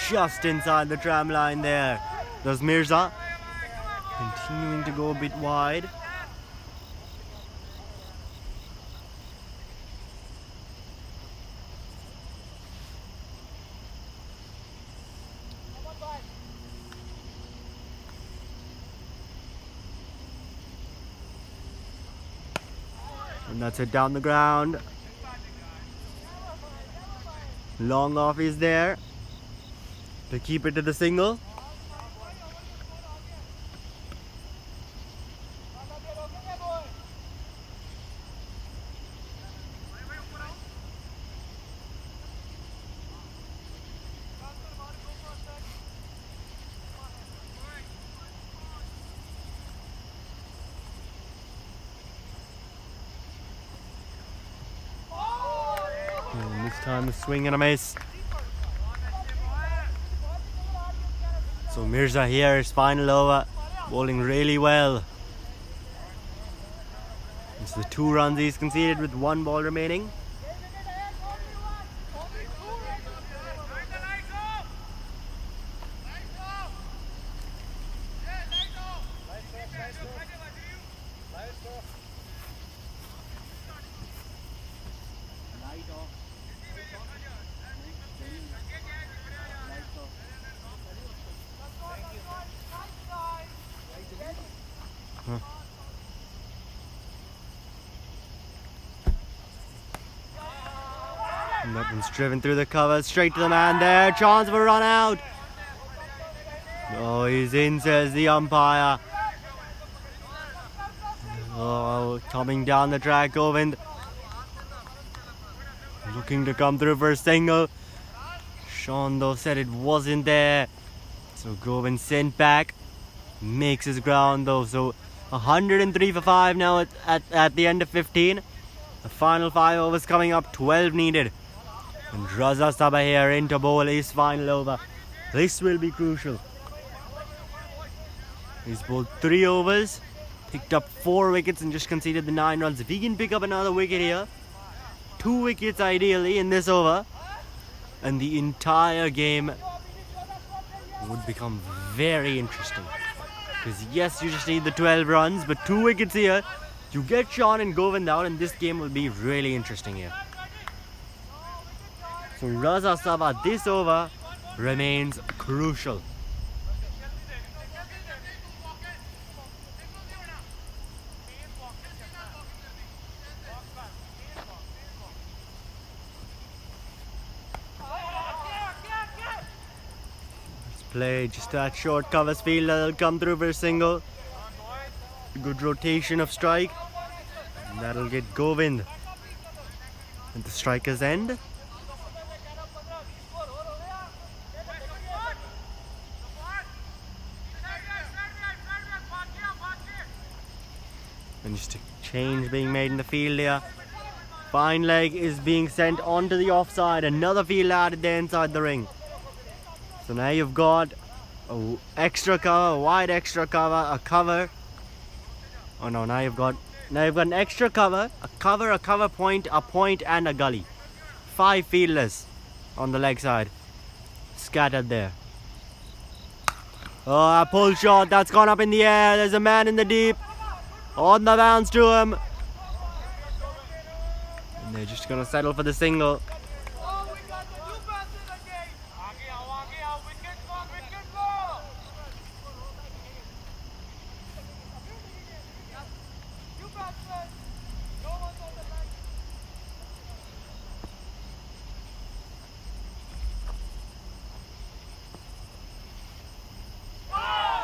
just inside the tram line there. Does Mirza, continuing to go a bit wide. And that's it down the ground. Long off is there to keep it to the single. And this time a swing and a miss. So Mirza here is final over, bowling really well. It's the 2 runs he's conceded with 1 ball remaining. And that one's driven through the cover, straight to the man there. Chance of a run out. Oh, he's in, says the umpire. Oh, coming down the track, Govind. Looking to come through for a single. Sean, though, said it wasn't there. So Govind sent back. Makes his ground, though. So 103 for 5 now at the end of 15. The final 5 overs coming up, 12 needed. And Raza Saba here in to bowl his final over. This will be crucial. He's bowled 3 overs, picked up 4 wickets and just conceded the 9 runs. If he can pick up another wicket here, 2 wickets ideally in this over, and the entire game would become very interesting. Because yes, you just need the 12 runs, but 2 wickets here, you get Sean and Govind out, and this game will be really interesting here. So Raza Saba, this over remains crucial. Let's play just that short covers field, that'll come through for a single. Good rotation of strike. And that'll get Govind at the striker's end. And just a change being made in the field here. Fine leg is being sent onto the offside. Another field added there inside the ring. So now you've got a extra cover, a wide extra cover, a cover. Oh no, now you've got an extra cover, a cover point, a point and a gully. 5 fielders on the leg side. Scattered there. Oh, a pull shot, that's gone up in the air. There's a man in the deep. On the bounce to him. And they're just going to settle for the single.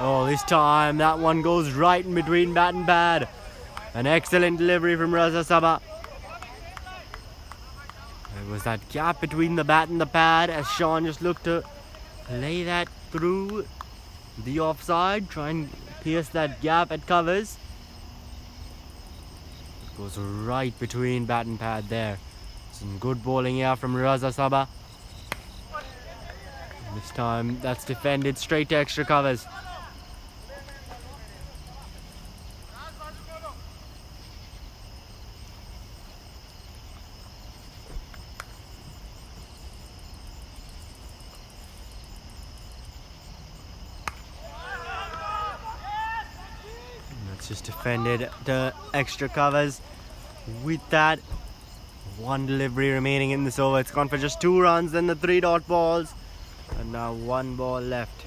Oh, this time that one goes right in between bat and pad. An excellent delivery from Raza Saba. There was that gap between the bat and the pad as Sean just looked to play that through the offside, try and pierce that gap at covers. It goes right between bat and pad there. Some good bowling here from Raza Saba. This time that's defended straight to extra covers. That's just defended to extra covers. With that, one delivery remaining in this over. It's gone for just 2 runs, then the 3 dot balls, and now 1 ball left.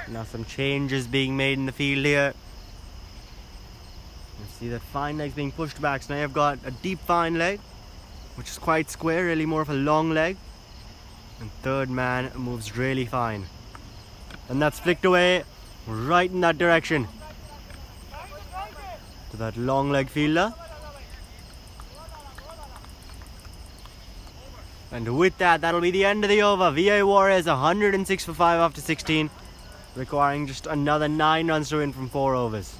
Now some changes being made in the field here. You see that fine leg's being pushed back, so now you've got a deep fine leg, which is quite square, really more of a long leg. And third man moves really fine. And that's flicked away right in that direction to that long leg fielder. And with that, that'll be the end of the over. VA Warriors 106 for 5 after 16, requiring just another 9 runs to win from 4 overs.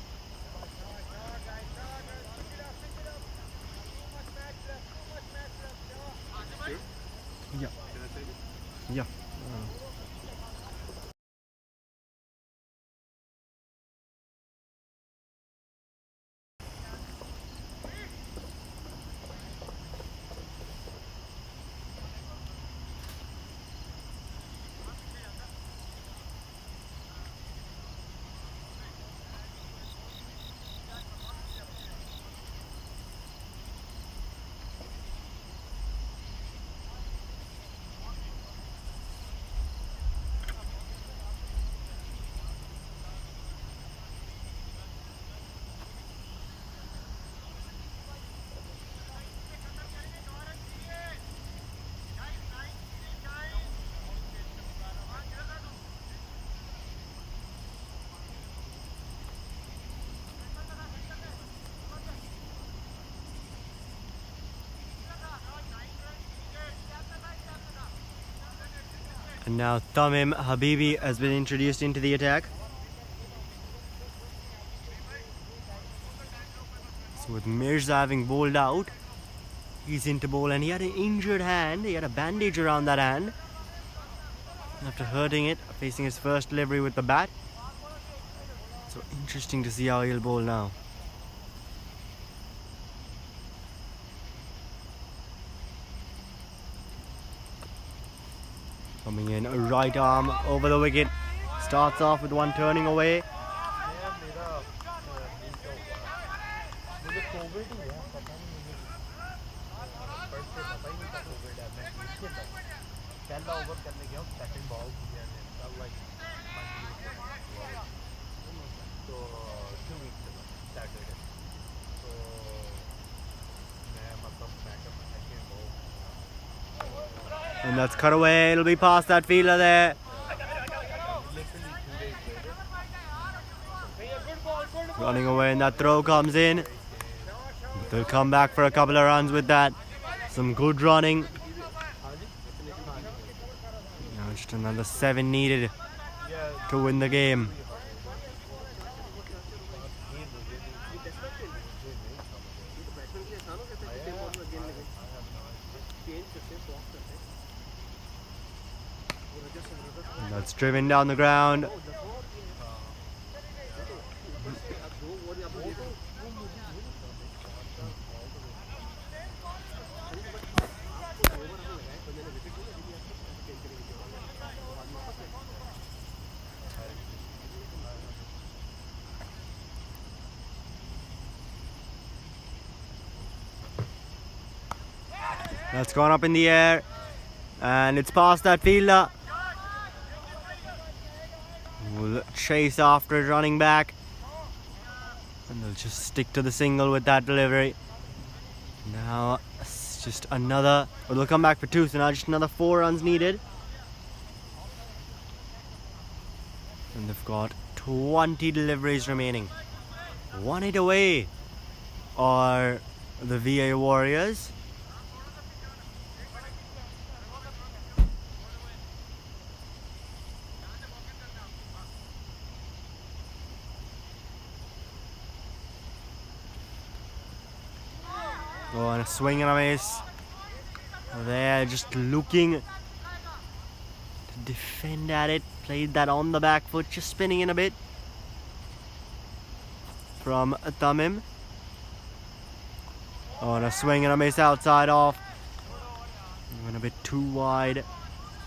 Yeah. And now Tamim Habibi has been introduced into the attack. So with Mirza having bowled out, he's into bowl, and he had an injured hand. He had a bandage around that hand after hurting it, facing his first delivery with the bat. So interesting to see how he'll bowl now. Coming in, a right arm over the wicket. Starts off with one turning away. And that's cut away, it'll be past that fielder there. Running away, and that throw comes in. They'll come back for a couple of runs with that. Some good running. Now just another 7 needed to win the game. And that's driven down the ground. That's gone up in the air, and it's past that fielder. We'll chase after it, running back, and they'll just stick to the single with that delivery. Now it's just another, or they'll come back for 2, so now just another 4 runs needed. And they've got 20 deliveries remaining. 1 hit away are the VA Warriors. Oh, and a swing and a miss. There, just looking to defend at it. Played that on the back foot, just spinning in a bit. From Tamim. Oh, and a swing and a miss outside off. Went a bit too wide.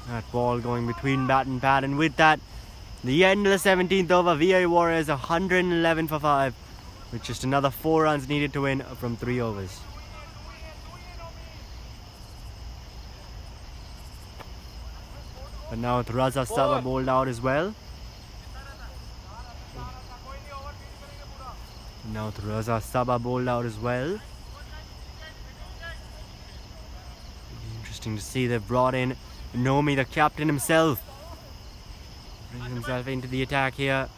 That ball going between bat and pad, and with that, the end of the 17th over, VA Warriors 111 for 5, with just another 4 runs needed to win from 3 overs. But now with Raza Saba bowled out as well. Now with Raza Saba bowled out as well. Interesting to see they've brought in Nomi, the captain himself. Brings himself into the attack here.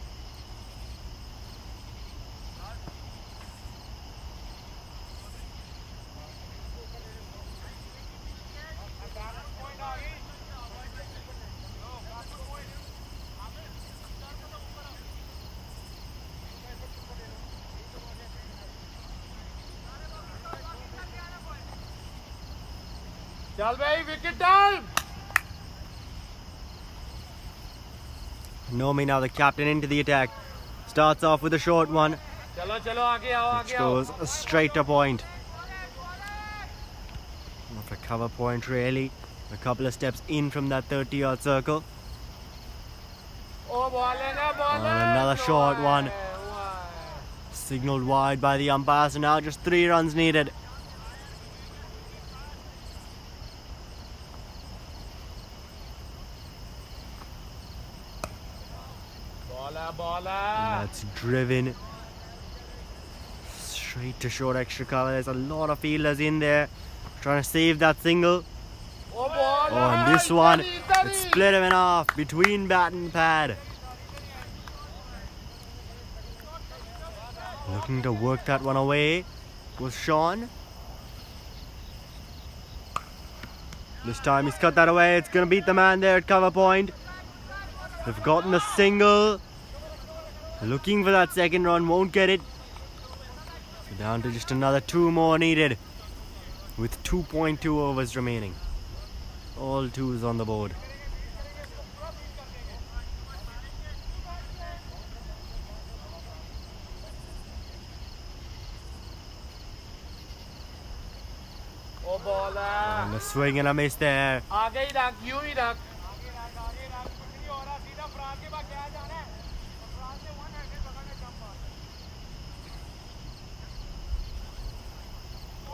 चल भाई wicket time. Nomi now the captain into the attack. Starts off with a short one, चलो चलो आगे आओ which आगे आओ. goes straight to point. Off a cover point really. A couple of steps in from that 30-yard circle. O bowling है bowling. And another short one. Signaled wide by the umpire, so now just 3 runs needed. Baller. And that's driven straight to short extra cover. There's a lot of fielders in there trying to save that single. O bowler. Oh, and this one, it split him in half between bat and pad. Looking to work that one away was Sean. This time he's cut that away. It's going to beat the man there at cover point. They've gotten the single. Looking for that second run, won't get it. So down to just another 2 more needed, with 2.2 overs remaining. All 2s on the board. O bowler. And a swing and a miss there. आगे ही रख यूं ही रख.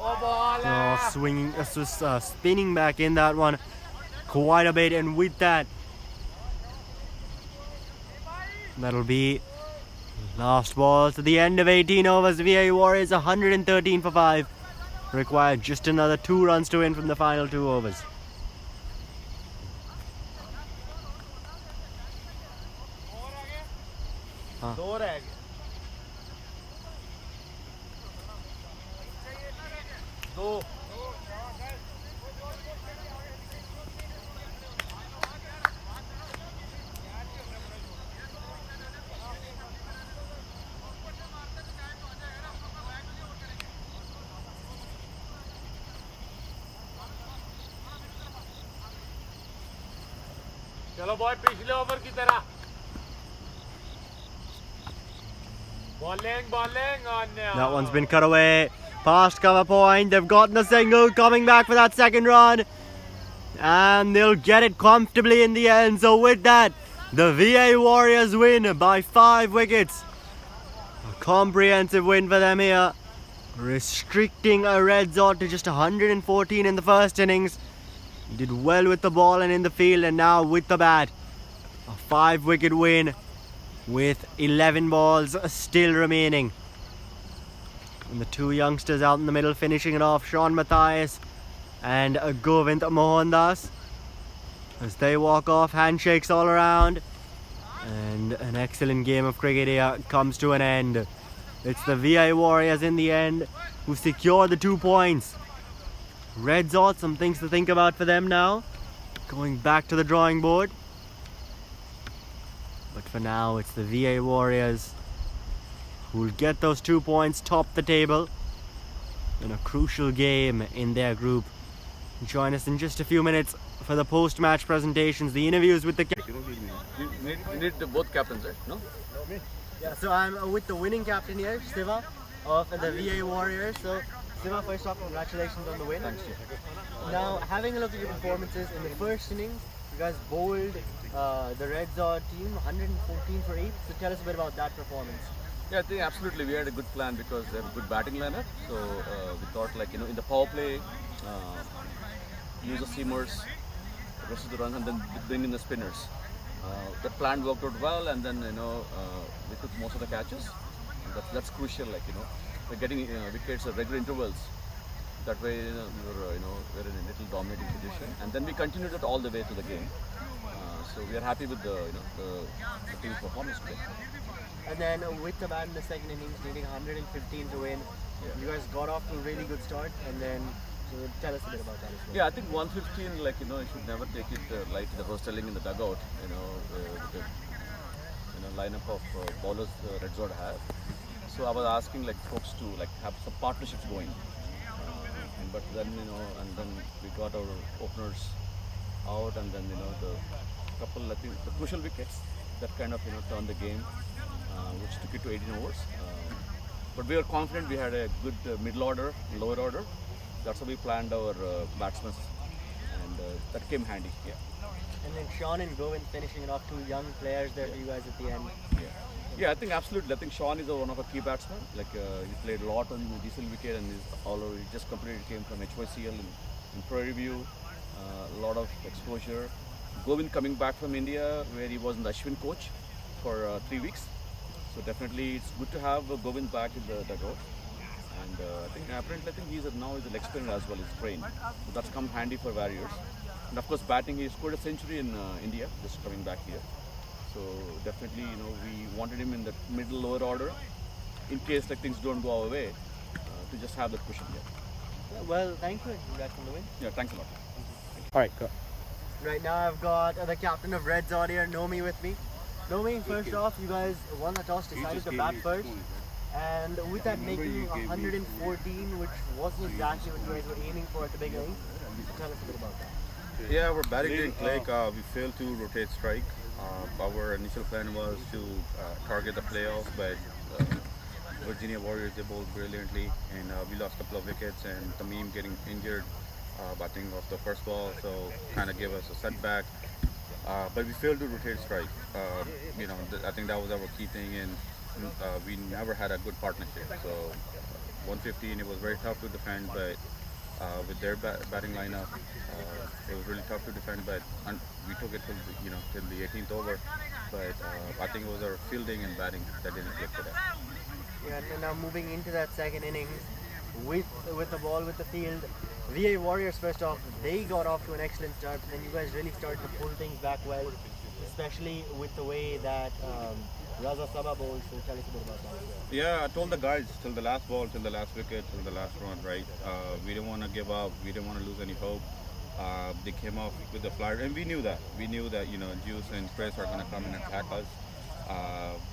Oh, swinging, spinning back in that one quite a bit, and with that, that'll be last ball to the end of 18 overs. VA Warriors 113 for 5. Required just another 2 runs to win from the final 2 overs. दो रह गए. दो. चलो boy पिछले over की तरह. Bowling on. That one's been cut away. Past cover point. They've gotten the single. Coming back for that second run. And they'll get it comfortably in the end. So with that, the VA Warriors win by 5 wickets. A comprehensive win for them here. Restricting a RedZod to just 114 in the first innings. He did well with the ball and in the field, and now with the bat. A 5 wicket win with 11 balls still remaining. And the 2 youngsters out in the middle finishing it off, Sean Matthias and Govind Mohandas. As they walk off, handshakes all around. And an excellent game of cricket here comes to an end. It's the VA Warriors in the end who secure the 2 points. RedZod, some things to think about for them now. Going back to the drawing board. But for now, it's the VA Warriors who will get those 2 points, top the table. in a crucial game in their group. Join us in just a few minutes for the post-match presentations, the interviews with the You need both captains, right? No? Yeah, so I'm with the winning captain here, Siva, of the VA Warriors. So, Siva, first off, congratulations on the win. Thanks. Now, having a look at your performances in the first innings, you guys bowled the RedZod team 114 for 8. So, tell us a bit about that performance. Yeah, I think absolutely we had a good plan because they have a good batting lineup. So we thought, like, in the power play, use the seamers, rest of the runs, and then bring in the spinners. That plan worked out well, and then we took most of the catches. And that's crucial. Like, we're getting wickets at regular intervals. That way, we're in a little dominating position, and then we continued it all the way to the game. So we are happy with the team's performance today. And then with the bat in the second innings, needing 115 to win, you guys got off to a really good start. And then, so tell us a bit about that as well. Yeah, I think 115, you should never take it light. That was telling in the dugout, the lineup of bowlers RedZod have. So I was asking folks to have some partnerships going. But then and then we got our openers out, and then the couple, I think, the crucial wickets that kind of turned the game, which took it to 18 overs. But we were confident we had a good middle order, lower order. That's how we planned our batsmen, and that came handy. Yeah. And then Sean and Govind finishing it off, two young players there for you guys at the end. Yeah, I think absolutely. I think Sean is one of our key batsmen. He played a lot on the DCL wicket, and he just completed, came from HYCL in Pro Review. A lot of exposure. Govind coming back from India, where he was in the Ashwin coach for 3 weeks. So definitely, it's good to have Govind back in the dugout. And apparently, I think he's now a leg spinner as well. He's trained, so that's come handy for Warriors. And of course, batting, he scored a century in India, just coming back here. So definitely, we wanted him in the middle lower order, in case things don't go our way, to just have that cushion here. Yeah, well, thank you. Congrats on the win. Yeah, thanks a lot. All right, go. Right now, I've got the captain of RedZod here, Nomi, with me. Nomi, first off, you guys won the toss, decided to bat first. And with that making 114, which wasn't exactly what you guys were aiming for at the beginning, tell us a bit about that. Yeah, our batting didn't click. We failed to rotate strike. Our initial plan was to target the playoffs, but Virginia Warriors, they bowled brilliantly, and we lost a couple of wickets, and Tamim getting injured batting off the first ball, so kind of gave us a setback. But we failed to rotate strike. I think that was our key thing, and we never had a good partnership. So 115, it was very tough to defend, but with their batting lineup, it was really tough to defend. But we took it till the 18th over. But I think it was our fielding and batting that didn't click today. Yeah, and now moving into that second innings, with the ball, with the field, VA Warriors, first off, they got off to an excellent start, and then you guys really started to pull things back well, especially with the way that Raza Sabha bowled. So tell us a bit about that. Yeah, I told the guys till the last ball, till the last wicket, till the last run, right? We didn't want to give up. We didn't want to lose any hope. They came off with the flyer, and we knew that. We knew that Juice and Chris are going to come and attack us.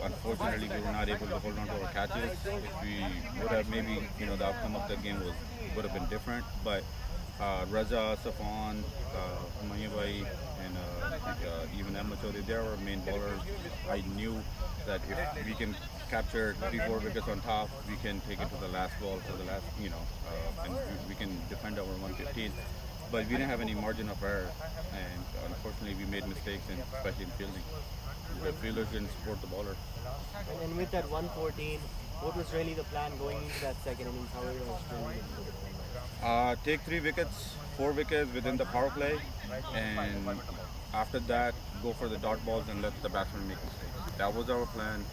Unfortunately, we were not able to hold on to our catches. If we would have, maybe the outcome of the game would have been different. But Raja, Safan, Mayubai, and even Ahmed Chaudhary, they are our main bowlers. I knew that if we can capture 3-4 wickets on top, we can take it to the last ball, to the last, and we can defend our 115. But we didn't have any margin of error, and unfortunately, we made mistakes, especially in fielding. The fielders didn't support the bowler. And with that 114, what was really the plan going into that second innings? How were you guys Take 3 wickets, 4 wickets within the power play, and after that, go for the dot balls and let the batsmen make mistakes. That was our plan.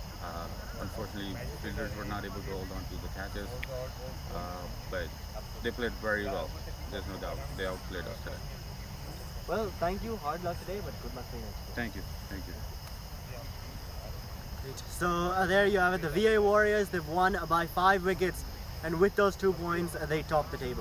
Unfortunately, fielders were not able to hold on to the catches, but they played very well. There's no doubt. They outplayed us today. Well, thank you. Hard luck today, but good luck for you next day. Thank you. Thank you. So there you have it. The VA Warriors, they've won by 5 wickets, and with those 2 points, they top the table.